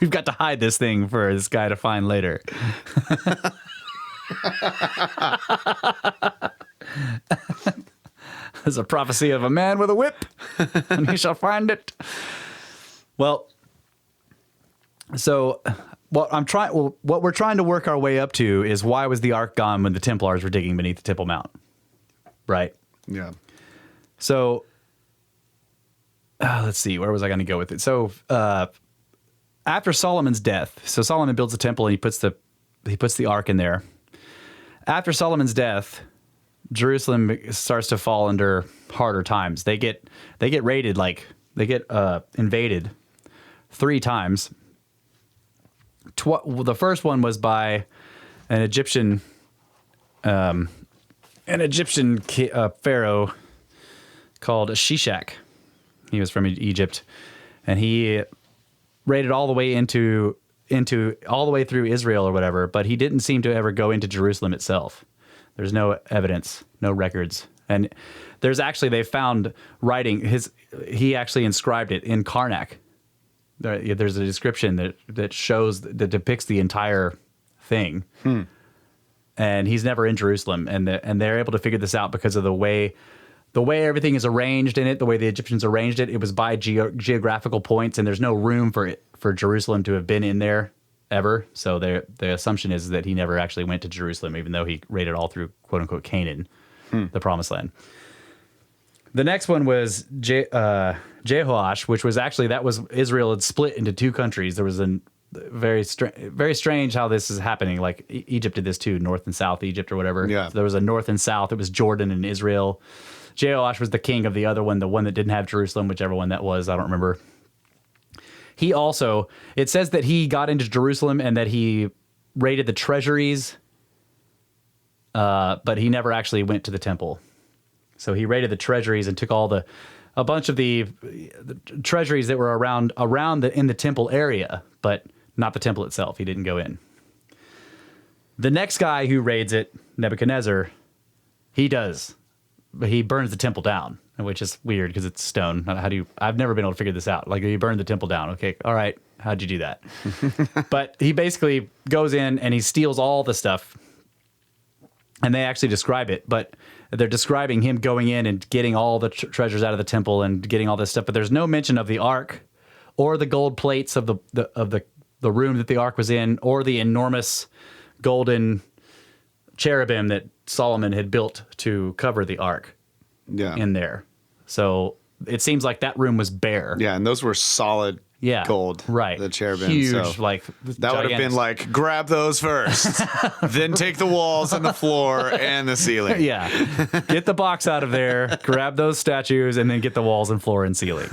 S2: We've got to hide this thing for this guy to find later. There's a prophecy of a man with a whip, and he shall find it. Well, so what we're trying to work our way up to is why was the ark gone when the Templars were digging beneath the Temple Mount, right?
S3: Yeah.
S2: So let's see, where was I going to go with it? So after Solomon's death, so Solomon builds a temple and he puts the ark in there. After Solomon's death, Jerusalem starts to fall under harder times. They get raided, invaded 3 times. The first one was by an Egyptian pharaoh called Shishak. He was from Egypt, and he raided all the way into all the way through Israel or whatever, but he didn't seem to ever go into Jerusalem itself. There's no evidence, no records. And they found writing, he actually inscribed it in Karnak. There's a description that depicts the entire thing. And he's never in Jerusalem. And they're able to figure this out because of the way everything is arranged in it, the way the Egyptians arranged it. It was by geographical points, and there's no room for Jerusalem to have been in there ever. So the assumption is that he never actually went to Jerusalem, even though he raided all through quote unquote Canaan, the promised land. The next one was Jehoash, which was actually, Israel had split into 2 countries. There was a very strange how this is happening. Like Egypt did this too, North and South Egypt or whatever.
S3: Yeah.
S2: So there was a North and South. It was Jordan and Israel. Jehoash was the king of the other one, the one that didn't have Jerusalem, whichever one that was. I don't remember. He also, it says that he got into Jerusalem and that he raided the treasuries, but he never actually went to the temple. So he raided the treasuries and took a bunch of the treasuries that were around in the temple area, but not the temple itself. He didn't go in. The next guy who raids it, Nebuchadnezzar, he does, but he burns the temple down, which is weird because it's stone. I've never been able to figure this out. Like, he burned the temple down. Okay, all right, how'd you do that? But he basically goes in and he steals all the stuff, and they actually describe it, but they're describing him going in and getting all the treasures out of the temple and getting all this stuff, but there's no mention of the ark or the gold plates of the room that the ark was in, or the enormous golden cherubim that Solomon had built to cover the ark in there. So it seems like that room was bare.
S3: Yeah, and those were solid gold.
S2: Right.
S3: The cherubim.
S2: Huge,
S3: so that would have been like, grab those first, then take the walls and the floor and the ceiling.
S2: Yeah. Get the box out of there, grab those statues, and then get the walls and floor and ceiling.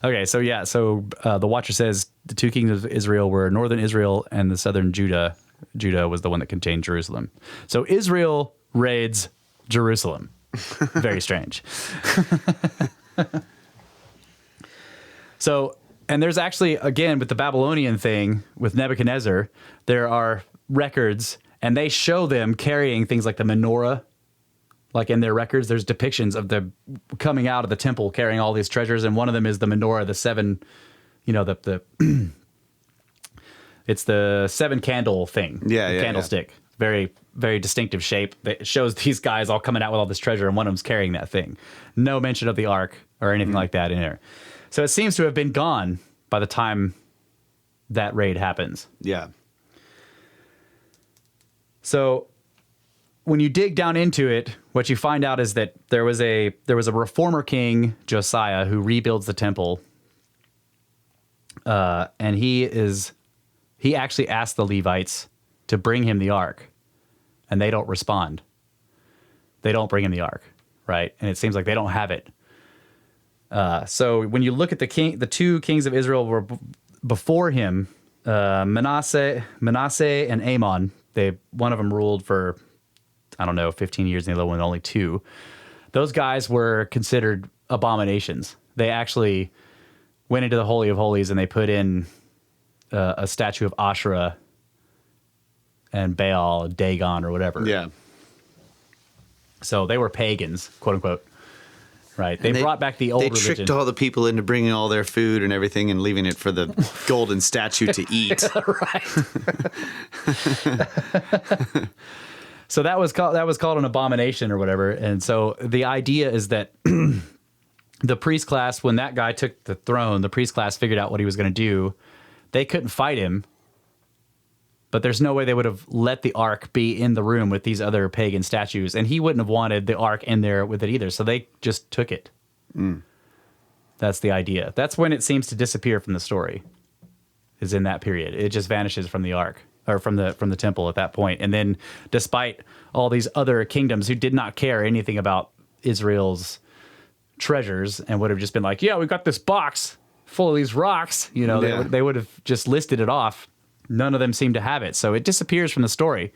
S2: Okay, so the Watcher says the 2 kings of Israel were northern Israel and the southern Judah. Judah was the one that contained Jerusalem. So Israel raids Jerusalem. Very strange. So, and there's actually, again, with the Babylonian thing, with Nebuchadnezzar, there are records, and they show them carrying things like the menorah. Like in their records, there's depictions of them coming out of the temple carrying all these treasures, and one of them is the menorah, the 7, it's the 7 candle thing. Candlestick. Yeah. Very, very distinctive shape. It shows these guys all coming out with all this treasure, and one of them's carrying that thing. No mention of the ark or anything like that in there. So it seems to have been gone by the time that raid happens.
S3: Yeah.
S2: So when you dig down into it, what you find out is that there was a reformer king, Josiah, who rebuilds the temple. And he actually asked the Levites to bring him the ark, and they don't respond. They don't bring him the ark, right? And it seems like they don't have it. So when you look at the 2 kings of Israel were before him, Manasseh and Amon. One of them ruled for, 15 years, and the other one only 2. Those guys were considered abominations. They actually went into the Holy of Holies and they put in a statue of Asherah and Baal, Dagon, or whatever.
S3: Yeah.
S2: So they were pagans, quote unquote. Right. They brought back the old religion.
S3: They tricked all the people into bringing all their food and everything and leaving it for the golden statue to eat.
S2: Right. So that was called an abomination or whatever. And so the idea is that the priest class, when that guy took the throne, the priest class figured out what he was going to do. They couldn't fight him, but there's no way they would have let the ark be in the room with these other pagan statues, and he wouldn't have wanted the ark in there with it either, so they just took it. That's the idea. That's when it seems to disappear from the story, is in that period. It just vanishes from the ark. or from the temple at that point. And then despite all these other kingdoms who did not care anything about Israel's treasures and would have just been like, yeah, we've got this box full of these rocks, they would have just listed it off. None of them seem to have it. So it disappears from the story.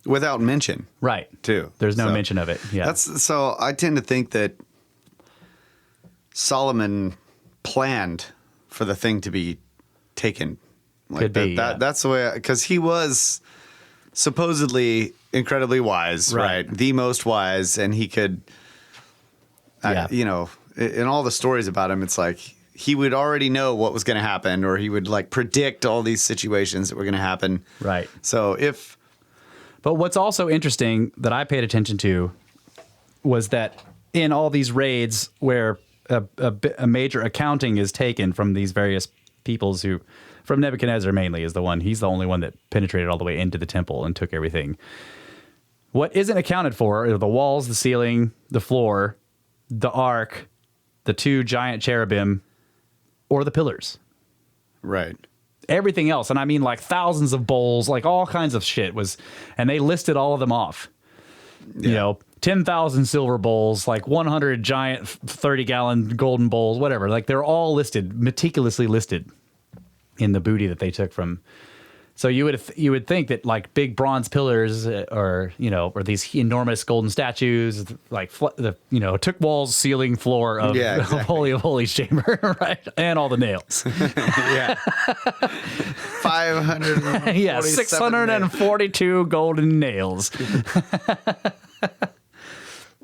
S3: Without mention.
S2: Right.
S3: Too.
S2: There's no mention of it. Yeah.
S3: So I tend to think that Solomon planned for the thing to be taken.
S2: Could be.
S3: That's the way, because he was supposedly incredibly wise, right? The most wise, and he could, in all the stories about him, it's like he would already know what was going to happen, or he would like predict all these situations that were going to happen.
S2: Right.
S3: So
S2: But what's also interesting that I paid attention to was that in all these raids where a major accounting is taken from these various peoples from Nebuchadnezzar mainly is the one. He's the only one that penetrated all the way into the temple and took everything. What isn't accounted for are the walls, the ceiling, the floor, the ark, the 2 giant cherubim, or the pillars.
S3: right.
S2: Everything else, and I mean like thousands of bowls, like all kinds of shit and they listed all of them off. 10,000 silver bowls, like 100 giant 30-gallon golden bowls, whatever. Like they're all listed, meticulously listed in the booty that they took from. So you would think that like big bronze pillars or these enormous golden statues, like took walls, ceiling, floor of Holy of Holies chamber, right, and all the nails.
S3: 500.
S2: 642 golden nails.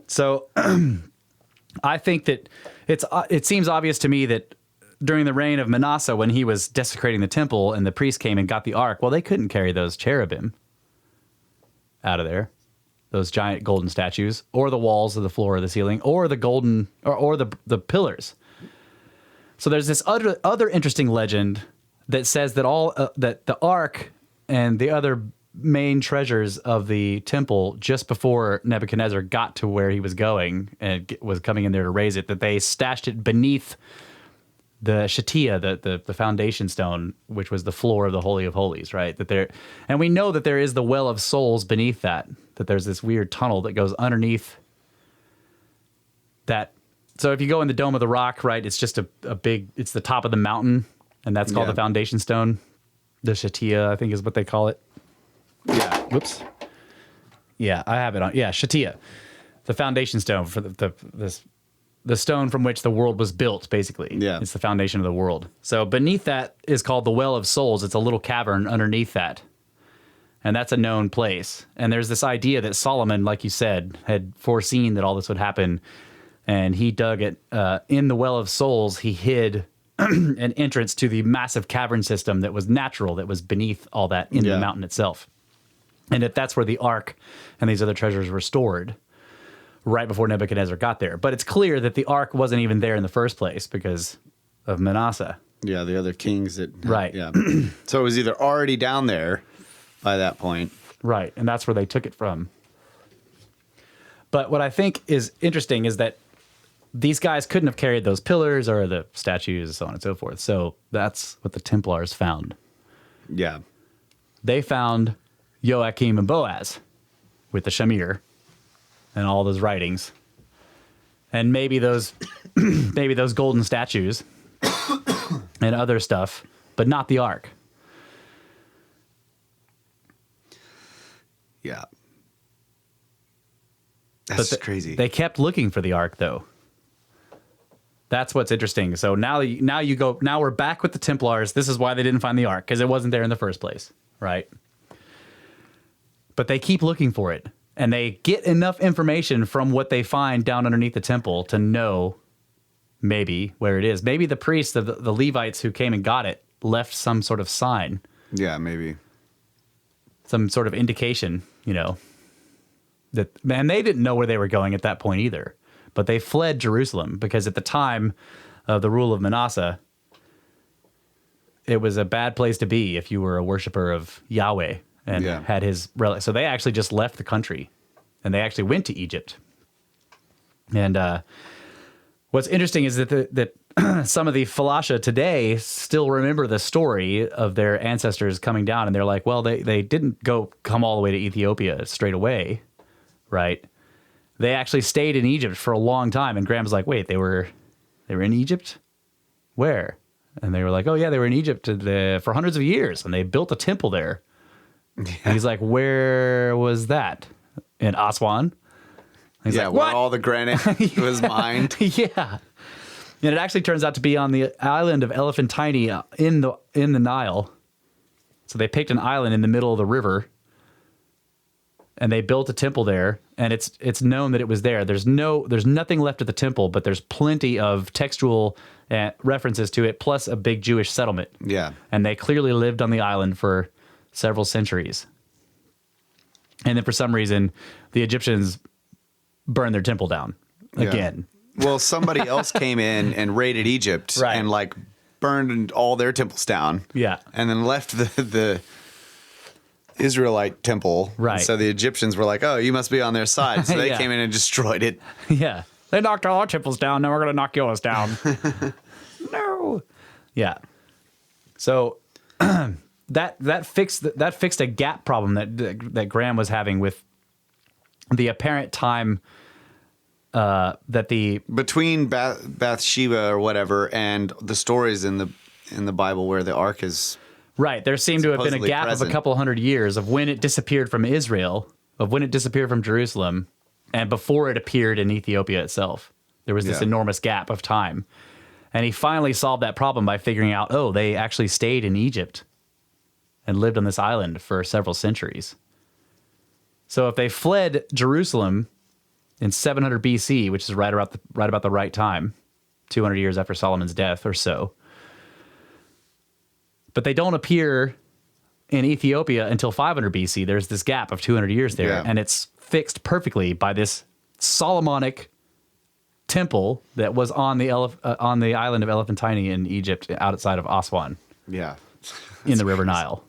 S2: So I think that it seems obvious to me that during the reign of Manasseh, when he was desecrating the temple and the priests came and got the ark, well, they couldn't carry those cherubim out of there, those giant golden statues, or the walls of the floor or the ceiling, or the golden, or the pillars. So there's this other interesting legend that says that that the ark and the other main treasures of the temple, just before Nebuchadnezzar got to where he was going and was coming in there to raise it, that they stashed it beneath the Shatia, the foundation stone, which was the floor of the Holy of Holies, right? And we know that there is the Well of Souls beneath that there's this weird tunnel that goes underneath that. So if you go in the Dome of the Rock, right, it's just it's the top of the mountain, and that's called the foundation stone. The Shatia, I think is what they call it. Yeah. Whoops. Yeah, I have it on. Yeah, Shatia. The foundation stone for the stone from which the world was built, basically.
S3: Yeah.
S2: It's the foundation of the world. So beneath that is called the Well of Souls. It's a little cavern underneath that. And that's a known place. And there's this idea that Solomon, like you said, had foreseen that all this would happen. And he dug it in the Well of Souls. He hid an entrance to the massive cavern system that was natural, that was beneath all that in the mountain itself. And that's where the ark and these other treasures were stored right before Nebuchadnezzar got there. But it's clear that the ark wasn't even there in the first place because of Manasseh.
S3: Yeah, the other kings that...
S2: Right.
S3: Yeah. So it was either already down there by that point.
S2: Right, and that's where they took it from. But what I think is interesting is that these guys couldn't have carried those pillars or the statues and so on and so forth. So that's what the Templars found.
S3: Yeah.
S2: They found Joachim and Boaz with the Shamir and all those writings. And maybe those golden statues and other stuff, but not the ark.
S3: Yeah. That's crazy.
S2: They kept looking for the ark, though. That's what's interesting. So now we're back with the Templars. This is why they didn't find the ark, because it wasn't there in the first place, right? But they keep looking for it, and they get enough information from what they find down underneath the temple to know maybe where it is. Maybe the priests, the Levites who came and got it, left some sort of sign.
S3: Yeah, maybe.
S2: Some sort of indication, that, and they didn't know where they were going at that point either. But they fled Jerusalem because at the time of the rule of Manasseh, it was a bad place to be if you were a worshiper of Yahweh and had his relics. So they actually just left the country, and they actually went to Egypt. And what's interesting is that some of the Falasha today still remember the story of their ancestors coming down, and they're like, well, they didn't come all the way to Ethiopia straight away, right? They actually stayed in Egypt for a long time. And Graham's like, wait, they were in Egypt? Where? And they were like, oh yeah, they were in Egypt for hundreds of years, and they built a temple there. Yeah. And he's like, where was that? In Aswan? He's like,
S3: where
S2: what?
S3: all the granite was mined.
S2: Yeah. And it actually turns out to be on the island of Elephantine in the Nile. So they picked an island in the middle of the river, and they built a temple there. And it's known that it was there. There's nothing left of the temple, but there's plenty of textual references to it, plus a big Jewish settlement.
S3: Yeah.
S2: And they clearly lived on the island for several centuries. And then for some reason, the Egyptians burned their temple down again.
S3: Well, somebody else came in and raided Egypt and like burned all their temples down.
S2: Yeah.
S3: And then left the Israelite temple.
S2: Right.
S3: So the Egyptians were like, oh, you must be on their side. So they came in and destroyed it.
S2: Yeah. They knocked all our temples down. Now we're going to knock yours down. No. Yeah. So that fixed a gap problem that Graham was having with the apparent time that the
S3: between Bathsheba or whatever and the stories in the Bible where the ark is
S2: right. There seemed to have been a gap
S3: present.
S2: of a couple hundred years of when it disappeared from Israel, of when it disappeared from Jerusalem, and before it appeared in Ethiopia itself. There was this enormous gap of time. And he finally solved that problem by figuring out, oh, they actually stayed in Egypt and lived on this island for several centuries. So if they fled Jerusalem in 700 BC, which is right about the right time, 200 years after Solomon's death or so, but they don't appear in Ethiopia until 500 BC. There's this gap of 200 years there, and it's fixed perfectly by this Solomonic temple that was on the island of Elephantine in Egypt, outside of Aswan.
S3: Yeah.
S2: In the River Nile.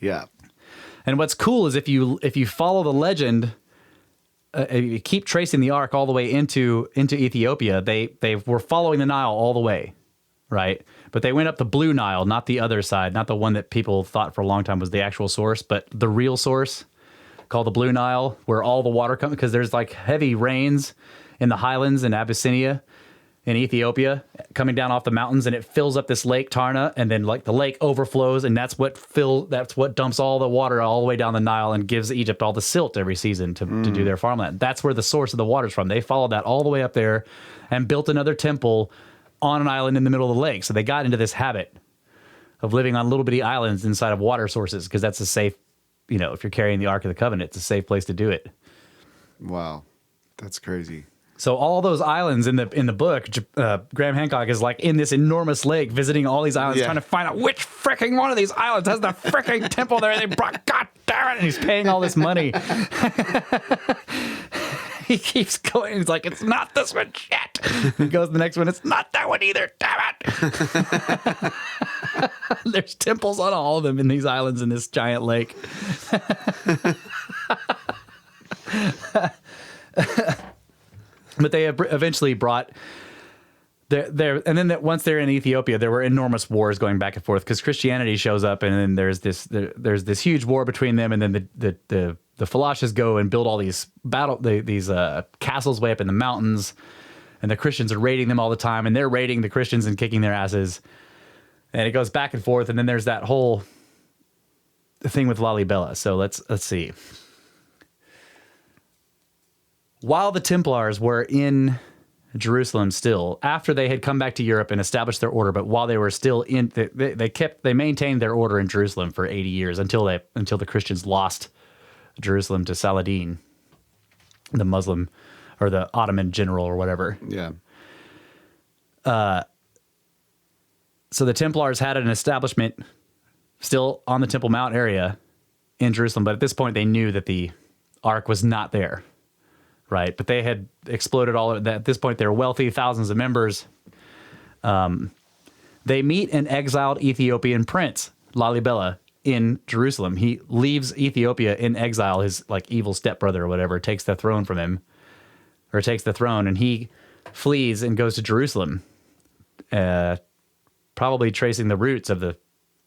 S3: Yeah.
S2: And what's cool is if you follow the legend, you keep tracing the ark all the way into Ethiopia, they were following the Nile all the way, right? But they went up the Blue Nile, not the other side, not the one that people thought for a long time was the actual source, but the real source called the Blue Nile, where all the water comes, because there's like heavy rains in the highlands in Abyssinia in Ethiopia coming down off the mountains, and it fills up this lake Tarna, and then like the lake overflows, and that's what dumps all the water all the way down the Nile and gives Egypt all the silt every season to do their farmland. That's where the source of the water's from. They followed that all the way up there and built another temple on an island in the middle of the lake. So they got into this habit of living on little bitty islands inside of water sources, because that's a safe, if you're carrying the Ark of the Covenant, it's a safe place to do it.
S3: Wow. That's crazy.
S2: So all those islands in the book, Graham Hancock is like in this enormous lake visiting all these islands, trying to find out which fricking one of these islands has the fricking temple there they brought. God damn it! And he's paying all this money. He keeps going. He's like, it's not this one yet. He goes to the next one. It's not that one either. Damn it! There's temples on all of them in these islands in this giant lake. But they eventually brought and then once they're in Ethiopia, there were enormous wars going back and forth because Christianity shows up, and then there's this huge war between them, and then the Falashas go and build all these castles way up in the mountains, and the Christians are raiding them all the time, and they're raiding the Christians and kicking their asses, and it goes back and forth, and then there's that whole thing with Lalibela. So let's see. While the Templars were in Jerusalem still, after they had come back to Europe and established their order, but while they were still in, they maintained their order in Jerusalem for 80 years until the Christians lost Jerusalem to Saladin, the Muslim or the Ottoman general or whatever.
S3: Yeah.
S2: So the Templars had an establishment still on the Temple Mount area in Jerusalem, but at this point they knew that the Ark was not there. Right, but they had exploded all of that. At this point, they're wealthy, thousands of members. They meet an exiled Ethiopian prince, Lalibela, in Jerusalem. He leaves Ethiopia in exile. His evil stepbrother or whatever takes the throne from him, or takes the throne, and he flees and goes to Jerusalem. probably tracing the roots of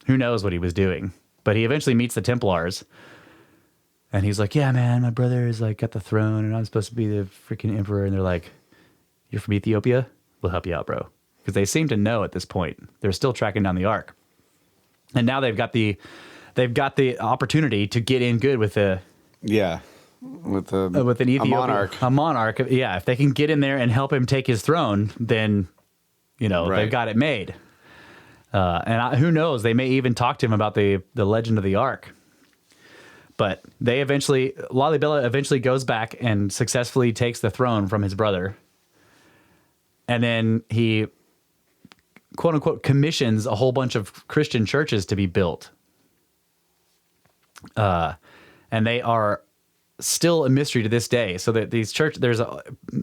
S2: who knows what he was doing. But he eventually meets the Templars. And he's like, yeah, man, my brother is like got the throne and I'm supposed to be the freaking emperor. And they're like, you're from Ethiopia? We'll help you out, bro. Because they seem to know at this point. They're still tracking down the Ark. And now they've got the opportunity to get in good with an Ethiopian
S3: monarch.
S2: A monarch. Yeah, if they can get in there and help him take his throne, then they've got it made. Who knows? They may even talk to him about the legend of the Ark. But Lalibela eventually goes back and successfully takes the throne from his brother. And then he, quote unquote, commissions a whole bunch of Christian churches to be built. And they are still a mystery to this day. So that these churches,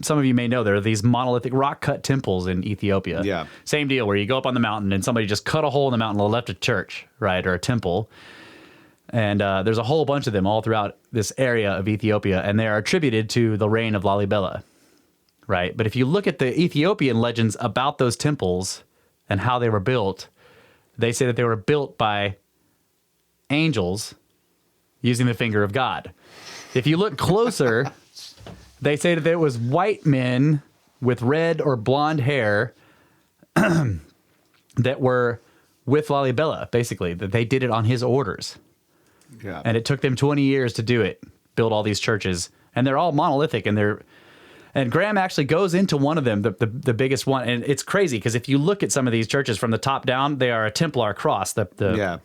S2: some of you may know, there are these monolithic rock cut temples in Ethiopia.
S3: Yeah.
S2: Same deal where you go up on the mountain and somebody just cut a hole in the mountain and left a church, right? Or a temple. And there's a whole bunch of them all throughout this area of Ethiopia, and they are attributed to the reign of Lalibela, right? But if you look at the Ethiopian legends about those temples and how they were built, they say that they were built by angels using the finger of God. If you look closer, they say that it was white men with red or blonde hair that were with Lalibela, basically, that they did it on his orders.
S3: Yeah.
S2: And it took them 20 years to do it, build all these churches. And they're all monolithic. And Graham actually goes into one of them, the biggest one. And it's crazy because if you look at some of these churches from the top down, they are a Templar cross, the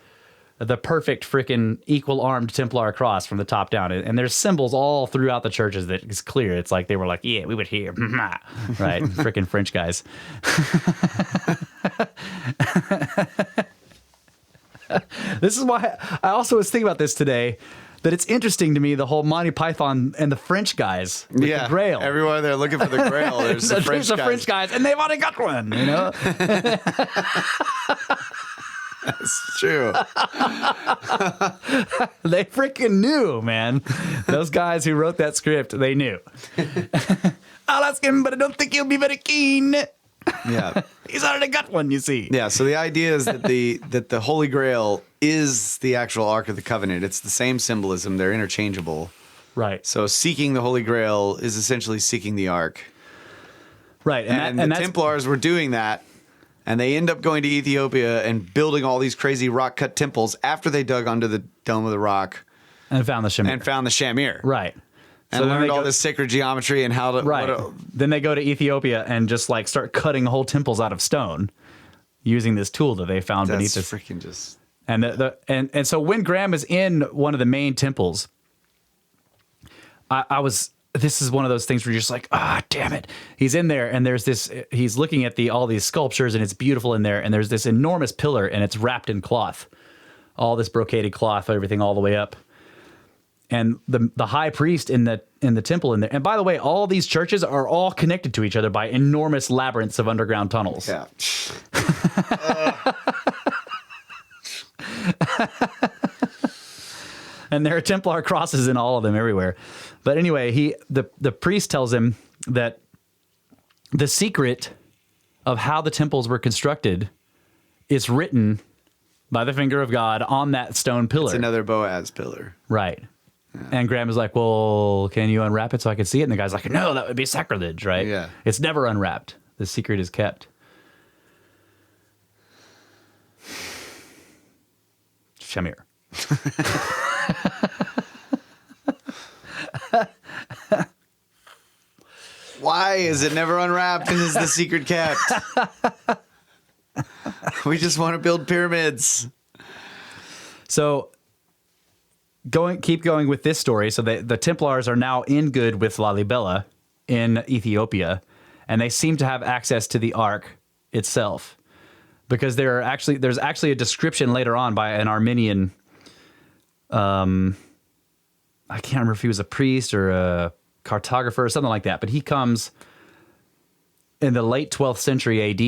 S2: perfect freaking equal-armed Templar cross from the top down. And there's symbols all throughout the churches that is clear. It's like they were like, yeah, we would hear, right? Freaking French guys. This is why I also was thinking about this today, that it's interesting to me, the whole Monty Python and the French guys with the Grail.
S3: Everywhere they're looking for the Grail, there's the French guys,
S2: and they've already got one,
S3: That's true.
S2: They freaking knew, man. Those guys who wrote that script, they knew. I'll ask him, but I don't think he'll be very keen.
S3: Yeah.
S2: He's already got one, you see.
S3: Yeah, so the idea is that the Holy Grail is the actual Ark of the Covenant. It's the same symbolism. They're interchangeable.
S2: Right.
S3: So seeking the Holy Grail is essentially seeking the Ark.
S2: Right.
S3: And the Templars were doing that, and they end up going to Ethiopia and building all these crazy rock-cut temples after they dug under the Dome of the Rock.
S2: And found the Shamir. Right.
S3: And learned all this sacred geometry and how to...
S2: Right. Then they go to Ethiopia and just like start cutting whole temples out of stone using this tool that they found beneath this.
S3: Freaking just...
S2: And so when Graham is in one of the main temples, this is one of those things where you're just like, damn it. He's in there and there's this, he's looking at all these sculptures and it's beautiful in there. And there's this enormous pillar and it's wrapped in cloth, all this brocaded cloth, everything all the way up. And the high priest in the temple in there. And by the way, all these churches are all connected to each other by enormous labyrinths of underground tunnels.
S3: Yeah.
S2: And there are Templar crosses in all of them everywhere. But anyway, the priest tells him that the secret of how the temples were constructed is written by the finger of God on that stone pillar.
S3: It's another Boaz pillar.
S2: Right. Yeah. And Graham is like, well, can you unwrap it so I can see it? And the guy's like, no, that would be sacrilege, right?
S3: Yeah.
S2: It's never unwrapped. The secret is kept. Shamir.
S3: Why is it never unwrapped and is the secret kept? We just want to build pyramids.
S2: So keep going with this story. So the Templars are now in good with Lalibela in Ethiopia, and they seem to have access to the Ark itself, because there's actually a description later on by an Armenian. I can't remember if he was a priest or a cartographer or something like that, but he comes in the late 12th century AD,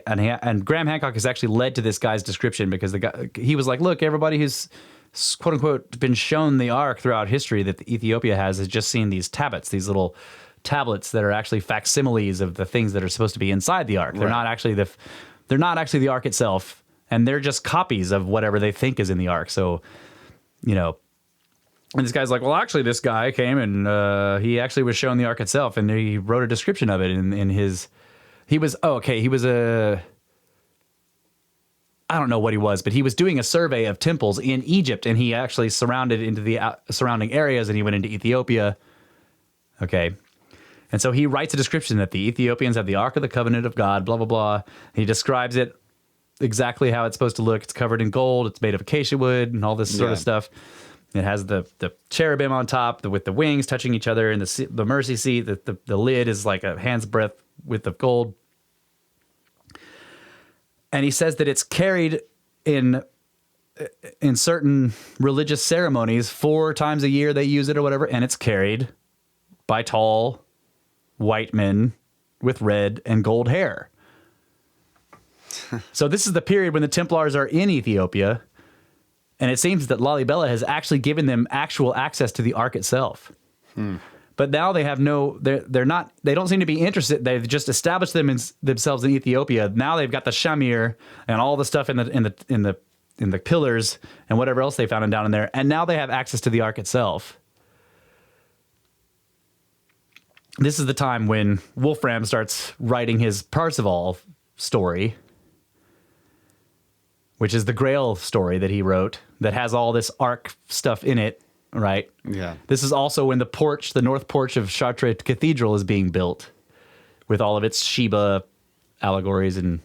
S2: and Graham Hancock has actually led to this guy's description, because he was like, look, everybody who's quote unquote been shown the Ark throughout history that Ethiopia has just seen these tablets, these little tablets that are actually facsimiles of the things that are supposed to be inside the ark. They're
S3: Right.
S2: not actually the ark itself, and they're just copies of whatever they think is in the ark. So, and this guy's like, well, actually, this guy came and he actually was shown the ark itself, and he wrote a description of it in his. He was a. I don't know what he was, but he was doing a survey of temples in Egypt, and he actually surrounded into the surrounding areas, and he went into Ethiopia. Okay. And so he writes a description that the Ethiopians have the Ark of the Covenant of God, blah, blah, blah. He describes it exactly how it's supposed to look. It's covered in gold. It's made of acacia wood and all this sort of stuff. It has the cherubim on top with the wings touching each other, and the mercy seat. The lid is like a hand's breadth width of gold. And he says that it's carried in certain religious ceremonies 4 times a year they use it or whatever, and it's carried by tall white men with red and gold hair. So this is the period when the Templars are in Ethiopia, and it seems that Lalibela has actually given them actual access to the Ark itself. But now they have they don't seem to be interested. They've just established themselves in Ethiopia. Now they've got the Shamir and all the stuff in the pillars and whatever else they found down in there. And now they have access to the Ark itself. This is the time when Wolfram starts writing his Parzival story, which is the Grail story that he wrote that has all this Ark stuff in it. Right.
S3: Yeah.
S2: This is also when the north porch of Chartres Cathedral is being built with all of its Sheba allegories and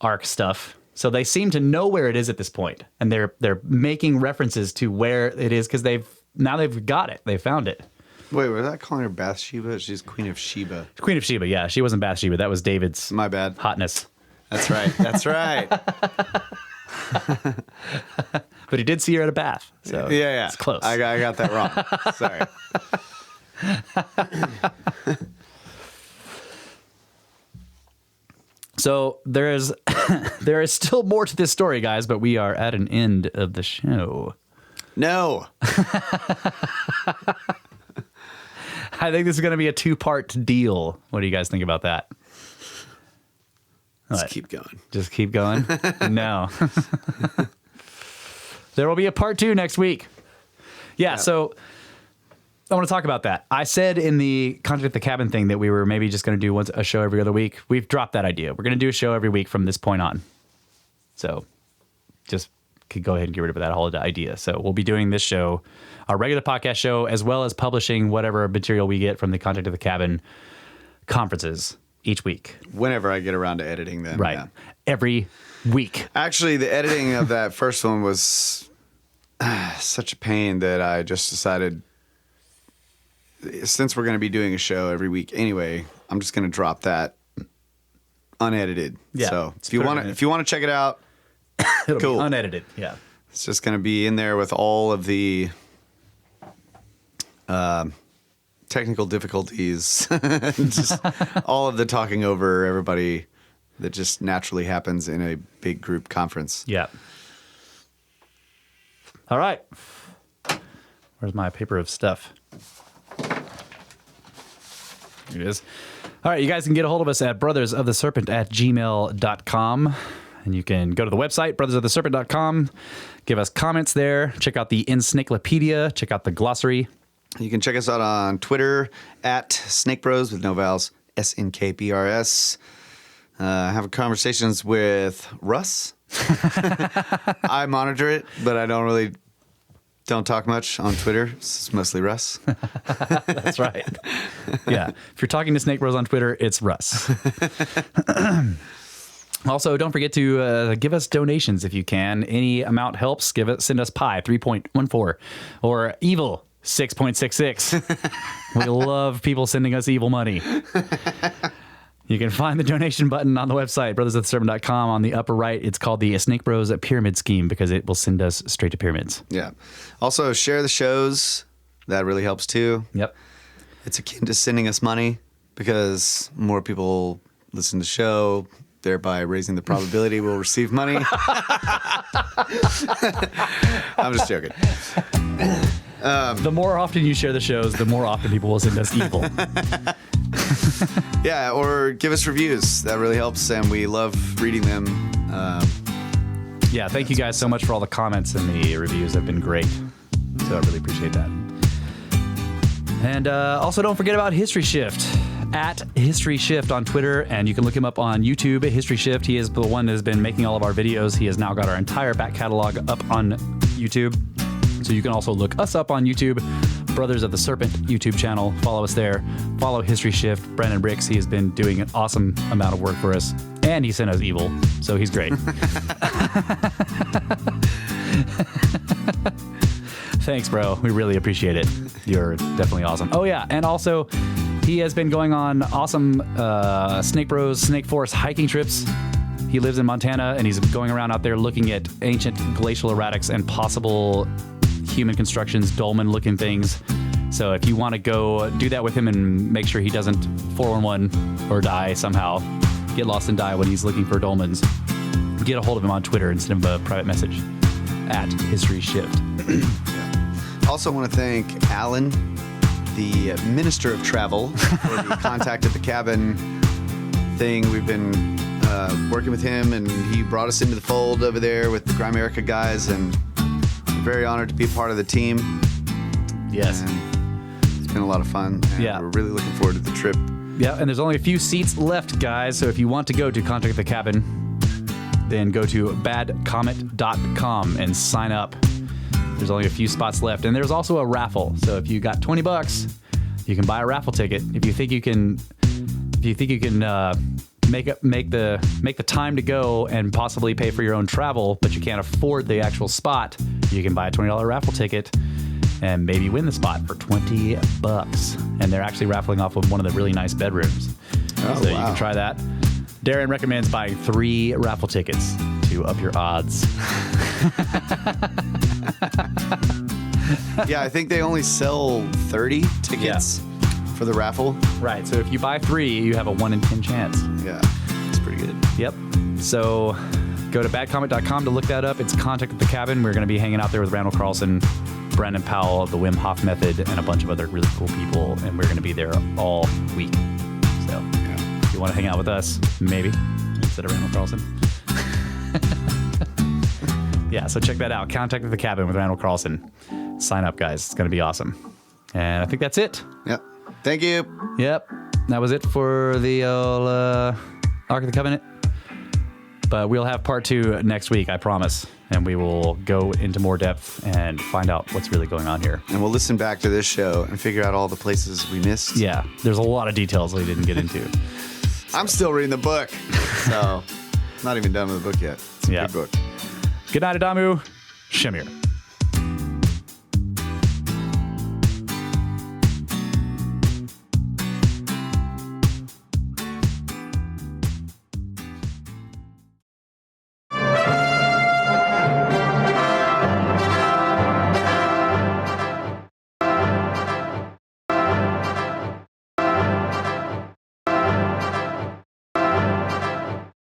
S2: Ark stuff. So they seem to know where it is at this point, and they're making references to where it is because they've got it. They found it.
S3: Wait, was I calling her Bathsheba? She's Queen of Sheba.
S2: Queen of Sheba, yeah. She wasn't Bathsheba. That was David's
S3: My bad.
S2: hotness.
S3: That's right. That's right.
S2: But he did see her at a bath. So
S3: Yeah.
S2: it's close.
S3: I got that wrong. Sorry.
S2: So there is still more to this story, guys, but we are at an end of the show.
S3: No.
S2: I think this is going to be a 2-part deal. What do you guys think about that?
S3: Let's
S2: What?
S3: keep going.
S2: Just keep going? No. There will be a part 2 next week. Yeah, so I want to talk about that. I said in the Contact the Cabin thing that we were maybe just going to do a show every other week. We've dropped that idea. We're going to do a show every week from this point on. So just could go ahead and get rid of that whole idea. So we'll be doing this show, our regular podcast show, as well as publishing whatever material we get from the Contact of the Cabin conferences each week.
S3: Whenever I get around to editing them.
S2: Right.
S3: Yeah.
S2: Every week.
S3: Actually, the editing of that first one was such a pain that I just decided, since we're going to be doing a show every week anyway, I'm just going to drop that unedited.
S2: Yeah.
S3: So if you want to check it out,
S2: It'll
S3: cool.
S2: be unedited. Yeah.
S3: It's just going to be in there with all of the technical difficulties, just all of the talking over everybody that just naturally happens in a big group conference.
S2: Yeah. All right. Where's my paper of stuff? Here it is. All right. You guys can get a hold of us at brothersoftheserpent@gmail.com. And you can go to the website, brothersoftheserpent.com. Give us comments there. Check out the Encyclopedia. Check out the glossary.
S3: You can check us out on Twitter at Snake Bros with no vowels, SNKBRS. Have conversations with Russ. I monitor it, but I don't talk much on Twitter. It's mostly Russ.
S2: That's right. Yeah. If you're talking to Snake Bros on Twitter, it's Russ. Also, don't forget to give us donations if you can. Any amount helps. Send us Pi 3.14 or Evil 6.66. We love people sending us evil money. You can find the donation button on the website, brothersoftheserpent.com. On the upper right, it's called the Snake Bros Pyramid Scheme because it will send us straight to pyramids.
S3: Yeah. Also, share the shows. That really helps too.
S2: Yep.
S3: It's akin to sending us money because more people listen to the show, thereby raising the probability we'll receive money. I'm just joking.
S2: The more often you share the shows, the more often people will send us evil.
S3: Yeah, or give us reviews. That really helps, and we love reading them.
S2: Yeah, thank you guys so much for all the comments and the reviews. They've been great. So I really appreciate that. And also don't forget about History Shift. At History Shift on Twitter, and you can look him up on YouTube. History Shift, he is the one that has been making all of our videos. He has now got our entire back catalog up on YouTube. So you can also look us up on YouTube, Brothers of the Serpent YouTube channel. Follow us there. Follow History Shift. Brandon Bricks, he has been doing an awesome amount of work for us. And he sent us evil, so he's great. Thanks, bro. We really appreciate it. You're definitely awesome. Oh, yeah, and also, he has been going on awesome Snake Bros, Snake Forest hiking trips. He lives in Montana, and he's going around out there looking at ancient glacial erratics and possible human constructions, dolmen-looking things. So if you want to go do that with him and make sure he doesn't 411 or die somehow, get lost and die when he's looking for dolmens, get a hold of him on Twitter and send him a private message at History Shift.
S3: Also want to thank Alan, the Minister of Travel, for the Contact at the Cabin thing. We've been working with him, and he brought us into the fold over there with the Grimerica guys, and we're very honored to be a part of the team.
S2: Yes.
S3: And it's been a lot of fun. And
S2: Yeah.
S3: we're really looking forward to the trip.
S2: Yeah, and there's only a few seats left, guys. So if you want to go to Contact the Cabin, then go to badcomet.com and sign up. There's only a few spots left, and there's also a raffle. So if you got $20, you can buy a raffle ticket. If you think you can, make the time to go and possibly pay for your own travel, but you can't afford the actual spot, you can buy a $20 raffle ticket and maybe win the spot for $20. And they're actually raffling off of one of the really nice bedrooms.
S3: Oh,
S2: So
S3: wow.
S2: you can try that. Darren recommends buying 3 raffle tickets to up your odds.
S3: Yeah, I think they only sell 30 tickets for the raffle.
S2: Right. So if you buy 3, you have a 1 in 10 chance.
S3: Yeah, it's pretty good.
S2: Yep. So go to badcomet.com to look that up. It's Contact at the Cabin. We're going to be hanging out there with Randall Carlson, Brandon Powell of the Wim Hof Method, and a bunch of other really cool people. And we're going to be there all week. So if you want to hang out with us, maybe, instead of Randall Carlson. Yeah, so check that out. Contact at the Cabin with Randall Carlson. Sign up, guys. It's going to be awesome. And I think that's it.
S3: Yep. Thank you.
S2: Yep. That was it for the Ark of the Covenant. But we'll have part 2 next week, I promise. And we will go into more depth and find out what's really going on here.
S3: And we'll listen back to this show and figure out all the places we missed.
S2: Yeah, there's a lot of details we didn't get into.
S3: I'm still reading the book, so not even done with the book yet. It's a
S2: Yeah.
S3: good book.
S2: Good night, Adamu. Shamir.